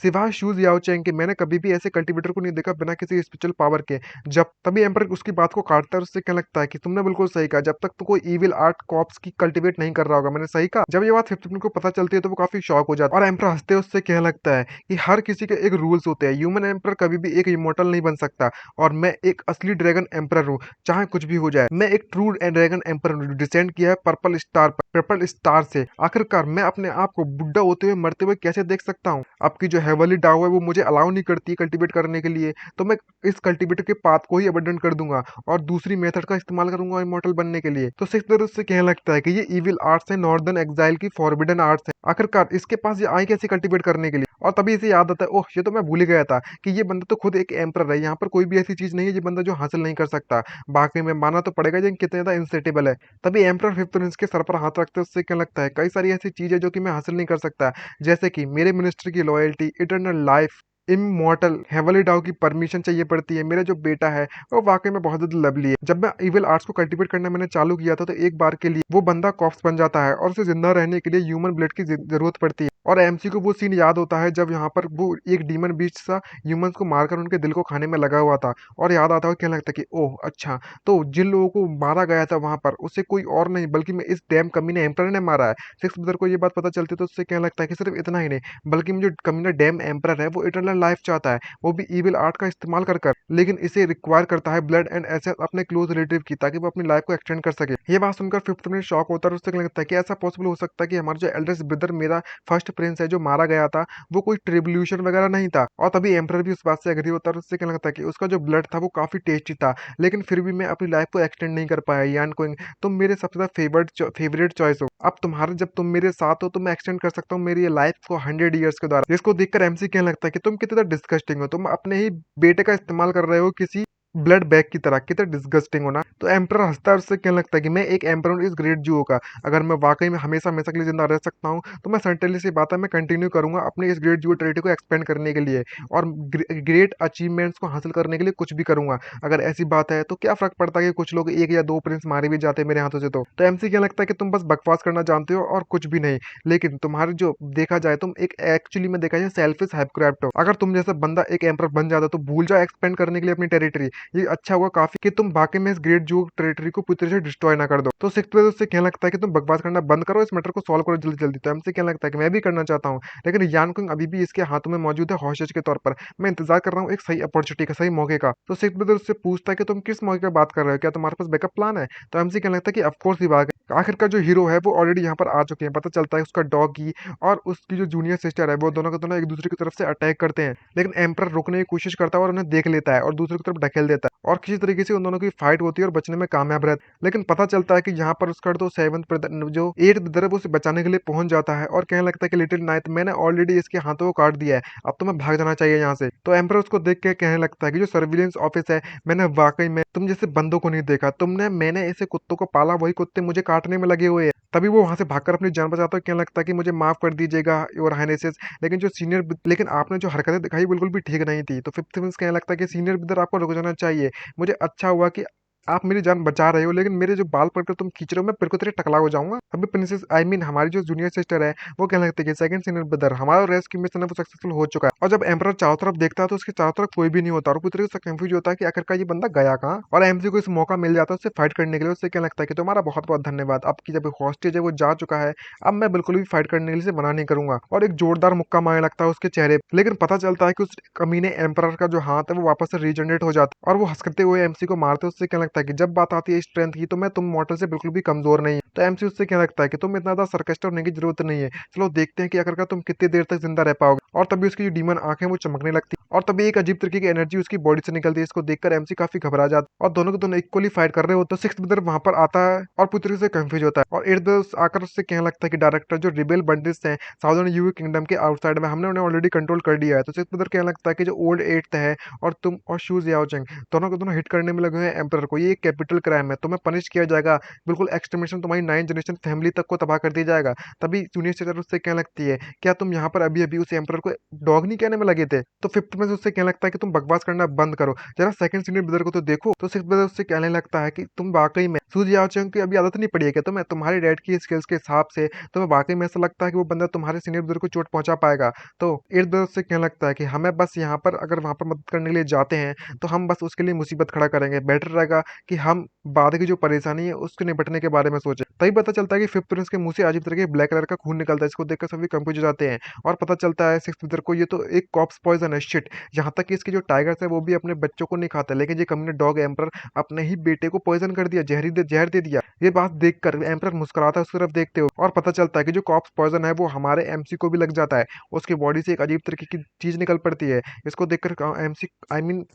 सिवाय शूज याओचेंग के मैंने कभी भी ऐसे कल्टीवेटर को नहीं देखा बिना किसी स्पिरिचुअल पावर के। जब तभी एम्पर उसकी बात को काटता है और उससे क्या लगता है कि तुमने बिल्कुल सही कहा, जब तक तो कोई इविल आर्ट कॉप्स की कल्टीवेट नहीं कर रहा होगा, मैंने सही कहा। जब ये बात फिफ्थ को पता चलती है तो वो काफी शॉक हो जाता है, और एम्पर हंसते हुए उससे कहने लगता है कि हर किसी के एक रूल्स होते हैं, ह्यूमन एम्पर कभी भी एक इमोर्टल नहीं बन सकता, और मैं एक असली ड्रैगन एम्पर हूँ, चाहे कुछ भी हो जाए। मैं एक ट्रू ड्रैगन एम्पर हूँ, डिसेंड किया है पर्पल स्टार से। आखिरकार मैं अपने आप को बुढ़ा होते हुए मरते हुए कैसे देख सकता हूँ? आपकी जो हेवनली डाव है वो मुझे अलाउ नहीं करती कल्टीवेट करने के लिए, तो मैं इस कल्टीवेटर के पाथ को ही अबंडन कर दूंगा और दूसरी मेथड का इस्तेमाल करूंगा इमॉर्टल बनने के लिए। तो सिक्स तरह से कहने लगता है कि ये इविल आर्ट्स है, नॉर्दर्न एग्जाइल की फॉरबिडन आर्ट्स है। आखिरकार इसके पास ये आई कैसे कल्टीवेट करने के लिए? और तभी इसे याद आता है, ओह ये तो मैं भूल ही गया था कि ये बंदा तो खुद एक एम्पर है, यहाँ पर कोई भी ऐसी चीज नहीं है ये बंदा जो हासिल नहीं कर सकता। बाकी में माना तो पड़ेगा ये कितने ज्यादा इंसेटेबल है। तभी एम्पर फिफ्थ प्रिंस के सर पर हाथ रखते उससे क्या लगता है कई सारी ऐसी चीजें जो कि मैं हासिल नहीं कर सकता, जैसे कि मेरे मिनिस्टर की loyalty, eternal life, immortal, heavenly डाउ की परमिशन चाहिए पड़ती है। मेरा जो बेटा है वो वाकई में बहुत ज्यादा लवली है। जब मैं इविल आर्ट्स को कल्टीवेट करना मैंने चालू किया था तो एक बार के लिए वो बंदा कॉप्स बन जाता है और उसे जिंदा रहने के लिए ह्यूमन ब्लड की जरूरत पड़ती है। और एमसी को वो सीन याद होता है जब यहाँ पर वो एक डीमन बीच सा ह्यूमंस को मारकर उनके दिल को खाने में लगा हुआ था, और याद आता है क्या लगता है कि ओह अच्छा, तो जिन लोगों को मारा गया था वहां पर उसे कोई और नहीं बल्कि मैं इस डैम कमीने एम्पर ने मारा है। सिक्स ब्रदर को ये बात पता चलती है तो उससे क्या लगता है कि सिर्फ इतना ही नहीं, बल्कि मुझे कमीना डैम एम्पर है वो इटर्नल लाइफ चाहता है, वो भी इविल आर्ट का इस्तेमाल कर लेकिन इसे रिक्वायर करता है ब्लड एंड एसेट अपने क्लोज रिलेटिव की, ताकि वो अपनी लाइफ को एक्सटेंड कर सके। ये बात सुनकर फिफ्थ में शॉक होता है और उससे लगता है कि ऐसा पॉसिबल हो सकता है कि हमारा जो एल्डेस्ट ब्रदर, मेरा फर्स्ट प्रिंस है जो मारा गया था, वो कोई ट्रिब्यूशन वगैरह नहीं था। और तभी एम्पर भी उस बात से एग्री होता है और उससे क्या लगता है कि उसका जो ब्लड था वो काफी टेस्टी था, लेकिन फिर भी मैं अपनी लाइफ को एक्सटेंड नहीं कर पाया। यान कोइंग, तुम मेरे सबसे ज्यादा फेवरेट चॉइस हो। अब तुम्हारे जब तुम मेरे साथ हो तो मैं एक्सटेंड कर सकता हूँ मेरी लाइफ को 100 ईयर्स के द्वारा। जिसको देखकर एमसी कहने लगता है कि तुम कितना डिस्गस्टिंग हो, तुम अपने ही बेटे का इस्तेमाल कर रहे हो किसी ब्लड बैग की तरह, कितना डिस्गस्टिंग होना। तो एम्पर हंसता है और उससे कहने लगता है कि मैं एक एम्पर हूँ इस ग्रेट जूओ का, अगर मैं वाकई में हमेशा हमेशा के लिए जिंदा रह सकता हूँ तो मैं सर्टेनली सी बात है मैं कंटिन्यू करूंगा अपने इस ग्रेट जूओ टेरिटरी को एक्सपेंड करने के लिए, और ग्रेट अचीवमेंट्स को हासिल करने के लिए कुछ भी करूंगा। अगर ऐसी बात है तो क्या फर्क पड़ता है कि कुछ लोग एक या दो प्रिंस मारे भी जाते मेरे हाथों से। तो एमसी क्या लगता है कि तुम बस बकवास करना जानते हो और कुछ भी नहीं, लेकिन तुम्हारे जो देखा जाए तुम एक एक्चुअली में देखा जाए सेल्फिश हैपक्राफ्ट हो। अगर तुम जैसा बंदा एक एम्पर बन जाता तो भूल जाओ एक्सपेंड करने के लिए अपनी टेरिटरी, ये अच्छा हुआ काफ़ी कि तुम वाक़ई में इस ग्रेट जू टेरिटरी को पूरी तरह से डिस्ट्रॉय ना कर दो। तो सिक्स्थ ब्रदर उससे कहने लगता है कि तुम बकवास करना बंद करो, इस मैटर को सॉल्व करो जल्दी-जल्दी। तो एमसी कहने लगता है कि मैं भी करना चाहता हूँ, लेकिन यान कुंग अभी भी इसके हाथों में मौजूद है हॉस्टेज के तौर पर। मैं इंतज़ार कर रहा हूँ एक सही अपॉर्चुनिटी का, सही मौके का। तो सिक्स्थ ब्रदर उससे पूछता है कि तुम किस मौके की बात कर रहे हो? क्या तुम्हारे पास बैकअप प्लान है? तो एमसी कहने लगता है कि ऑफ कोर्स दी बात है। आखिरकार जो हीरो है वो ऑलरेडी यहाँ पर आ चुके हैं। पता चलता है उसका डॉगी और उसकी जो जूनियर सिस्टर है वो दोनों के दोनों एक दूसरे की तरफ से अटैक करते हैं, लेकिन एम्परर रोकने की कोशिश करता है और उन्हें देख लेता है और दूसरी की तरफ ढकेल देता है और किसी तरीके से उन दोनों की फाइट होती है और बचने में कामयाब रहता है। लेकिन पता चलता है कि यहाँ पर उसका तो सेवंथ ब्रदर जो एट ब्रदर है वो उसे बचाने के लिए पहुंच जाता है और कहने लगता है कि लिटिल नाइट मैंने ऑलरेडी इसके हाथों को काट दिया है, अब तुम्हें भाग जाना चाहिए यहाँ से। तो एम्परर उसको देख के कहने लगता है कि जो सर्विलेंस ऑफिस है, मैंने वाकई में तुम जैसे बंदों को नहीं देखा, मैंने ऐसे कुत्तों को पाला, वही कुत्ते मुझे काटने में लगे हुए हैं। तभी वो वहां से भागकर अपनी जान बचाता है, कहने लगता है कि मुझे माफ कर दीजिएगा योर हाइनेसेस, लेकिन आपने जो हरकतें दिखाई बिल्कुल भी ठीक नहीं थी। तो फिफ्थ प्रिंस कहने लगता है कि सीनियर ब्रदर आपको रुक जाना चाहिए, मुझे अच्छा हुआ कि आप मेरी जान बचा रहे हो, लेकिन मेरे जो बाल पकड़ तुम खींच रहे हो मैं बिल्कुल तेरे टकला हो जाऊंगा। अभी प्रिंसेस हमारी जो जूनियर सिस्टर है वो कहने लगती है कि सेकंड सीनियर ब्रदर हमारा रेस्क्यू मिशन है वो सक्सेसफुल हो चुका है। और जब एम्परर चारों तरफ देखता है तो उसके चारों तरफ कोई भी नहीं होता और पूरी तरीके से कंफ्यूज होता है कि आखिरकार ये बंदा गया कहाँ। और एमसी को इस मौका मिल जाता है उससे फाइट करने के लिए। उससे कहने लगता है कि तुम्हारा बहुत बहुत धन्यवाद, आपकी जब हॉस्टेज है वो जा चुका है, अब मैं बिल्कुल भी फाइट करने के लिए मना नहीं करूंगा। और एक जोरदार मुक्का मारने लगता है उसके चेहरे पे। लेकिन पता चलता है कि उस कमीने एम्परर का जो हाथ है वो वापस से रीजनरेट हो जाता है और वो हंसते हुए एमसी को मारते। उससे कहने लगता है कि जब बात आती है स्ट्रेंथ की तो मैं तुम मॉडल से बिल्कुल भी कमजोर नहीं है। तो एमसी उससे क्या लगता है कि तुम इतना ज्यादा सरकस्टर होने की जरूरत नहीं है, चलो देखते हैं कि आखिरकार तुम कितनी देर तक जिंदा रह पाओगे। और तभी उसकी जो डीमन आंखें वो चमकने लगती और तभी एक अजीब तरीके की एनर्जी उसकी बॉडी से निकलती है। इसको देखकर एमसी काफी घबरा जाता है और दोनों के दोनों इक्वली फाइट कर रहे होते। तो सिक्स्थ ब्रदर वहां पर आता है और पूरी तरीके से कंफ्यूज होता है और एट्थ ब्रदर आकर उससे कहने लगता है कि डायरेक्टर जो रिबेल बंडिल्स हैं साउदर्न यूवी किंगडम के आउटसाइड में, हमने उन्हें ऑलरेडी कंट्रोल कर लिया है। तो सिक्स्थ ब्रदर कहने लगता है कि जो ओल्ड एट्थ है और तुम और शूज याओचेंग दोनों के दोनों हिट करने में लगे हुए हैं एम्परर को, ये एक कैपिटल क्राइम है, तुम्हें पनिश किया जाएगा, बिल्कुल एक्सटर्मिनेशन तुम्हारी 9 जनरेशन फैमिली तक को तबाह कर दिया जाएगा। तभी जूनियर सिस्टर उससे कहने लगती है क्या तुम यहाँ पर अभी अभी उस एम्परर को डॉग नहीं कहने में लगे थे? तो फिफ्थ में से उससे कहने लगता है कि तुम बकवास करना बंद करो, जरा सेकंड सीनियर ब्रदर को तो देखो। तो सिक्स्थ ब्रदर उससे कहने लगता है कि तुम वाकई में सूजी याओचेंग की अभी आदत नहीं पड़ी है क्या तुम्हें? तुम्हारे डैड की स्किल्स के हिसाब से तुम्हें वाकई में ऐसा लगता है कि वो बंदा तुम्हारे सीनियर ब्रदर को चोट पहुंचा पाएगा? तो एट्थ ब्रदर उससे कहने लगता है कि हमें बस यहाँ पर अगर वहां पर मदद करने के लिए जाते हैं तो हम बस उसके लिए मुसीबत खड़ा करेंगे, बेटर रहेगा कि हम बाद की जो परेशानी है उसके निपटने के बारे में सोचे। तभी पता चलता है कि फिफ्थ प्रिंस के मुंह से अजीब तरह के ब्लैक कलर का खून निकलता है। इसको देखकर सभी कंफ्यूज हो जाते हैं और पता चलता है सिक्स्थ ब्रदर को ये तो एक कॉप्स पॉइजन है, शिट। यहाँ तक कि इसके जो टाइगर्स है वो भी अपने बच्चों को नहीं खाता, लेकिन ये कमीने डॉग एम्पर अपने ही बेटे को पॉइजन कर दिया, जहर दे दिया। ये बात देखकर एम्पर मुस्कुराता है उस तरफ देखते हो और पता चलता है कि जो कॉप्स पॉइजन है वो हमारे एमसी को भी लग जाता है। उसकी बॉडी से एक अजीब तरीके की चीज निकल पड़ती है। इसको देखकर एमसी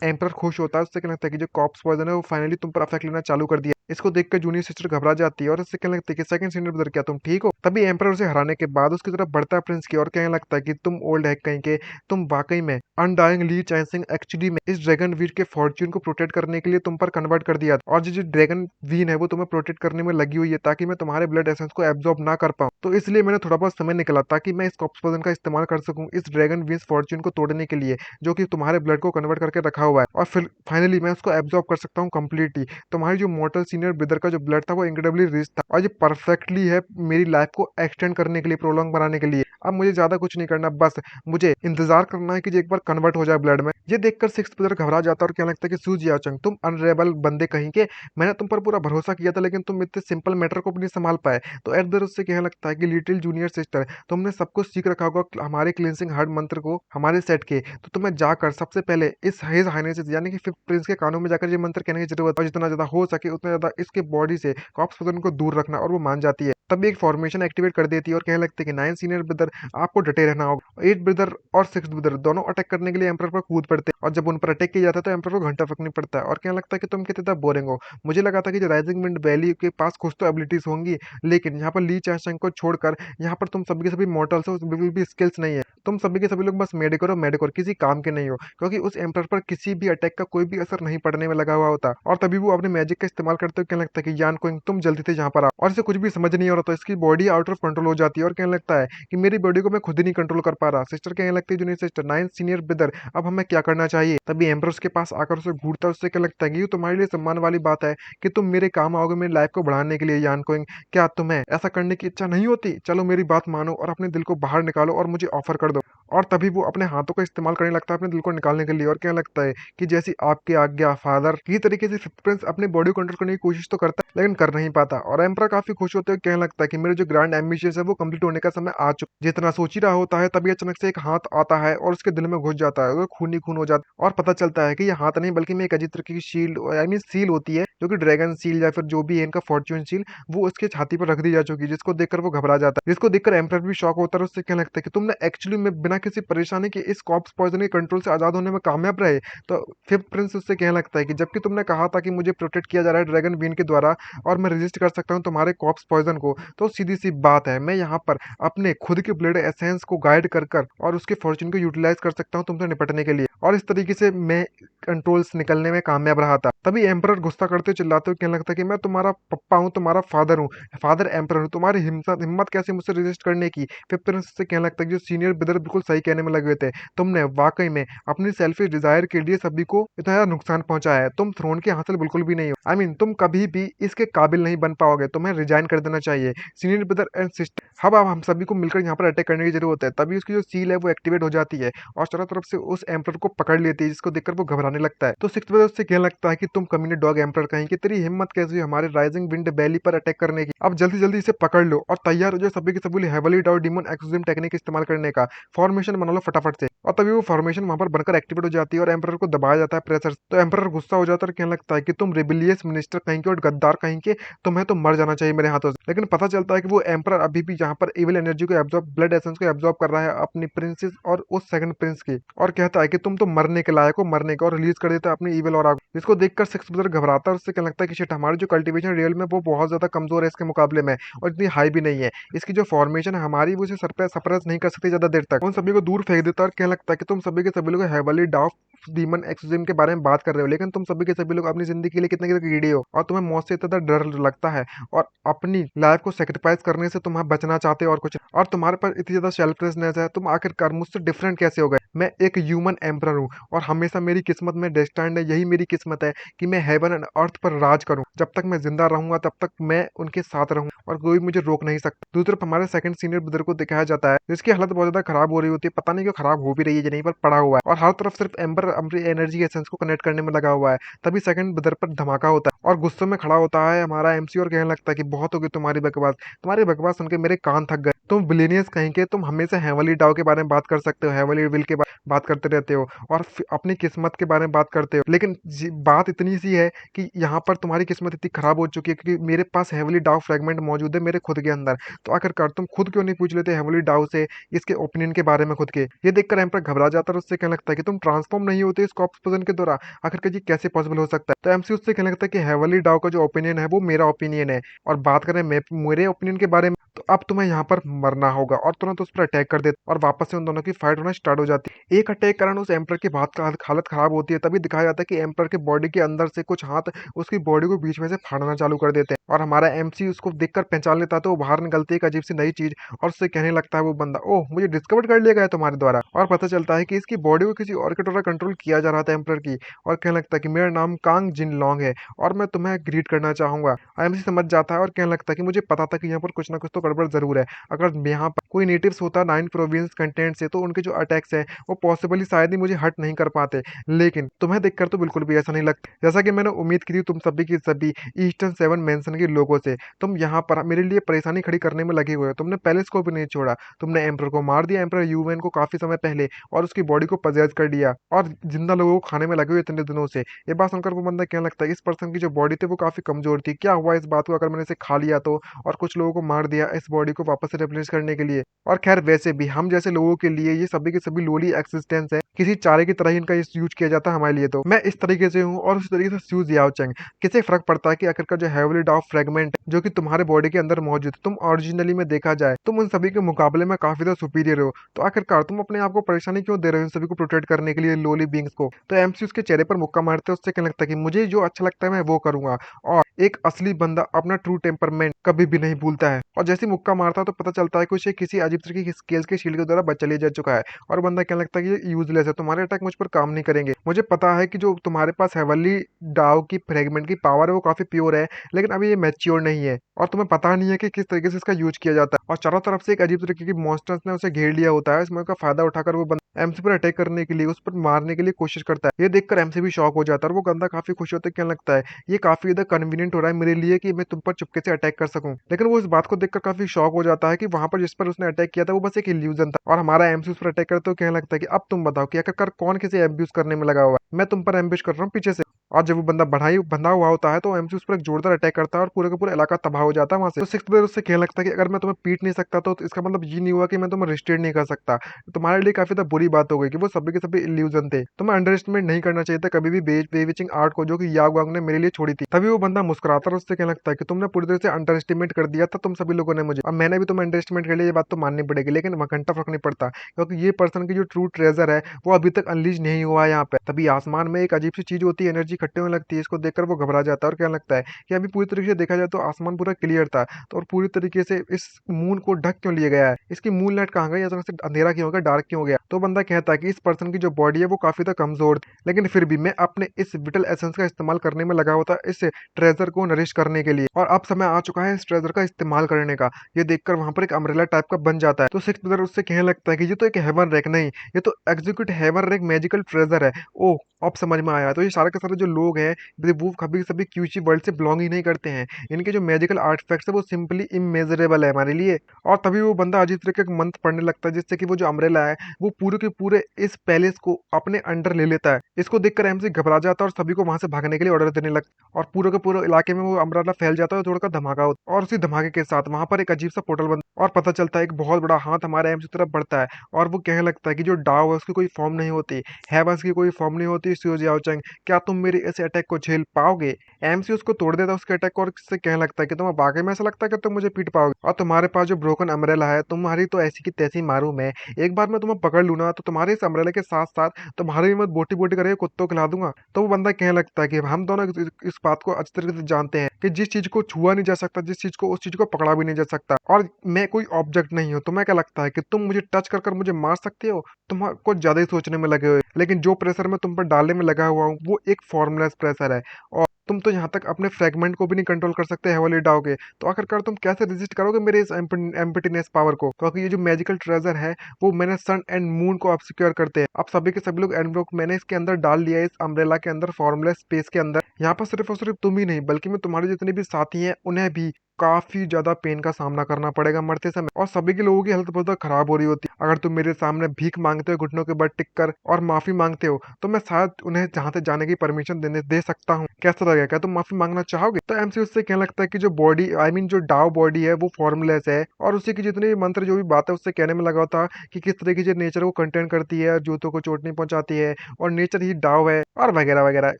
एम्पर खुश होता है। उससे कहने लगता है कि जो कॉप्स पॉइजन है वो फाइनली तुम पर अफेक्ट लेना चालू कर दिया। इसको देखकर जूनियर सिस्टर घबरा जाती है और उससे कहने लगती है कि सेकंड सीनियर ब्रदर क्या तुम ठीक हो? तभी एम्परर उसे हराने के बाद उसकी तरफ बढ़ता है प्रिंस की और कहने लगता है कि तुम ओल्ड है कहीं के, तुम वाकई में अनडाइंग ली चांसिंग एक्चुअली में इस ड्रैगन वीर के फॉर्च्यून को प्रोटेक्ट करने के लिए तुम पर कन्वर्ट कर दिया और जो ड्रैगन वीन है वो तुम्हें प्रोटेक्ट करने में लगी हुई है ताकि मैं तुम्हारे ब्लड एसेंस को एब्जॉर्ब ना कर पाऊं। तो इसलिए मैंने थोड़ा बहुत समय निकाला ताकि मैं इस कॉप्स पॉइजन का इस्तेमाल कर सकूं इस ड्रैगन वीन्स फॉर्च्यून को तोड़ने के लिए, जो कि तुम्हारे ब्लड को कन्वर्ट करके रखा हुआ है, और फिर फाइनली मैं उसको एब्जॉर्ब कर सकता हूँ कंप्लीटली। तुम्हारी जो मॉर्टल सीनियर ब्रदर का जो ब्लड था वो इनक्रेडिबली रिच था और ये परफेक्टली है मेरी लाइफ को एक्सटेंड करने के लिए, प्रोलॉन्ग बनाने के लिए। अब मुझे ज्यादा कुछ नहीं करना, बस मुझे इंतजार करना है कि ये एक बार कन्वर्ट हो जाए ब्लड में। ये देखकर सिक्स्थ ब्रदर घबरा जाता है और कहने लगता है कि सूजी याओचेंग तुम अनरेबल बंदे कहीं के, मैंने तुम पर पूरा भरोसा किया था लेकिन तुम इतने सिंपल मैटर को भी नहीं संभाल पाए। तो एट ब्रदर उससे कहने लगता है कि लिटिल जूनियर सिस्टर तुमने सब कुछ सीख रखा होगा हमारे क्लिनसिंग हार्ट मंत्र को हमारे सेट के, तो तुम्हें जाकर सबसे पहले इस हिज हाइनेस यानी कि फिफ्थ प्रिंस के कानों में जाकर ये मंत्र कहने की जरूरत है और जितना ज्यादा हो सके उतना ज्यादा इसके बॉडी से कॉप्स पॉइजन को दूर रखना। और वो मान जाती है। तभी एक फॉर्मेशन एक्टिवेट कर देती है और कहने लगती है कि 9 सीनियर ब्रदर आपको डटे रहना होगा। 8 ब्रदर और 6 ब्रदर दोनों अटैक करने के लिए एम्परर पर कूद पड़ते हैं और जब उन पर अटैक किया जाता है तो एम्परर को घंटा फर्क नहीं पड़ता है और कहने लगता है कि तुम कितने बोरिंग हो। मुझे लगा था कि जो राइजिंग विंड वैली के पास कुछ तो एबिलिटीज होंगी, लेकिन यहाँ पर ली चांशंग को छोड़कर यहाँ पर तुम सभी के सभी मॉर्टल्स हो, बिल्कुल भी स्किल्स नहीं है। तुम सभी के सभी लोग बस मेडिकोर किसी काम के नहीं हो, क्योंकि उस एम्परर पर किसी भी अटैक का कोई भी असर नहीं पड़ने में लगा हुआ होता। और तभी वो अपने मैजिक का इस्तेमाल करते हुए कहने लगता है कि यान कोइंग तुम जल्दी से यहाँ पर आओ। और इसे कुछ भी समझ नहीं आ रहा तो इसकी बॉडी आउट ऑफ कंट्रोल हो जाती है और कहने लगता है कि मेरी बॉडी को मैं खुद ही नहीं कंट्रोल कर पा रहा। सिस्टर कहने लगती है जूनियर सिस्टर 9 सीनियर ब्रदर अब हमें क्या करना चाहिए? तभी एम्परर उसके पास आकर उसे घूरता है। उससे क्या लगता है कि ये तुम्हारे लिए सम्मान वाली बात है कि तुम मेरे काम आओगे मेरी लाइफ को बढ़ाने के लिए यान कोइंग, क्या तुम्हें ऐसा करने की इच्छा नहीं होती? चलो मेरी बात मानो और अपने दिल को बाहर निकालो और मुझे ऑफर कर दो। और तभी वो अपने हाथों का इस्तेमाल करने लगता है अपने दिल को निकालने के लिए और कहने लगता है कि जैसी आपकी आज्ञा फादर। इसी तरीके से फिफ्थ प्रिंस अपने बॉडी को कंट्रोल करने की कोशिश तो करता है लेकिन कर नहीं पाता और एम्परर काफी खुश होते हुए कहने लगता है कि मेरे जो ग्रैंड एम्बिशंस है वो कंप्लीट होने का समय आ चुका। जितना सोच ही रहा होता है तभी अचानक से एक हाथ आता है और उसके दिल में घुस जाता है, वो खून ही खून हो जाता है और पता चलता है कि ये हाथ नहीं बल्कि में एक अजीब तरीके की शील्ड आई मीन सील होती है जो कि ड्रैगन सील या फिर जो भी है इनका फॉर्च्यून सील, वो उसके छाती पर रख दी जा चुकी है, जिसको देखकर वो घबरा जाता है। जिसको देखकर एम्परर भी शॉक होता है, उससे कहने लगता है कि तुमने एक्चुअली में बिना किसी परेशानी के इस कॉप्स पॉइजन के कंट्रोल से आजाद होने में कामयाब रहे। तो फिफ्थ प्रिंस उससे कहने लगता है कि जबकि तुमने कहा था कि मुझे प्रोटेक्ट किया जा रहा है ड्रैगन बीन के द्वारा और मैं रेजिस्ट कर सकता हूँ तुम्हारे कॉप्स पॉइजन को, तो सीधी सी बात है मैं यहाँ पर अपने खुद के ब्लेड एसेंस को गाइड कर और उसके फॉर्चून को यूटिलाइज कर सकता हूँ तुमसे निपटने के लिए, और इस तरीके से मैं कंट्रोल्स निकलने में कामयाब रहा था। तभी एम्परर गुस्सा करते चिल्लाते हुए कहने लगता है कि मैं तुम्हारा पप्पा हूँ, तुम्हारा फादर हूँ, फादर एम्परर हूँ, तुम्हारी हिम्मत हिम्मत कैसे मुझसे रेजिस्ट करने की। फिफ्थ प्रिंस से कहने लगता है कि जो सीनियर ब्रदर बिल्कुल सही कहने में लगे हुए थे, तुमने वाकई में अपनी सेल्फिश डिजायर के लिए सभी को इतना ज्यादा नुकसान पहुंचाया है, तुम थ्रोन के हासिल बिल्कुल भी नहीं हो, आई मीन तुम कभी भी इसके काबिल नहीं बन पाओगे, तुम्हें रिजाइन कर देना चाहिए। सीनियर ब्रदर एंड सिस्टर अब हम सभी को मिलकर यहाँ पर अटैक करने की जरूरत है। तभी उसकी जो सील है वो एक्टिवेट हो जाती है और चारों तरफ से उस एम्परर को पकड़ लेती है, जिसको देखकर वो घबराने लगता है। तो सिक्स्थ ब्रदर उससे कहने लगता है कि तुम कमीने डॉग एम्परर कहीं कि तेरी हिम्मत कैसी हुई हमारे राइजिंग विंड वैली पर अटैक करने की, अब जल्दी जल्दी इसे पकड़ लो और तैयार हो जाए सभी के सभी हेवली डाउ डिमन एक्सोसिज्म टेक्निक इस्तेमाल करने का, फॉर्मेशन बना लो फटाफट से। और तभी वो फॉर्मेशन वहां पर बनकर एक्टिवेट हो जाती है और एम्परर को दबाया जाता है प्रेशर। तो एम्परर गुस्सा हो जाता है और कहने लगता है कि तुम रिबिलियस मिनिस्टर कहीं के और गद्दार कहीं के, तुम्हें तो मर जाना चाहिए मेरे हाथों से। लेकिन पता चलता है कि वो एम्परर अभी भी यहाँ पर इविल एनर्जी को एब्जॉर्ब, ब्लड एसेंस को एब्जॉर्ब कर रहा है अपनी प्रिंसेस और उस सेकंड प्रिंस की, और कहता है कि तुम तो मरने के लायक हो, मरने का, और रिलीज कर देता है अपनी इविल और आग, जिसको देखकर सिक्स ब्रदर घबराता है और उससे कहने लगता है कि शिट हमारी जो कल्टीवेशन रियल में वो बहुत ज्यादा कमजोर है इसके मुकाबले में और इतनी हाई भी नहीं है, इसकी जो फॉर्मेशन है हमारी वो इसे सप्रेस नहीं कर सकती ज्यादा देर तक। उन सभी को दूर फेंक देता है और कहने लगता है कि तुम सभी के सभी लोग हेवली डाफ डीमन एक्सोसिज्म के बारे में बात कर रहे हो, लेकिन तुम सभी के सभी लोग अपनी जिंदगी के लिए कितने कीड़े हो और तुम्हें मौत से इतना डर लगता है और अपनी लाइफ को सेक्रीफाइस करने से तुम्हें बचना चाहते हो और कुछ, और तुम्हारे पास इतनी ज्यादा सेल्फलेसनेस है, तुम आखिरकार मुझसे डिफरेंट कैसे हो गए। मैं एक ह्यूमन एम्परर हूँ और हमेशा मेरी किस्मत में डेस्टाइंड है, यही मेरी किस्मत है कि मैं हेवन एंड अर्थ पर राज करूं, जब तक मैं जिंदा रहूंगा तब तक मैं उनके साथ रहूंगा और कोई मुझे रोक नहीं सकता। दूसरी तरफ हमारे सेकंड सीनियर ब्रदर को दिखाया जाता है जिसकी हालत बहुत ज्यादा खराब हो रही होती है, पता नहीं क्यों खराब हो भी रही है, यहीं पर पड़ा हुआ है और हर तरफ सिर्फ एम्बर अपनी एनर्जी एसेंस को कनेक्ट करने में लगा हुआ है। तभी सेकंड ब्रदर पर धमाका होता है और गुस्से में खड़ा होता है हमारा एमसी और कहने लगता है कि बहुत होगी तुम्हारी बकवास सुन के मेरे कान थक गए, तुम बिलियनियर्स कहीं के, तुम हमेशा हेवली डाउ के बारे में बात कर सकते हो, हेवली विल के बात करते रहते हो और अपनी किस्मत के बारे में बात करते हो, लेकिन बात इतनी सी है कि यहाँ पर तुम्हारी किस्मत इतनी खराब हो चुकी है क्योंकि मेरे पास हेवली डाउ फ्रेगमेंट मौजूद है मेरे खुद के अंदर। तो आखिरकार तुम खुद क्यों नहीं पूछ लेते हेवली डाउ से इसके ओपिनियन के बारे में खुद के। ये देखकर एम्पर घबरा जाता है और उससे कहने लगता है कि तुम ट्रांसफॉर्म नहीं होते इस कॉप्स के द्वारा, आखिरकार ये कैसे पॉसिबल हो सकता है। तो एमसी उससे कहने लगता है कि हेवली डाउ का जो ओपिनियन है वो मेरा ओपिनियन है और बात करें मेरे ओपिनियन के बारे में तो अब तुम्हें यहाँ पर मरना होगा, और तुरंत उस पर अटैक कर देते और वापस से उन दोनों की फाइट होना स्टार्ट हो जाती है। एक अटैक कारण उस एम्पर की बात का हालत खराब होती है, तभी दिखाया जाता है कि एम्पर के बॉडी के अंदर से कुछ हाथ उसकी बॉडी को बीच में से फाड़ना चालू कर देते हैं और हमारा एमसी उसको देखकर पहचान लेता है। तो वो बाहर निकलती है एक अजीब सी नई चीज और उससे कहने लगता है वो बंदा, ओह मुझे डिस्कवर कर लिया गया तुम्हारे द्वारा, और पता चलता है कि इसकी बॉडी को किसी और के द्वारा कंट्रोल किया जा रहा था एम्पर की, और कहने लगता है कि मेरा नाम कांग जिन लॉन्ग है और मैं तुम्हें ग्रीट करना चाहूंगा। एमसी समझ जाता है और कहने लगता है कि मुझे पता था कि यहाँ पर कुछ ना कुछ तो गड़बड़ जरूर है, अगर यहाँ पर कोई नेटिव्स होता 9 प्रोविंस कंटेंट से तो उनके जो अटैक्स हैं वो पॉसिबली शायद ही मुझे हट नहीं कर पाते, लेकिन तुम्हें देखकर तो बिल्कुल भी ऐसा नहीं लगता। जैसा कि मैंने उम्मीद की थी तुम सभी की सभी ईस्टर्न सेवन मेंशन के लोगों से, तुम यहाँ पर मेरे लिए परेशानी खड़ी करने में लगे हुए हो, तुमने पैलेस को भी नहीं छोड़ा, तुमने एम्पर को मार दिया, एम्पर यूवेन को काफी समय पहले, और उसकी बॉडी को पजेज कर दिया और जिंदा लोगों को खाने में लगे हुए इतने दिनों से। ये बात सुनकर वो बंदा कहने लगता है इस पर्सन की जो बॉडी थी वो काफी कमजोर थी, क्या हुआ इस बात को अगर मैंने इसे खा लिया तो, और कुछ लोगों को मार दिया इस बॉडी को वापस से रिप्लेस करने के लिए। और खैर वैसे भी हम जैसे लोगों के लिए ये सभी के सभी लोली एक्सिस्टेंस है, किसी चारे की तरह ही इनका यूज किया जाता है हमारे लिए। तो मैं इस तरीके से हूँ और उस तरीके से स्यूज याओ चंग, किसे फर्क पड़ता है कि आखिरकार जो हेवली डाफ फ्रेगमेंट जो कि तुम्हारे बॉडी के अंदर मौजूद है, तुम ओरिजिनली में देखा जाए तुम उन सभी के मुकाबले में काफी ज्यादा सुपीरियर हो, तो आखिरकार तुम अपने आप को परेशानी क्यों दे रहे हो इन सभी को प्रोटेक्ट करने के लिए लोली बींग्स को। तो एमसी उसके चेहरे पर मुक्का मारते हैं, उससे कहने लगता है कि मुझे जो अच्छा लगता है मैं वो करूंगा और एक असली बंदा अपना ट्रू टेम्परमेंट कभी भी नहीं भूलता है। और जैसे ही मुक्का मारता है तो पता चलता है कि उसे किसी अजीब तरीके की स्केल्स के शील्ड के द्वारा बचा लिया जा चुका है। और बंदा कहने लगता है कि ये यूजलेस है, तुम्हारे अटैक मुझ पर काम नहीं करेंगे। मुझे पता है कि जो तुम्हारे पास हेवनली डाव की फ्रेगमेंट की पावर है वो काफी प्योर है, लेकिन अभी ये मैच्योर नहीं है और तुम्हें पता नहीं है कि किस तरीके से इसका यूज किया जाता है। और चारों तरफ से एक अजीब तरीके की मॉन्स्टर्स ने उसे घेर लिया होता है। इसमें का फायदा उठाकर वो एमसी पर अटैक करने के लिए, उस पर मारने के लिए कोशिश करता है। ये देखकर एमसी भी शॉक हो जाता है और वो गंदा काफी खुश होता है। क्या लगता है ये काफी ज्यादा कन्वीनियंट हो रहा है मेरे लिए कि मैं तुम पर चुपके से अटैक कर सकूं। लेकिन वो इस बात को देखकर काफी शॉक हो जाता है कि वहां पर जिस पर उसने अटैक किया था वो बस एक इल्यूजन था और हमारा एमसी उस पर अटैक करते तो कहने लगता है कि अब तुम बताओ कि आखिरकार कौन किसी एम्ब्यूज करने में लगा हुआ है। मैं तुम पर एम्बिश कर रहा हूँ पीछे से। और जब वो बंदा बंधा हुआ होता है तो एमसी उस पर एक जोरदार अटैक करता है और पूरे का पूरा इलाका तबाह हो जाता है वहां से। तो सिक्स ब्रदर उससे कहने लगता है कि अगर मैं तुम्हें पीट नहीं सकता तो इसका मतलब ये नहीं हुआ कि मैं तुम्हें रिस्ट्रेट नहीं कर सकता। तुम्हारे लिए काफी ज्यादा बुरी बात हो गई कि वो सभी के सभी इल्यूजन थे। तुम्हें अंडर एस्टिमेट नहीं करना चाहिए था कभी भी बेविचिंग आर्ट को, जो कि याग वांग ने मेरे लिए छोड़ी थी। तभी वो बंदा मुस्कुराता है और उससे कहने लगता है कि तुमने पूरी तरह से अंडर एस्टिमेट कर दिया था तुम सभी लोगों ने मुझे, और मैंने भी तुम्हें अंडर एस्टिमेट कर लिया, ये बात तो माननी पड़ेगी। लेकिन घंटा फर्क नहीं पड़ता क्योंकि ये पर्सन की जो ट्रू ट्रेजर है वो अभी तक अनलीज नहीं हुआ है यहाँ पे। तभी आसमान में एक अजीब सी चीज होती है, एनर्जी इकट्ठे होने लगती है। इसको देखकर वो घबरा जाता है और कहने लगता है कि अभी पूरी तरीके से देखा जाए तो आसमान पूरा क्लियर था, तो और पूरी तरीके से इस मून को ढक क्यों लिया गया है, इसकी मून लाइट कहाँ गई, अचानक से अंधेरा क्यों हो गया, डार्क क्यों हो गया। तो बंदा कहता है कि इस पर्सन की जो बॉडी है वो काफी ज्यादा कमजोर थी, लेकिन फिर भी मैं अपने इस विटल एसेंस का इस्तेमाल करने में लगा होता इस ट्रेजर को नरिश करने के लिए, और अब समय आ चुका है इस ट्रेजर का इस्तेमाल करने का। ये देखकर वहां पर एक अम्ब्रेला टाइप का बन जाता है। तो सिक्स ब्रदर उससे कहने लगता है कि ये तो एक हेवन रैक नहीं, ये तो execute heaven rack magical treasure है। ओ अब समझ में आया, तो ये सारे के सारे जो लोग हैं वो कभी सभी क्यूची वर्ल्ड से बिलोंग ही नहीं करते हैं। इनके जो मैजिकल आर्टिफैक्ट्स है वो सिंपली इमेजरेबल है हमारे लिए। और तभी वो बंदा अजीब तरीके का मंत्र पढ़ने लगता है जिससे कि वो जो अम्ब्रेला है वो पूरे के पूरे इस पैलेस को अपने अंडर ले लेता है। इसको देखकर एमसी घबरा जाता है और सभी को वहां से भागने के लिए ऑर्डर देने लगता है और पूरे के पूरे इलाके में वो अम्ब्रेला फैल जाता है और थोड़ा का धमाका होता है। और उसी धमाके के साथ वहां पर एक अजीब सा पोर्टल बंद और पता चलता है एक बहुत बड़ा हाथ हमारे एमसी की तरफ बढ़ता है और वो कहने लगता है कि जो डाव है उसकी कोई फॉर्म नहीं होती, हेवंस की कोई फॉर्म नहीं होती, सूर्य याओचंग क्या तुम मेरे इस अटैक को झेल पाओगे। एमसी उसको तोड़ देता है उसके अटैक को और उससे कहने लगता है कि तुम्हें वाकई में ऐसा लगता है कि तुम मुझे पीट पाओगे, और तुम्हारे पास जो ब्रोकन अम्ब्रेला है तुम्हारी तो ऐसी की तैसी मारू मैं, एक बार मैं तुम्हें पकड़ लूँ ना तो तुम्हारे इस अम्ब्रेला के साथ साथ तुम्हारी भी मत बोटी बोटी करके कुत्तों खिला दूंगा। तो वो बंदा कहने लगता है कि हम दोनों इस बात को अच्छी तरीके से जानते हैं कि जिस चीज को छुआ नहीं जा सकता, जिस चीज को उस चीज को पकड़ा भी नहीं जा सकता, और मैं कोई ऑब्जेक्ट नहीं हूँ। तुम्हें क्या लगता है कि तुम मुझे टच कर कर मुझे मार सकते हो? तुम कुछ ज्यादा ही सोचने में लगे हुए, लेकिन जो प्रेशर मैं तुम पर डालने में लगा हुआ हूँ वो एक फॉर्मलेस प्रेशर है, और तुम तो यहाँ तक अपने फ्रेगमेंट को भी नहीं कंट्रोल कर सकते हेवनली डाव के। तो आखिरकार तुम कैसे रेजिस्ट करोगे मेरे इस एम्प्टीनेस पावर को, क्योंकि ये जो मैजिकल ट्रेजर है वो मैंने सन एंड मून को अब सिक्योर करते हैं। अब सभी के सभी लोग एनब्लॉक मैंने इसके अंदर डाल दिया है, इस अम्ब्रेला के अंदर, फॉर्मलेस स्पेस के अंदर। यहाँ पर सिर्फ और सिर्फ तुम ही नहीं बल्कि मैं तुम्हारे जितने भी साथी हैं उन्हें भी काफी ज्यादा पेन का सामना करना पड़ेगा मरते समय, और सभी के लोगों की हालत बहुत ज्यादा खराब हो रही होती है। अगर तुम मेरे सामने भीख मांगते हो घुटनों के बल टिक कर और माफी मांगते हो तो मैं शायद उन्हें जहाँ से जाने की परमिशन दे सकता हूँ। कैसा लगेगा, क्या तुम माफी मांगना चाहोगे? तो एमसी उससे कहने लगता है कि जो बॉडी जो डाव बॉडी है वो फॉर्मलेस है, और उसी की जितने भी मंत्र जो भी बात है उससे कहने में लगा होता कि किस तरीके से नेचर को कंटेन करती है, जूतों को चोट नहीं पहुंचाती है, और नेचर ही डाव है, और वगैरह वगैरह।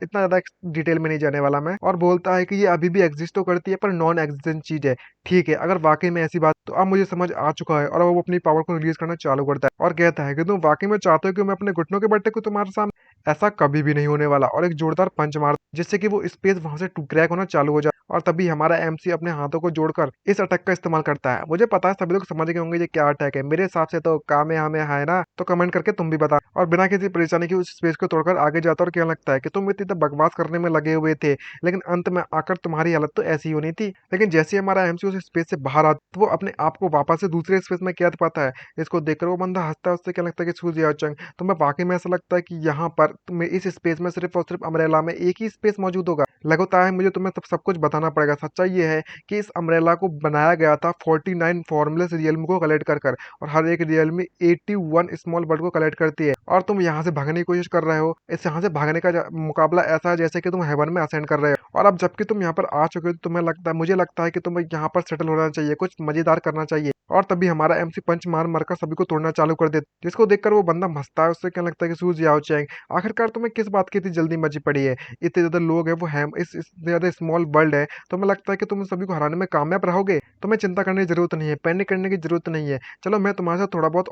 इतना ज्यादा डिटेल में नहीं जाने वाला मैं। और बोलता है कि ये अभी भी एग्जिस्ट तो करती है पर नॉन एग्जिस्टेंट चीज है। ठीक है, अगर वाकई में ऐसी बात तो अब मुझे समझ आ चुका है, और वो अपनी पावर को रिलीज करना चालू करता है और कहता है कि तुम वाकई में चाहते हो कि मैं अपने घुटनों के बट्टे को तुम्हारे सामने, ऐसा कभी भी नहीं होने वाला। और एक जोरदार पंच मार जिससे कि वो स्पेस वहां से क्रैक होना चालू हो जाए, और तभी हमारा एमसी अपने हाथों को जोड़कर इस अटैक का इस्तेमाल करता है। मुझे पता है सभी लोग समझ गए होंगे ये क्या अटैक है, मेरे हिसाब से तो कामे हमें है ना, तो कमेंट करके तुम भी बता। और बिना किसी परेशानी के उस स्पेस को तोड़कर आगे जाता और क्या लगता है कि तुम इतनी बकवास करने में लगे हुए थे, लेकिन अंत में आकर तुम्हारी हालत तो ऐसी होनी थी। लेकिन जैसे ही हमारा एमसी उस स्पेस से बाहर आता तो वो अपने आप को वापस से दूसरे स्पेस में कैद पाता है। इसको देखकर वो बंदा हंसता है, उससे क्या लगता है कि सूर्य चंग तुम्हें वाकई में ऐसा लगता है कि यहाँ पर तुम्हें इस स्पेस में सिर्फ और सिर्फ अम्ब्रेला में एक ही स्पेस मौजूद होगा? लगता है मुझे तुम्हें सब कुछ बताना पड़ेगा। सच्चाई ये है कि इस अम्ब्रेला को बनाया गया था 49 फॉर्मुलेस रियल्म को कलेक्ट कर और हर एक रियल्म 81 स्मॉल बर्ड को कलेक्ट करती है, और तुम यहाँ से भागने की कोशिश कर रहे हो। इस यहाँ से भागने का मुकाबला ऐसा है जैसे कि तुम हेवन में असेंड कर रहे हो, और अब जबकि तुम यहाँ पर आ चुके हो तो तुम्हें लगता है, मुझे लगता है कि तुम्हें यहाँ पर सेटल होना चाहिए, कुछ मजेदार करना चाहिए। और तभी हमारा एमसी पंच मार मार कर सभी को तोड़ना चालू कर देता, जिसको देखकर वो बंदा हंसता है। उससे क्या लगता है कि सूज याओ चैंग आखिरकार तुम्हें किस बात की इतनी जल्दी मची पड़ी है, इतने ज्यादा लोग हैं, वो है इस ज्यादा स्मॉल वर्ल्ड है, तो हमें लगता है कि तुम सभी को हराने में कामयाब रहोगे। तुम्हें चिंता करने की जरूरत नहीं है, पैनिक करने की जरूरत नहीं है। चलो मैं तुम्हारे साथ थोड़ा बहुत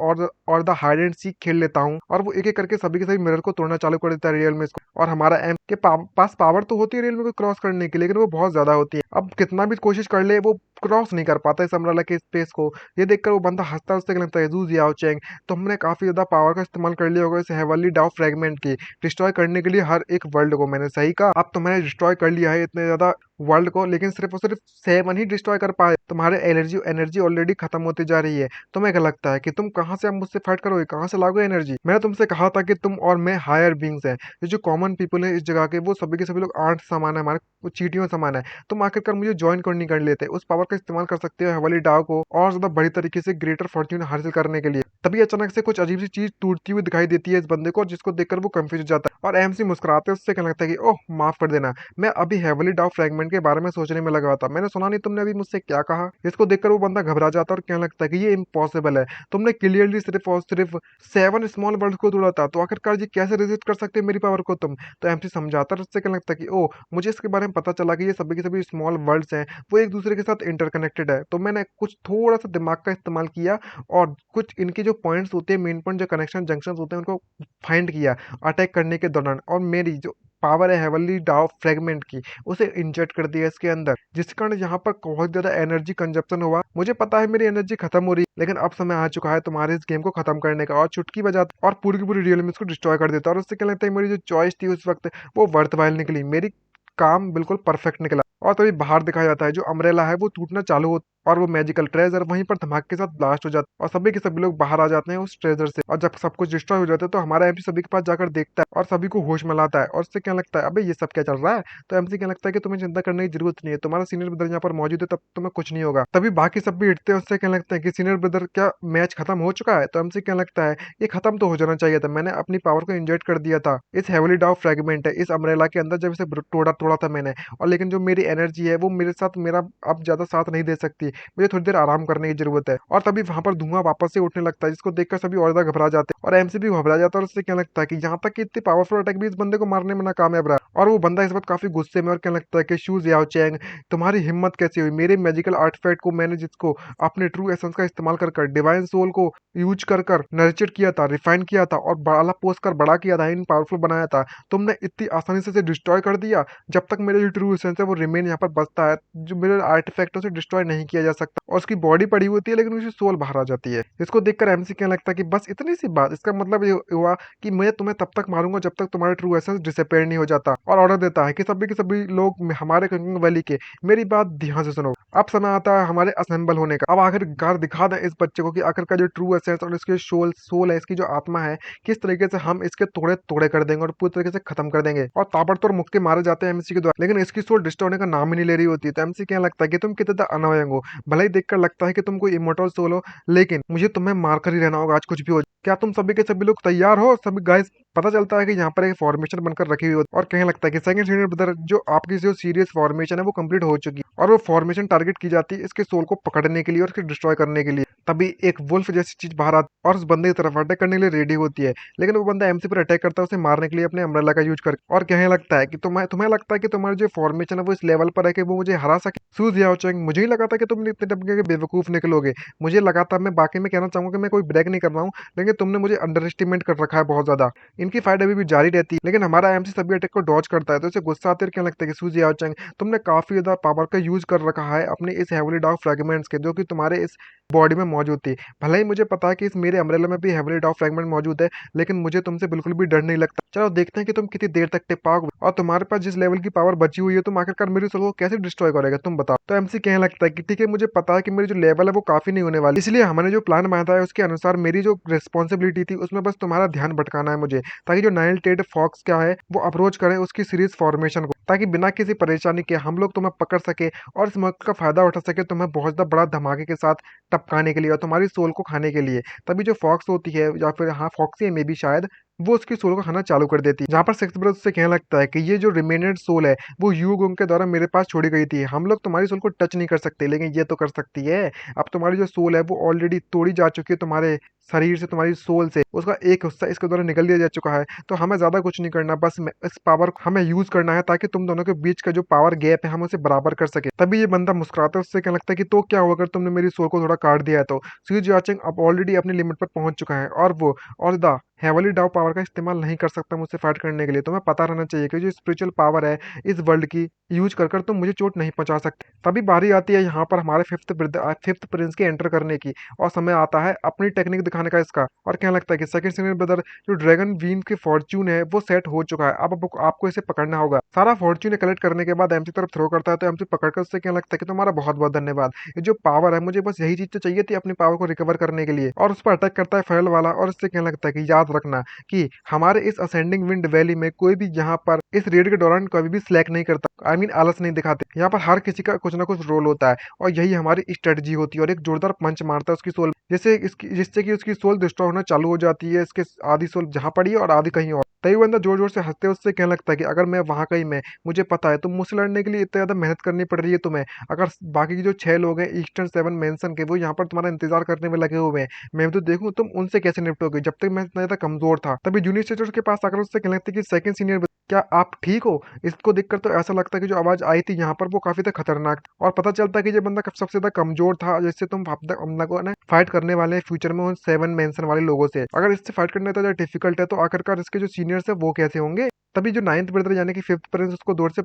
और द हाइड एंड सीक खेल लेता हूँ। और वो एक एक करके सभी के सभी मिरर को तोड़ना चालू कर देता है रियल में इसको, और हमारा एम के पास पावर तो होती है रेलवे को क्रॉस करने की, लेकिन वो बहुत ज्यादा होती है। अब कितना भी कोशिश कर ले वो क्रॉस नहीं कर पाता इस अम्ब्रेला के स्पेस को। ये देखकर वो बंदा हंसता है, उससे क्या लगता है जू जियाओ चेंग, तुमने काफी ज्यादा पावर का इस्तेमाल कर लिया होगा इस हेवनली डाउ फ्रेगमेंट की डिस्ट्रॉय करने के लिए हर एक वर्ल्ड को। मैंने सही कहा, अब तुम्हें डिस्ट्रॉय कर लिया है इतने ज्यादा वर्ल्ड को, लेकिन सिर्फ और सिर्फ 7 ही डिस्ट्रॉय कर पाए। तुम्हारे एनर्जी एनर्जी ऑलरेडी खत्म होती जा रही है। तुम्हें क्या लगता है कि तुम कहाँ से अब मुझसे फाइट करोगे, कहाँ से लाओगे एनर्जी? मैंने तुमसे कहा था कि तुम और मैं हायर बींग्स हैं। ये जो कॉमन पीपल है इस जगह के, वो सभी के सभी लोग आठ समान है, हमारे वो चींटियों समान है। तुम आखिरकार मुझे ज्वाइन क्यों नहीं कर लेते? उस पावर का इस्तेमाल कर सकते हो हवाली डाव को और ज्यादा बड़ी तरीके से ग्रेटर फॉर्च्यून हासिल करने के लिए। तभी अचानक से कुछ अजीब सी चीज टूटती हुई दिखाई देती है इस बंदे को, जिसको देखकर वो कंफ्यूज हो जाता है और एमसी मुस्कुराते हैं। उससे क्या लगता है कि ओह माफ कर देना, मैं अभी हेवली डाउ फ्रेगमेंट के बारे में सोचने में लगा था। मैंने सुना नहीं तुमने अभी मुझसे क्या कहा। इसको देखकर वो बंदा घबरा जाता है और क्या लगता है कि ये इम्पॉसिबल है। तुमने क्लियरली सिर्फ और सिर्फ 7 स्मॉल वर्ल्ड को तोड़ा था, तो आखिरकार ये कैसे रेजिस्ट कर सकते हैं मेरी पावर को तुम? तो एमसी समझाता है। उससे क्या लगता है कि ओह मुझे इसके बारे में पता चला कि ये सभी के सभी स्मॉल वर्ल्ड्स हैं, वो एक दूसरे के साथ इंटरकनेक्टेड है। तो मैंने कुछ थोड़ा सा दिमाग का इस्तेमाल किया और कुछ इनके जो पॉइंट्स होते हैं, मेन पॉइंट जो कनेक्शन जंक्शन होते हैं, उनको फाइंड किया अटैक करने के दौरान, और मेरी जो पावर है हेवनली डाव फ्रेगमेंट की, उसे इंजेक्ट कर दिया इसके अंदर, जिस कारण यहाँ पर बहुत ज्यादा एनर्जी कंजप्शन हुआ। मुझे पता है मेरी एनर्जी खत्म हो रही है, लेकिन अब समय आ चुका है तुम्हारे इस गेम को खत्म करने का। और चुटकी बजाता और पूरी की पूरी रियल में इसको डिस्ट्रॉय कर देता। और उससे क्या लगता है मेरी जो चॉइस थी उस वक्त वो वर्थ वाइल निकली, मेरी काम बिल्कुल परफेक्ट निकला। और तभी बाहर दिखाया जाता है जो अम्ब्रेला है वो टूटना चालू होता और वो मैजिकल ट्रेजर वहीं पर धमाके के साथ ब्लास्ट हो जाता है और सभी के सभी लोग बाहर आ जाते हैं उस ट्रेजर से। और जब सब कुछ डिस्ट्रॉय हो जाता है तो हमारा एमसी सभी के पास जाकर देखता है और सभी को होश में लाता है। और उससे क्या लगता है अबे ये सब क्या चल रहा है? तो एमसी क्या लगता है कि तुम्हें चिंता करने की जरूरत नहीं है, तुम्हारा सीनियर ब्रदर यहाँ पर मौजूद है, तब तुम्हें कुछ नहीं होगा। तभी बाकी सब भी हिटते हैं। उससे क्या लगता है कि सीनियर ब्रदर क्या मैच खत्म हो चुका है? तो एमसी क्या लगता है ये खत्म तो हो जाना चाहिए था, मैंने अपनी पावर को इंजेक्ट कर दिया था इस हेवली डाउ फ्रेगमेंट है इस अम्ब्रेला के अंदर जब इसे तोड़ा तोड़ा था मैंने। और लेकिन जो मेरी एनर्जी है वो मेरे साथ मेरा अब ज्यादा साथ नहीं दे सकती, मुझे थोड़ी देर आराम करने की जरूरत है। और तभी वहां पर धुआं वापस से उठने लगता है, जिसको देखकर सभी और ज्यादा घबरा जाते हैं और एमसी भी घबरा जाता है। और उससे क्या लगता है कि यहाँ तक कि इतनी पावरफुल अटैक भी इस बंदे को मारने में नाकामयाब रहा। और वो बंदा इस वक्त काफी गुस्से में, और क्या लगता है कि शूज याओ चैंग, तुम्हारी हिम्मत कैसी हुई? मेरे मैजिकल आर्टिफैक्ट को मैंने जिसको अपने ट्रू एसेंस का इस्तेमाल कर डिवाइन सोल को यूज कर नर्चर किया था, रिफाइन किया था और बड़ा पोस्ट कर बड़ा किया था, इन पावरफुल बनाया था, तुमने इतनी आसानी से इसे डिस्ट्रॉय कर दिया। जब तक मेरे जो ट्रू एसेंस है वो रिमेन यहाँ पर बचता है, जो मेरे आर्टिफैक्टों से डिस्ट्रॉय नहीं किया जा सकता। और उसकी बॉडी पड़ी होती है लेकिन उसकी सोल बाहर आ जाती है। इसको देखकर एमसी क्या लगता है कि बस इतनी सी बात, इसका मतलब ये हुआ कि मैं तुम्हें तब तक मारूंगा जब तक तुम्हारा ट्रू एसेंस डिसअपेयर नहीं हो जाता। और ऑर्डर देता है कि सभी के सभी लोग हमारे कंकिंग वैली के मेरी बात ध्यान से सुनो। अब समय आता है हमारे असेंबल होने का। अब आखिरकार दिखा दें इस बच्चे को कि आखिरकार जो ट्रू एसेंस और इसके सोल है, इसकी जो आत्मा है, किस तरीके से हम इसके तोड़े तोड़े कर देंगे और पूरी तरीके से खत्म कर देंगे। और ताबड़तोड़ मुक्के मारे जाते हैं एमसी के द्वारा, लेकिन इसकी सोल डिस्ट्रॉय होने का नाम ही नहीं ले रही होती है। तो एमसी क्या लगता है कि तुम कितना अनोइंग हो, भले ही देखकर लगता है कि तुम कोई इमोर्टल सोल हो, लेकिन मुझे तुम्हें मारकर ही रहना होगा आज कुछ भी हो जाए। क्या तुम सभी के सभी लोग तैयार हो? सभी गाइस पता चलता है कि यहाँ पर एक फॉर्मेशन बनकर रखी हुई होती है और कहने लगता है कि सेकंड सीनियर ब्रदर जो आपकी जो सीरियस फॉर्मेशन है वो कंप्लीट हो चुकी है और वो फॉर्मेशन टारगेट की जाती है इसके सोल को पकड़ने के लिए और इसके डिस्ट्रॉय करने के लिए। तभी एक वुल्फ जैसी चीज बाहर आती है और उस बंदे की तरफ अटैक करने के लिए रेडी होती है, लेकिन वो बंदा एमसी पर अटैक करता है उसे मारने के लिए अपने अम्ब्रेला का यूज करके। और कहने लगता है कि तुम्हें लगता है कि तुम्हारी जो फॉर्मेशन है वो इस लेवल पर है कि वो मुझे हरा सके। सूज याओ चैंग, मुझे ही लगा था कि तुम इतने टपके के बेवकूफ निकलोगे। मुझे लगा था, मैं बाकी में कहना चाहूंगा कि मैं कोई ब्रेक नहीं कर रहा हूँ, लेकिन तुमने मुझे अंडर एस्टिमेट कर रखा है बहुत ज्यादा। इनकी फाइट अभी भी जारी रहती है, लेकिन हमारा एमसी सभी अटैक को डॉज करता है। तो इसे गुस्सा आते क्या लगता है कि सूजी याओ चैंग, तुमने काफी ज्यादा पावर का यूज कर रखा है अपने इस हेवली डार्क फ्रेगमेंट्स के, जो कि तुम्हारे इस बॉडी में मौजूद थी। भले ही मुझे पता है कि इस मेरे अम्ब्रेला में भी हेवली डार्क फ्रेगमेंट मौजूद है, लेकिन मुझे तुमसे बिल्कुल भी डर नहीं लगता। चलो देखते हैं कि तुम कितनी देर तक टिक पाओगे और तुम्हारे पास जिस लेवल की पावर बची हुई है तुम आखिरकार मेरी सोल को कैसे डिस्ट्रॉय करेगा, तुम बताओ। तो एमसी कहने लगता है कि ठीक है, मुझे पता है कि मेरी जो लेवल है वो काफी नहीं होने वाली, इसलिए हमने जो प्लान बनाया है उसके अनुसार मेरी जो रिस्पॉन्सिबिलिटी थी उसमें बस तुम्हारा ध्यान भटकाना है मुझे, ताकि जो नाइल टेड फॉक्स क्या है वो अप्रोच करे उसकी सीरीज फॉर्मेशन को, ताकि बिना किसी परेशानी के हम लोग तुम्हें पकड़ सके और इस मौके का फायदा उठा सके तुम्हें बहुत ज्यादा बड़ा धमाके के साथ टपकाने के लिए और तुम्हारी सोल को खाने के लिए। तभी जो फॉक्स होती है, या फिर हाँ फॉक्सी है मे बी शायद, वो उसकी सोल को खाना चालू कर देती है। जहाँ पर सिक्स ब्रदर्स से कहने लगता है कि ये जो रिमेनेड सोल है वो यू गोंग के द्वारा मेरे पास छोड़ी गई थी, हम लोग तुम्हारी सोल को टच नहीं कर सकते, लेकिन ये तो कर सकती है। अब तुम्हारी जो सोल है वो ऑलरेडी तोड़ी जा चुकी है तुम्हारे शरीर से, तुम्हारी सोल से उसका एक हिस्सा इसके द्वारा निकल दिया जा चुका है। तो हमें ज़्यादा कुछ नहीं करना, बस इस पावर को हमें यूज़ करना है ताकि तुम दोनों के बीच का जो पावर गैप है हम उसे बराबर कर सकें। तभी ये बंदा मुस्कुराता है, उससे क्या लगता है कि तो क्या होगा अगर तुमने मेरी सोल को थोड़ा काट दिया है तो। सूर्य याचंग अब ऑलरेडी अपनी लिमिट पर पहुंच चुका है और वो और द हेवनली डाउ पावर का इस्तेमाल नहीं कर सकता मुझसे फाइट करने के लिए। तुम्हें पता रहना चाहिए कि जो स्पिरिचुअल पावर है इस वर्ल्ड की यूज कर तुम मुझे चोट नहीं पहुंचा सकते। तभी बारी आती है यहाँ पर हमारे फिफ्थ प्रिंस के एंटर करने की, और समय आता है अपनी टेक्निक दिखाने का इसका। और क्या लगता है कि सेकंड सीनियर ब्रदर जो ड्रैगन वीन की फॉर्च्यून है वो सेट हो चुका है। अब आपको इसे पकड़ना होगा। सारा फॉर्च्यून कलेक्ट करने के बाद एमसी तरफ थ्रो करता है, तो एमसी पकड़कर उससे क्या लगता है कि तुम्हारा बहुत बहुत धन्यवाद। ये जो पावर है मुझे बस यही चीज तो चाहिए थी अपनी पावर को रिकवर करने के लिए। और उस पर अटैक करता है फेल वाला, और इससे क्या लगता है कि याद रखना कि हमारे इस असेंडिंग विंड वैली में कोई भी यहाँ पर इस रेड के दौरान कभी भी स्लैक नहीं करता, आई मीन आलस नहीं दिखाते। यहाँ पर हर किसी का कुछ ना कुछ रोल होता है और यही हमारी स्ट्रेटजी होती है। और एक जोरदार पंच मारता है उसकी सोल, जिससे कि उसकी सोल डिस्ट्रॉय होना चालू हो जाती है। इसके आधी सोल जहाँ पड़ी है और आधी कहीं और। तभी बंदा जोर जोर से हंसते उससे कहने लगता है कि अगर मैं वहां कहीं मैं, मुझे पता है तुम मुझसे लड़ने के लिए इतना ज्यादा मेहनत करनी पड़ रही है तुम्हें। अगर बाकी के जो 6 लोग हैं ईस्टर्न 7 मेंशन के, वो यहाँ पर तुम्हारा इंतजार करने में लगे हुए हैं, मैं भी तो देखूं तुम उनसे कैसे निपटोगे, जब तक मैं इतना ज्यादा कमजोर था। तभी जूनियर स्टेटस के पास आकर उससे कहने लगता है कि सेकंड सीनियर, क्या आप ठीक हो? इसको देखकर तो ऐसा लगता है कि जो आवाज आई थी यहाँ पर वो काफी ज्यादा खतरनाक थी। और पता चलता है कि ये बंदा सबसे ज्यादा कमजोर था जिससे तुम हम लोगों ने फाइट करने वाले हैं फ्यूचर में उन 7 मेंशन वाले लोगों से। अगर इससे फाइट करना इतना डिफिकल्ट है तो आखिरकार इसके जो सीनियर्स है वो कैसे होंगे? तभी जो नाइन्थ ब्रदर यानी कि फिफ्थ प्रिंस उसको दूर से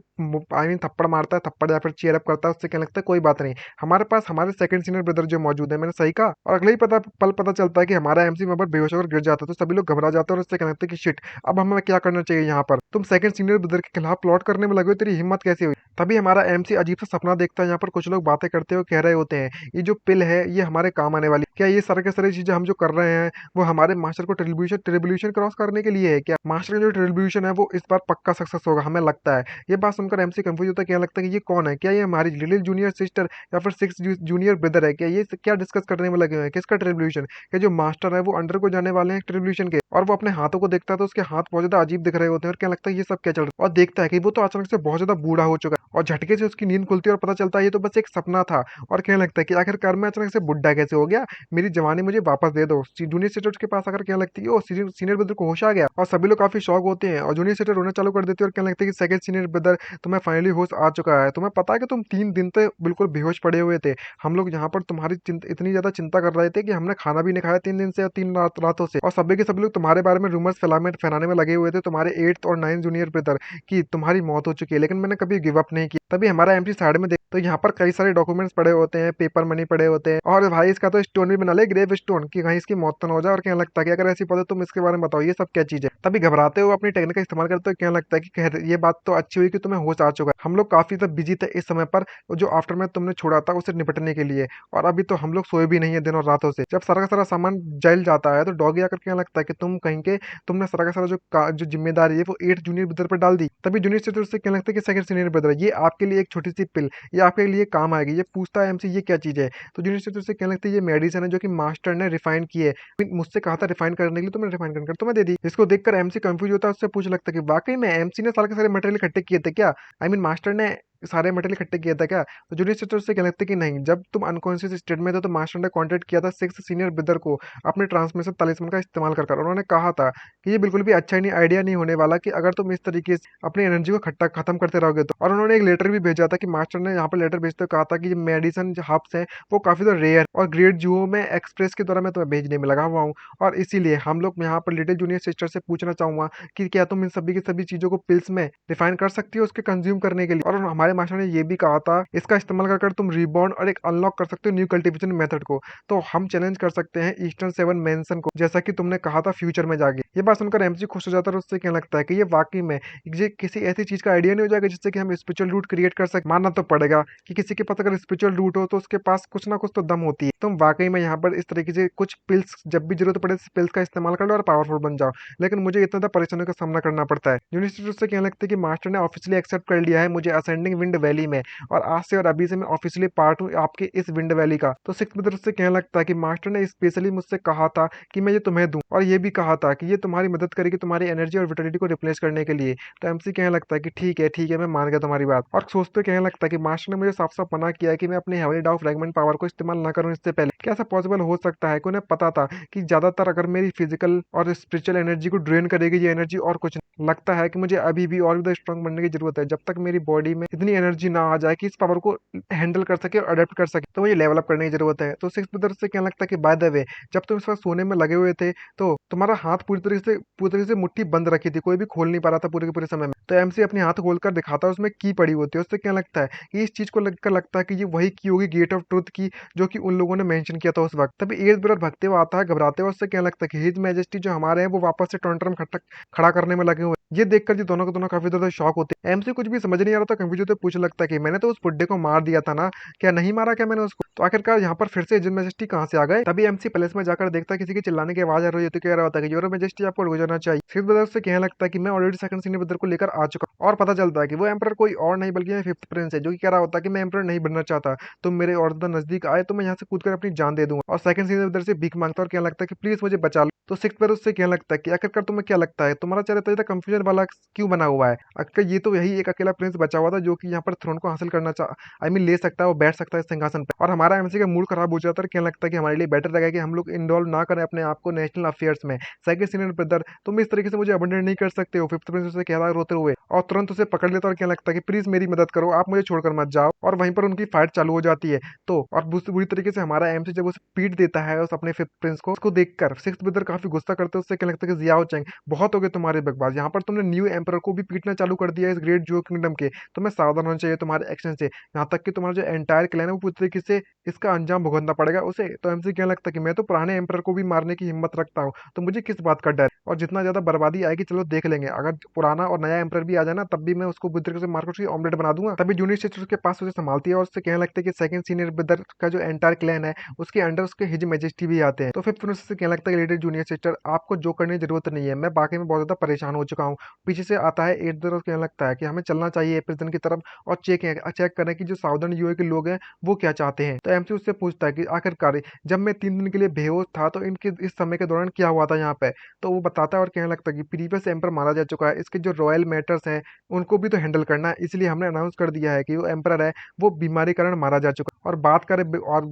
आई मीन थप्पड़ मारता है, थप्पड़ या फिर चीयर अप करता है। उससे क्या लगता है कोई बात नहीं, हमारे पास हमारे सेकंड सीनियर ब्रदर जो मौजूद है। मैंने सही कहा। और अगले ही पता चलता है कि हमारा एमसी वहां पर बेहोश होकर गिर जाता है। तो सभी लोग घबरा जाते हैं और उससे क्या लगता है कि शिट, अब हमें क्या करना चाहिए यहाँ पर? तुम सेकंड सीनियर ब्रदर के खिलाफ प्लॉट करने में लगे हो, तेरी हिम्मत कैसे हुई? तभी हमारा एमसी अजीब सा सपना देखता है। यहाँ पर कुछ लोग बातें करते हुए कह रहे होते हैं ये जो पिल है ये हमारे काम आने वाली। क्या ये सारे के सारी चीजें हम जो कर रहे हैं वो हमारे मास्टर को ट्रिब्यूशन क्रॉस करने के लिए है क्या? मास्टर का जो ट्रिब्यूशन है वो इस बार पक्का सक्सेस होगा हमें लगता है। ये बात सुनकर एमसी कंफ्यूज होता है, क्या लगता है कि ये कौन है? क्या ये हमारी लिटिल जूनियर सिस्टर या फिर सिक्स जूनियर ब्रदर है? क्या ये क्या डिस्कस करने में लगे हुए हैं? किसका ट्रिब्यूशन? क्या जो मास्टर है वो अंडर को जाने वाले हैं ट्रिब्यूशन के? और वो अपने हाथों को देखता है तो उसके हाथ बहुत ज्यादा अजीब दिख रहे होते हैं। और क्या लगता है ये सब क्या चल रहा है? और देखता है कि वो तो अचानक से बहुत ज्यादा बूढ़ा हो चुका है और झटके से उसकी नींद खुलती है और पता चलता है ये तो बस एक सपना था। और कहने लगता है कि आखिरकार मैं अचानक से बुढ़ा कैसे हो गया, मेरी जवानी मुझे वापस दे दो। जूनियर सेटर के पास आकर क्या लगती है, ओ सीनियर ब्रदर को होश आ गया। और सभी लोग काफी शौक होते हैं और जूनियर सेटर रोना चालू कर देते हैं और क्या लगता है कि सेकंड सीनियर ब्रदर तुम्हें फाइनली होश आ चुका है। तुम्हें पता है कि तुम 3 दिन तक बिल्कुल बेहोश पड़े हुए थे। हम लोग यहाँ पर तुम्हारी इतनी ज्यादा चिंता कर रहे थे कि हमने खाना भी नहीं खाया 3 दिन से और 3 रातों से। और सभी के सभी लोग तुम्हारे बारे में रूमर्स फैलाने में लगे हुए थे, तुम्हारे 8th और 9th जूनियर ब्रदर की तुम्हारी मौत हो चुकी है। लेकिन मैंने कभी गिव अप नहीं किया। तभी हमारा एमसी साइड में देख तो यहाँ पर कई सारे डॉक्यूमेंट्स पड़े होते हैं, पेपर मनी पड़े होते हैं। और भाई इसका तो स्टोन भी बना ले, ग्रेव स्टोन, कि कहीं इसकी मौत तो न हो जाए। और क्या लगता है कि अगर ऐसी पता तुम इसके बारे में बताओ ये सब क्या चीज है? तभी घबराते हुए अपनी टेक्निक का इस्तेमाल करते हुए क्या लगता है कि ये बात तो अच्छी हुई कि तुम्हें होश आ चुका है। हम लोग काफी तब बिजी थे इस समय पर जो आफ्टर में तुमने छोड़ा था उसे निपटने के लिए। और अभी तो हम लोग सोए भी नहीं है दिन और रातों से। जब सारा का सारा सामान जल जाता है तो डॉगी आकर क्या लगता है कि तुम कहीं के तुमने सारा का सारा जो जिम्मेदारी है वो 8 जूनियर ब्रदर पर डाल दी। तभी जूनियर स्टेटस से क्या लगता है कि सेकंड सीनियर ब्रदर ये आपके लिए एक छोटी सी पिल, ये आपके लिए काम आएगी। ये पूछता है एमसी ये क्या चीज है? तो जूनियर स्टेटस से क्या लगता है ये मेडिसिन है जो कि मास्टर ने रिफाइन की है, मुझसे कहा था रिफाइन करने के लिए, तुमने रिफाइन कर तुम्हें दे दी। इसको देखकर एमसी कंफ्यूज होता है, उससे पूछ लगता है कि वाकई में एमसी ने सारे के सारे मटेरियल इकट्ठे किए थे क्या? आई मीन मास्टर ने सारे मटेरियल इकट्ठे किया था क्या? तो जूनियर सिस्टर से क्या लगता है कि नहीं, जब तुम अनकॉन्शियस स्टेट में थे तो मास्टर ने कांटेक्ट किया था 6 सीनियर ब्रदर को अपने ट्रांसमिशन तलिस्मन का इस्तेमाल कर उन्होंने कहा था कि ये बिल्कुल भी अच्छा नहीं आइडिया नहीं होने वाला कि अगर तुम इस तरीके से अपनी एनर्जी को खत्म करते रहोगे तो। और उन्होंने एक लेटर भी भेजा था कि मास्टर ने यहाँ पर लेटर भेजते हुए कहा था कि ये मेडिसिन हब्स हैं वो काफी ज्यादा रेयर और ग्रेट जूओ में एक्सप्रेस के द्वारा मैं तुम्हें भेजने में लगा हुआ हूँ। और इसीलिए हम लोग यहाँ पर लिटिल जूनियर सिस्टर से पूछना चाहूंगा कि क्या तुम इन सभी की सभी चीजों को पिल्स में रिफाइन कर सकती हो उसके कंज्यूम करने के लिए। और हमारे मास्टर ने ये भी कहा था इसका इस्तेमाल कर तुम रिबॉन्ड और एक अनलॉक कर सकते हो न्यू कल्टीवेशन मेथड को। तो हम चैलेंज कर सकते हैं ईस्टर्न 7 मेंशन को, जैसा कि तुमने कहा था फ्यूचर में जाके। ये बात सुनकर एमसी खुश हो जाता है और उससे क्या लगता है कि ये वाकई में ये किसी ऐसी चीज का आइडिया नहीं हो जाएगा जिससे कि हम स्पिरिचुअल रूट क्रिएट कर सके। मानना तो पड़ेगा कि किसी के पास अगर स्पिरिचुअल रूट हो तो उसके पास कुछ ना कुछ तो दम होती है। तुम वाकई में यहाँ पर इस तरीके से कुछ पिल्स जब भी जरूरत पड़े पिल्स का इस्तेमाल कर लो और पावरफुल बन जाओ। लेकिन मुझे इतना परेशानियों का सामना करना पड़ता है। यूनिवर्सिटी से क्या लगता है कि मास्टर ने ऑफिशियली एक्सेप्ट कर लिया है मुझे असेंडिंग विंड वैली में, और आज से और अभी से मैं ऑफिशियली पार्ट हूँ आपके इस विंड वैली का। तो सिक्स ब्रदर से कहने लगता है कि मास्टर ने स्पेशली मुझसे कहा था कि मैं ये तुम्हें दूं, और ये भी कहा था कि ये तुम्हारी मदद करेगी तुम्हारी एनर्जी और विटालिटी को रिप्लेस करने के लिए। तो एमसी कहने लगता है कि ठीक है मैं मान गया तुम्हारी बात, और सोचते कहने लगता है कि मास्टर ने मुझे साफ साफ मना किया है कि मैं अपने हेवनली डाउ फ्रैगमेंट पावर को इस्तेमाल ना करूं इससे पहले। क्या ऐसा पॉसिबल हो सकता है कि उन्हें पता था कि ज्यादातर अगर मेरी फिजिकल और स्पिरिचुअल एनर्जी को ड्रेन करेगी ये एनर्जी और कुछ नहीं। लगता है कि मुझे अभी भी और भी स्ट्रांग बनने की जरूरत है, जब तक मेरी बॉडी में इतनी एनर्जी ना आ जाए कि इस पावर को हैंडल कर सके और अडेप्ट कर सके, तो मुझे लेवल अप करने की जरूरत है। तो सिक्स ब्रदर से क्या लगता है कि बाय द वे, जब तुम इस वक्त सोने में लगे हुए थे तो तुम्हारा हाथ पूरी तरीके से मुट्ठी बंद रखी थी, कोई भी खोल नहीं पा रहा था पूरे के पूरे समय में। तो एमसी अपने हाथ खोलकर दिखाता है, उसमें की पड़ी होती है। उससे क्या लगता है कि इस चीज को लगकर लगता है कि ये वही की होगी गेट ऑफ ट्रुथ की, जो कि उन लोगों ने मेंशन किया था उस वक्त। तभी एज ब्रदर भगते हुए आता है घबराते हुए, उससे क्या लगता है कि हिज मैजेस्टी जो हमारे हैं वो वापस से टॉन्ट्रम खड़ा करने में लगे हुए हैं। ये देखकर जी दोनों के दोनों काफी ज्यादा शॉक होते हैं। एमसी कुछ भी समझ नहीं आ रहा था, कंफ्यूज होते पूछने लगता है कि मैंने तो उस बुड्ढे को मार दिया था ना, क्या नहीं मारा क्या मैंने उसको? तो आखिरकार यहाँ पर फिर से एजेंट मैजेस्टी कहाँ से आ गए? तभी एमसी पैलेस में जाकर देखता है किसी के चिल्लाने की आवाज आ रही है, तो कह रहा होता है कि योर मैजेस्टी आपको रुक जाना चाहिए। फिर ब्रदर से कहने लगता है कि मैं ऑलरेडी सेकंड सीनियर ब्रदर को लेकर आ चुका हूं। और पता चलता है कि वो एम्परर कोई और नहीं बल्कि फिफ्थ प्रिंस है, जो कि कह रहा होता है कि मैं एम्परर नहीं बनना चाहता, तुम मेरे और ज्यादा नजदीक आए तो मैं यहाँ से कूदकर अपनी जान दे दूंगा। और सेकंड सीनियर ब्रदर से भीख मांगता है और कहने लगता है कि प्लीज मुझे बचा लो। तो सिक्स ब्रदर उससे कहने लगता है कि आखिरकार तुम्हें क्या लगता है तुम्हारा चेहरा इतना कंफ्यूजन वाला क्यों बना हुआ है? आखिर ये तो यही एक अकेला प्रिंस बचा हुआ था जो कि यहाँ पर थ्रोन को हासिल करना चाह आई मीन ले सकता है, वो बैठ सकता है इस सिंहासन पे। और हमारा एमसी का मूड खराब हो जाता है, कहने लगता है कि हमारे लिए बेटर रहेगा कि हम लोग इन्वॉल्व ना करें अपने आप को नेशनल अफेयर्स में। सेकंड सीनियर ब्रदर तुम इस तरीके से मुझे अबंडन नहीं कर सकते हो। फिफ्थ प्रिंस उसे कह रहा है रोते हुए, और तुरंत उसे पकड़ लेता है और कहने लगता है कि प्लीज मेरी मदद करो, आप मुझे छोड़कर मत जाओ। और वहीं पर उनकी फाइट चालू हो जाती है। तो और बुरी तरीके से हमारा एमसी जब उसे पीट देता है उस अपने फिफ्थ प्रिंस को, उसको देखकर सिक्स ब्रदर काफी गुस्सा करते हैं, उससे कहने लगता है कि जियाओ चैंग बहुत हो गए तुम्हारे बकवास, यहाँ पर तुमने न्यू एम्परर को भी पीटना चालू कर दिया है इस ग्रेट जो किंगडम के। तुम्हें सावधान होना चाहिए तुम्हारे एक्शन से, यहाँ तक कि तुम्हारा जो एंटायर क्लैन है वो पूरी तरीके से इसका अंजाम भुगतना पड़ेगा उसे। तो एमसी कहने लगता है कि मैं तो पुराने एम्परर को भी मारने की हिम्मत रखता हूँ, तो मुझे किस बात का डर, और जितना ज्यादा बर्बादी आएगी चलो देख लेंगे, अगर पुराना और नया एम्परर भी आ जाए ना तब भी मैं उसको बुरी तरीके से मारकर उसकी ऑमलेट बना दूंगा। तभी जूनियर सिस्टर उसके पास उसे संभालती है और उससे कहने लगता है कि सेकंड सीनियर ब्रदर का जो एंटायर क्लैन है उसके अंडर उसके हिज मेजेस्टी भी आते हैं। तो फिर उससे कहने लगता है कि लेडी जूनियर सिस्टर आपको जो करने की जरूरत नहीं है, मैं बाकी में बहुत ज्यादा परेशान हो चुका हूँ। पीछे से आता है एट ब्रदर, कहने लगता है कि हमें चलना चाहिए प्रिजन की तरफ और चेक करें कि जो साउदर्न यूए के लोग हैं वो क्या चाहते हैं। तो एमसी उससे पूछता है कि आखिरकार जब मैं 3 दिन के लिए बेहोश था तो इनके इस समय के दौरान क्या हुआ था यहाँ पे? तो वो बताता है और कहने लगता है कि प्रीवियस एम्पर मारा जा चुका है, इसके जो रॉयल मैटर्स हैं उनको भी तो हैंडल करना है, इसलिए हमने अनाउंस कर दिया है कि वो एम्पर है वो बीमारी कारण मारा जा चुका है। और बात करें और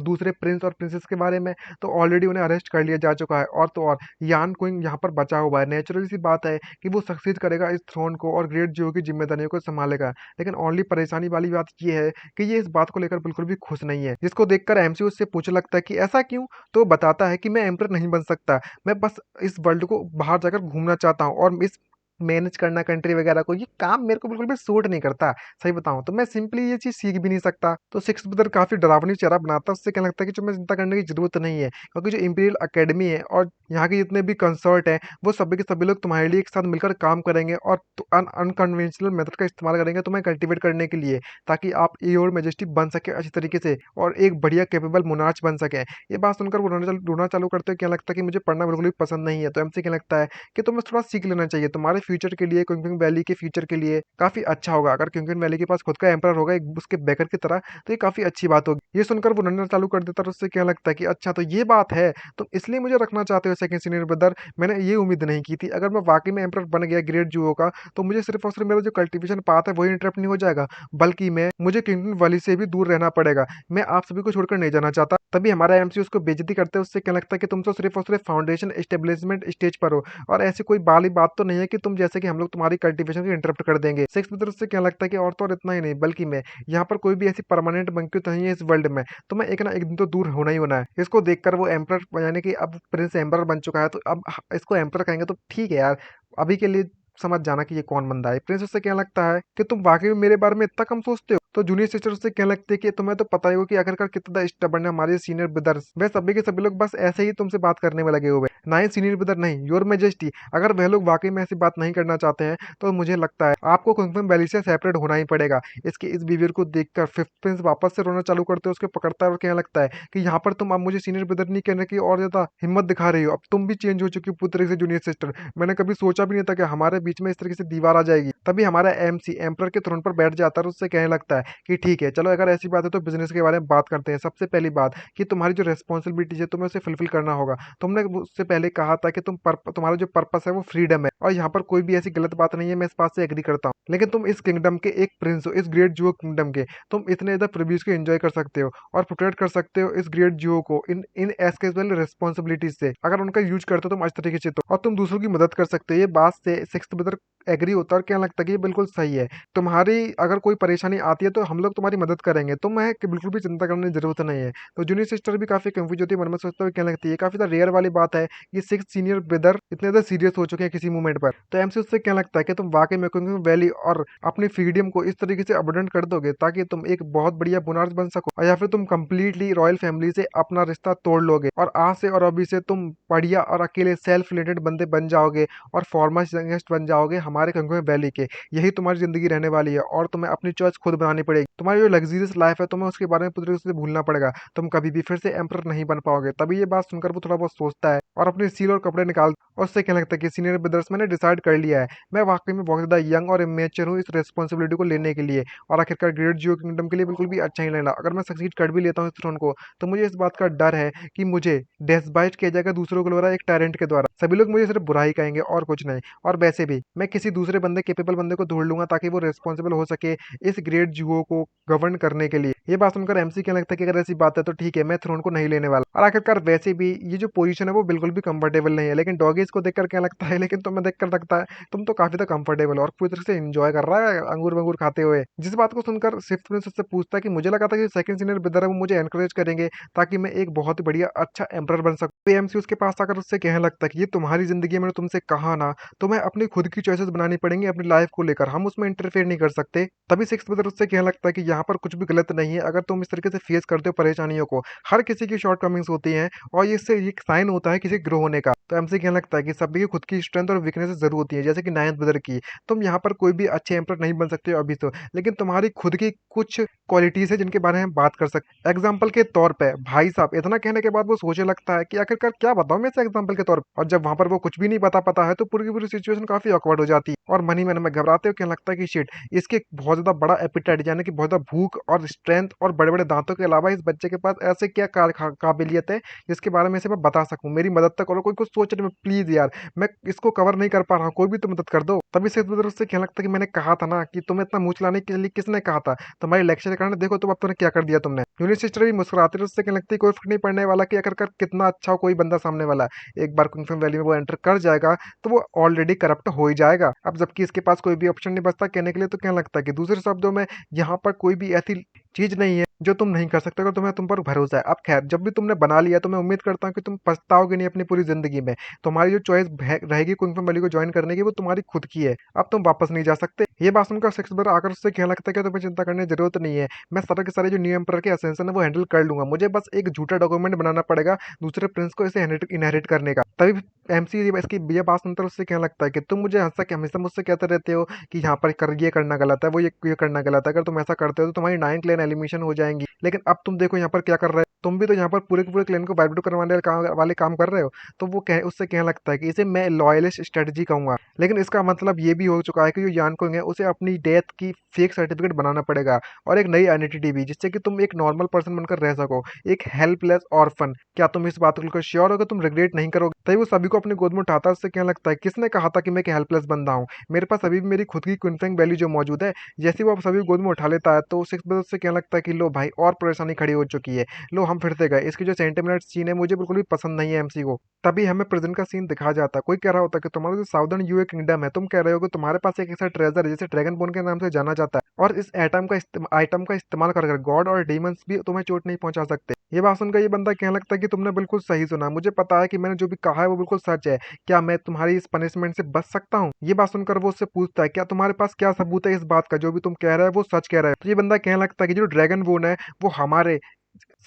दूसरे प्रिंस और प्रिंसेस के बारे में, तो ऑलरेडी उन्हें अरेस्ट कर लिया जा चुका है। और तो और यान क्विंग यहाँ पर बचा हुआ है। नेचुरली सी बात है कि वो सक्सीड करेगा इस थ्रोन को और ग्रेट जियो की जिम्मेदारियों को संभालेगा। लेकिन ओनली परेशानी वाली बात ये है कि ये इस बात को लेकर बिल्कुल भी खुश नहीं है, जिसको देखकर एमसी उससे पूछने लगता है कि ऐसा क्यों? तो बताता है कि मैं एम्पर नहीं बन सकता, मैं बस इस वर्ल्ड को बाहर जाकर घूमना चाहता हूँ, और इस मैनेज करना कंट्री वगैरह को, ये काम मेरे को बिल्कुल भी सूट नहीं करता। सही बताऊं तो मैं सिंपली ये चीज सीख भी नहीं सकता। तो सिक्स ब्रदर काफी डरावनी चेहरा बनाता है, उससे क्या लगता है कि जो मैं चिंता करने की जरूरत नहीं है, क्योंकि जो इंपीरियल अकेडमी है और यहाँ के जितने भी कंसर्ट है वो सभी के सभी लोग तुम्हारे लिए एक साथ मिलकर काम करेंगे और अनकन्वेंशनल मेथड का इस्तेमाल करेंगे तुम्हें कल्टिवेट करने के लिए, ताकि आप योर मेजेस्टी बन सके अच्छी तरीके से और एक बढ़िया कैपेबल मोनार्च बन सके। ये बात सुनकर वो रोना चालू करते हैं, क्या लगता है कि मुझे पढ़ना बिल्कुल भी पसंद नहीं है। तो एमसी क्या लगता है कि तुम्हें थोड़ा सीख लेना चाहिए, तुम्हारे फ्यूचर के लिए, क्विंगकिन वैली के फ्यूचर के लिए काफी अच्छा होगा अगर क्विंगकिन वैली के पास खुद का एम्परर होगा एक उसके बैकर की तरह, तो ये काफी अच्छी बात होगी। ये सुनकर वो रोना चालू कर देता है और उससे क्या लगता है कि अच्छा तो ये बात है, तुम इसलिए मुझे रखना चाहते हो सेकंड सीनियर ब्रदर, मैंने ये उम्मीद नहीं की थी। अगर मैं वाकई में एम्परर बन गया ग्रेट जुओ का, तो मुझे सिर्फ और सिर्फ मेरा जो कल्टीवेशन पाथ है वही इंटरप्ट नहीं हो जाएगा, बल्कि मैं मुझे क्विंगकिन वैली से भी दूर रहना पड़ेगा। मैं आप सभी को छोड़कर नहीं जाना चाहता। तभी हमारा एमसी उसको बेइज्जती करते हैं, उससे क्या लगता है कि तुम तो सिर्फ और सिर्फ फाउंडेशन एस्टेब्लिशमेंट स्टेज पर हो, और ऐसी कोई बाली बात तो नहीं है कि तुम जैसे कि हम लोग तुम्हारी कल्टीवेशन को इंटरप्ट कर देंगे। सिक्स मित्र से क्या लगता है कि और तो और इतना ही नहीं, बल्कि मैं यहाँ पर कोई भी ऐसी परमानेंट बंक्यू नहीं है इस वर्ल्ड में, तो मैं एक ना एक दिन तो दूर होना ही होना है। इसको देखकर वो एम्पर यानी कि अब प्रिंस एम्पर बन चुका है, तो अब इसको एम्पर कहेंगे तो ठीक है यार, अभी के लिए समझ जाना कि ये कौन बंदा है। प्रिंस उससे क्या लगता है कि तुम वाकई में मेरे बारे में इतना कम सोचते हो? तो जूनियर सिस्टर उससे क्या लगती है कि तुम्हें तो पता ही हो कि आखिरकार कितना स्टबर्न है हमारे सीनियर ब्रदर्स, वे सभी के सभी लोग बस ऐसे ही तुमसे बात करने में लगे हुए हैं। ना ही सीनियर ब्रदर नहीं, योर मेजेस्टी, अगर वह लोग वाकई में ऐसी बात नहीं करना चाहते हैं तो मुझे लगता है आपको क्विंगकिन वैली से सेपरेट होना ही पड़ेगा। इसके इस बिहेवियर को देखकर फिफ्थ प्रिंस वापस से रोना चालू करते हैं, उसको पकड़ता है और कहने लगता है कि यहाँ पर तुम अब मुझे सीनियर ब्रदर नहीं कहने की और ज्यादा हिम्मत दिखा रही हो, अब तुम भी चेंज हो चुकी हो पूरी तरह से जूनियर सिस्टर। मैंने कभी सोचा भी नहीं था कि हमारे बीच में इस तरीके से दीवार आ जाएगी। तभी हमारा एमसी एम्परर के थ्रोन पर बैठ जाता है और उससे कहने लगता है कि ठीक है, चलो अगर ऐसी बात है तो बिज़नेस के बारे में बात करते हैं। सबसे पहली बात कि तुम्हारी जो रिस्पॉन्सिबिलिटीज़ है तुम्हें उसे फुलफिल करना होगा। तुमने उससे पहले कहा था कि तुम्हारा जो पर्पस है वो फ्रीडम है और यहाँ पर कोई भी ऐसी गलत बात नहीं है, मैं इस बात से एग्री करता हूँ। लेकिन तुम इस किंगडम के एक प्रिंस हो, इस ग्रेट जियो किंगडम के। तुम इतने ज़्यादा प्रिव्यूज को एंजॉय कर सकते हो और प्रोटेक्ट कर सकते हो इस ग्रेट जियो को इन इन एस्केपेबल रिस्पॉन्सिबिलिटीज से, अगर उनका यूज करते हो तुम अच्छे तरीके से तो। और तुम दूसरों की मदद कर सकते हो। ये बात से सिक्स्थ ब्रदर एग्री होता है और क्या लगता है कि ये बिल्कुल सही है। तुम्हारी अगर कोई परेशानी आती है तो हम लोग तुम्हारी मदद करेंगे, तुम्हें कि बिल्कुल भी चिंता करने की जरूरत नहीं है। तो जूनियर सिस्टर भी काफी कंफ्यूज होती है, मन में सोचते हुए क्या लगती है काफी ज्यादा रेयर वाली बात है ये सिक्स सीनियर ब्रदर इतने ज्यादा सीरियस हो चुके हैं किसी मूवमेंट पर। तो एमसी उससे क्या लगता है कि तुम वाकई में क्विंगडम वैली और अपनी फ्रीडम को इस तरीके से अबंडन कर दोगे ताकि तुम एक बहुत बढ़िया बुनार्स बन सको, और या फिर तुम कंप्लीटली रॉयल फैमिली से अपना रिश्ता तोड़ लोगे और आज से और अभी से तुम बढ़िया और अकेले सेल्फ रिलेटेड बंदे बन जाओगे और फॉरमोस्ट यंगेस्ट बन जाओगे हमारे क्विंगडम वैली के। यही तुम्हारी जिंदगी रहने वाली है और तुम्हें अपनी चॉइस खुद बनानी पड़ेगी। तुम्हारी जो लग्जरियस लाइफ है तुम्हें उसके बारे में पूरी तरीके से भूलना पड़ेगा। तुम कभी भी फिर से एम्पर नहीं बन पाओगे। तभी ये बात सुनकर वो थोड़ा बहुत सोचता है और अपनी सील और कपड़े निकाल और उससे क्या लगता है कि सीनियर ब्रदर्स मैंने डिसाइड कर लिया है, मैं वाकई में बहुत ज़्यादा यंग और इमेच्योर हूँ इस रिस्पॉन्सिबिलिटी को लेने के लिए और आखिरकार ग्रेट जियो किंगडम के लिए बिल्कुल भी अच्छा ही लेना। अगर मैं सक्सीड कर भी लेता हूँ इस थ्रोन को तो मुझे इस बात का डर है कि मुझे डेस्पाइट किया जाएगा दूसरों के द्वारा, एक टैरेंट के द्वारा। सभी लोग मुझे सिर्फ बुराई कहेंगे और कुछ नहीं। और वैसे भी मैं किसी दूसरे बंदे केपेबल बंदे को ढूंढ लूंगा ताकि वो रिस्पॉन्सिबल हो सके इस ग्रेट जियो को गवर्न करने के लिए। ये बात सुनकर एमसी क्या लगता है कि अगर ऐसी बात है तो ठीक है, मैं थ्रोन को नहीं लेने वाला। और आखिरकार वैसे भी ये जो पोजीशन है वो बिल्कुल भी कंफर्टेबल नहीं है। लेकिन डॉगी इसको देखकर क्या लगता है, लेकिन तुम्हें देखकर लगता है तुम तो काफी ज्यादा कंफर्टेबल हो और पूरी तरह से एंजॉय कर रहा है अंगूर वंगूर खाते हुए। जिस बात को सुनकर सिक्स्थ प्रिंस उससे पूछता है कि मुझे लगा था कि सेकंड सीनियर ब्रदर है वो मुझे एनकरेज करेंगे ताकि मैं एक बहुत ही बढ़िया अच्छा एम्परर बन सकूं। एमसी उसके पास आकर उससे कहने लगता है कि ये तुम्हारी जिंदगी में, मैंने तुमसे कहा ना, तुम्हें अपनी खुद की चॉइसेस बनानी पड़ेंगी अपनी लाइफ को लेकर, हम उसमें इंटरफेयर नहीं कर सकते। तभी सिक्स्थ ब्रदर उससे कहने लगता है कि यहाँ पर कुछ भी गलत नहीं है अगर तुम इस तरीके से फेस करते हो परेशानियों को। हर किसी की शॉर्ट कमिंग्स होती हैं और ये इससे एक साइन होता है किसी ग्रो होने का। तो एमसी कहने लगता है कि सभी की खुद की स्ट्रेंथ और वीकनेसेस जरूर होती है, जैसे कि नाइन्थ ब्रदर की। तुम यहाँ पर कोई भी अच्छे एम्पर नहीं बन सकते हो अभी तो, लेकिन तुम्हारी खुद की कुछ क्वालिटीज है जिनके बारे में हम बात कर सकते हैं। एग्जाम्पल के तौर पे भाई साहब इतना कहने के बाद वो सोचने लगता है कि आखिरकार क्या बताऊं मैं इसे एग्जाम्पल के तौर पर। और जब वहां पर वो कुछ भी नहीं बता पाता है तो पूरी की पूरी सिचुएशन काफी ऑकवर्ड हो जाती है और मन ही मन में घबराते हुए कहने लगता है कि शिट, इसके बहुत ज्यादा बड़ा एपिटाइट यानी कि बहुत ज्यादा भूख और स्ट्रेंथ और बड़े बड़े दांतों के अलावा इस बच्चे के पास ऐसे क्या काबिलियत है जिसके बारे में इसे मैं बता सकूं। मेरी मदद तक करो, कोई कुछ सोच रहे प्लीज यार, मैं इसको कवर नहीं कर पा रहा हूँ, कोई भी तो मदद कर दो। तभी से उससे कहने लगता है कि मैंने कहा था ना कि तुम्हें इतना मुंह चलाने के लिए किसने कहा था, तुम्हारी लेक्चर करने देखो तुम अब तुमने क्या कर दिया तुमने। जूनियर सिस्टर भी मुस्कुराती है, उससे कहने लगती है कोई फर्क नहीं पड़ने वाला कि आखिरकार कितना अच्छा हो कोई बंदा सामने वाला। एक बार कुंफम वैली में वो एंटर कर जाएगा तो वो ऑलरेडी करप्ट हो ही जाएगा। अब जबकि इसके पास कोई भी ऑप्शन नहीं बचता कहने के लिए, तो क्या लगता है कि दूसरे शब्दों में यहाँ पर कोई भी ऐसी चीज नहीं है जो तुम नहीं कर सकते अगर तुम्हें तुम पर भरोसा है। अब खैर जब भी तुमने बना लिया तो मैं उम्मीद करता हूँ कि तुम पछताओगे नहीं अपनी पूरी जिंदगी में। तुम्हारी जो चॉइस रहेगी कुंफम वैली को ज्वाइन करने की वो तुम्हारी खुद की है, अब तुम वापस नहीं जा सकते। ये बात सुनकर सिक्स बार आकर उससे कहने लगता है कि तुम्हें चिंता करने की जरूरत नहीं है, मैं सारे के सारे जो न्यू एम्पर के असेंशन है वो हैंडल कर लूंगा, मुझे बस एक झूठा डॉक्यूमेंट बनाना पड़ेगा दूसरे प्रिंस को इसे इनहेरिट करने का। तभी एमसी इसकी ये बात सुनकर उससे कहने लगता है कि तुम मुझे हमेशा मुझसे कहते रहते हो कि यहाँ पर ये करना गलत है, वो ये करना गलत है, अगर तुम ऐसा करते हो तो तुम्हारी 9 क्लैन एलिमिनेशन हो जाएंगी। लेकिन अब तुम देखो यहाँ पर क्या कर रहे हो, तुम भी तो यहाँ पर पूरे के पूरे क्लैन को वाइप आउट करवाने वाले काम कर रहे हो। तो वो उससे कहने लगता है कि इसे मैं लॉयलिस्ट स्ट्रेटजी कहूंगा। लेकिन इसका मतलब ये भी हो चुका है कि जो यान कोंग है उसे अपनी डेथ की फेक सर्टिफिकेट बनाना पड़ेगा और एक नई आइडेंटिटी भी, जिससे कि तुम एक नॉर्मल पर्सन बनकर रह सको, एक हेल्पलेस ऑर्फन। क्या तुम इस बात को श्योर हो कि तुम रिग्रेट नहीं करोगे? तभी वो सभी को अपनी गोद में उठाता है, उससे कहने लगता है किसने कहा था कि मैं एक हेल्पलेस बंदा हूँ, मेरे पास अभी भी मेरी खुद की क्विंफेंग वैल्यू जो मौजूद है। जैसे वो सभी गोद में उठा लेता है तो सिक्स ब्रदर से कहने लगता है कि लो भाई और परेशानी खड़ी हो चुकी है, लो हम फिर से गए। इसकी जो सेंटीमिनट सीन है मुझे बिल्कुल भी पसंद नहीं है एमसी को। तभी हमें प्रेजेंट का सीन दिखा जाता है, कोई कह रहा होता है कि तुम्हारा जो साउदर्न यूए किंगडम है, तुम कह रहे हो कि तुम्हारे पास एक ऐसा ट्रेजर है जिसे ड्रैगन बोन के नाम से जाना जाता है और इस आइटम का इस्तेमाल कर गॉड और डीमंस भी तुम्हें चोट नहीं पहुंचा सकते। ये बात सुनकर ये बंदा कहने लगता है कि तुमने बिल्कुल सही सुना, मुझे पता है कि मैंने जो भी कहा है वो बिल्कुल सच है, क्या मैं तुम्हारी इस पनिशमेंट से बच सकता हूँ? ये बात सुनकर वो उससे पूछता है क्या तुम्हारे पास क्या सबूत है इस बात का, जो भी तुम कह रहे हो वो सच कह रहे हो? तो ये बंदा कहने लगता है कि जो ड्रैगन बोन है वो हमारे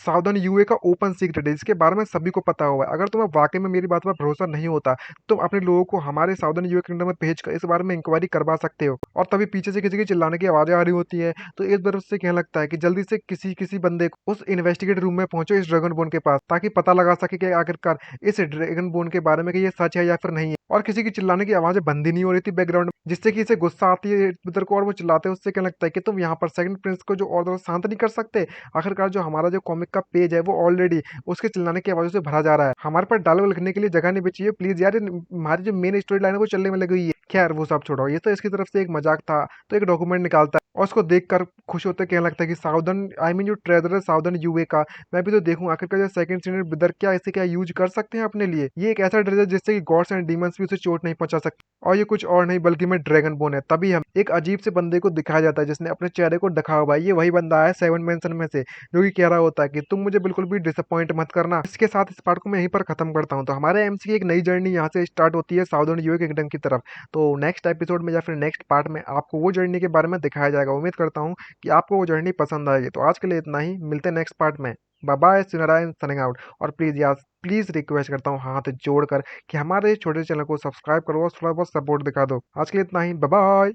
साउदर्न यूए का ओपन सीक्रेट है जिसके बारे में सभी को पता हुआ है। अगर तुम्हें वाकई में मेरी बात पर भरोसा नहीं होता तुम अपने लोगों को हमारे साउदर्न यूए किंगडम में भेजकर इस बारे में इंक्वायरी करवा सकते हो। और तभी पीछे से किसी की चिल्लाने की आवाजें आ रही होती है, तो इस बार उससे कहने लगता है कि जल्दी से किसी किसी बंदे को उस इन्वेस्टिगेट रूम में पहुंचो इस ड्रैगन बोन के पास, ताकि पता लगा सके कि आखिरकार इस ड्रैगन बोन के बारे में कि ये सच है या फिर नहीं है। और किसी की चिल्लाने की आवाज़ें बंद ही नहीं हो रही थी बैकग्राउंड में, जिससे कि इसे गुस्सा आती है इधर को और वो चिल्लाते हैं। उससे क्या लगता है कि तुम यहाँ पर सेकंड प्रिंस को जो और ज़्यादा शांत नहीं कर सकते? आखिरकार जो हमारा जो कॉमिक का पेज है वो ऑलरेडी उसके चिल्लाने की आवाज़ों से भरा जा रहा है। हमारे पास डायलॉग लिखने के लिए जगह नहीं बची है। प्लीज़ यार, ये हमारी जो मेन स्टोरी लाइन है वो चलने में लगी हुई है। खैर वो सब छोड़ो, ये तो इसकी तरफ से एक मज़ाक था। तो एक डॉक्यूमेंट निकालता है और उसको देखकर खुश होते कहने लगता है कि सावधान, आई मीन जो ट्रेजर है सावधान यूए का, मैं भी तो देखूँ आखिरकार जो सेकंड सीनियर ब्रदर क्या इसे क्या यूज़ कर सकते हैं अपने लिए। ये एक ऐसा ड्रेस है जिससे कि गॉड्स एंड डीमंस भी उसे चोट नहीं पहुँचा सकते। और ये कुछ और नहीं बल्कि मैं ड्रैगन बोन है। तभी हम एक अजीब से बंदे को दिखाया जाता है जिसने अपने चेहरे को ढका हुआ है। ये वही बंदा है सेवन मेंशन में से, जो कि कह रहा होता है कि तुम मुझे बिल्कुल भी डिसअपॉइंट मत करना। इसके साथ इस पार्ट को मैं यहीं पर खत्म करता हूँ। तो हमारे एमसी की एक नई जर्नी यहाँ से स्टार्ट होती है साउदर्न यूए किंगडम की तरफ। तो नेक्स्ट एपिसोड में या फिर नेक्स्ट पार्ट में आपको वो जर्नी के बारे में दिखाया जाएगा। उम्मीद करता हूँ कि आपको वो जर्नी पसंद आएगी। तो आज के लिए इतना ही, मिलते हैं नेक्स्ट पार्ट में। बाय बाय, सुनरायन सनिंग आउट। और प्लीज़ यार, प्लीज़ रिक्वेस्ट करता हूँ हाथ जोड़कर कि हमारे छोटे चैनल को सब्सक्राइब करो और थोड़ा बहुत सपोर्ट दिखा दो। आज के लिए इतना ही, बाय बाय।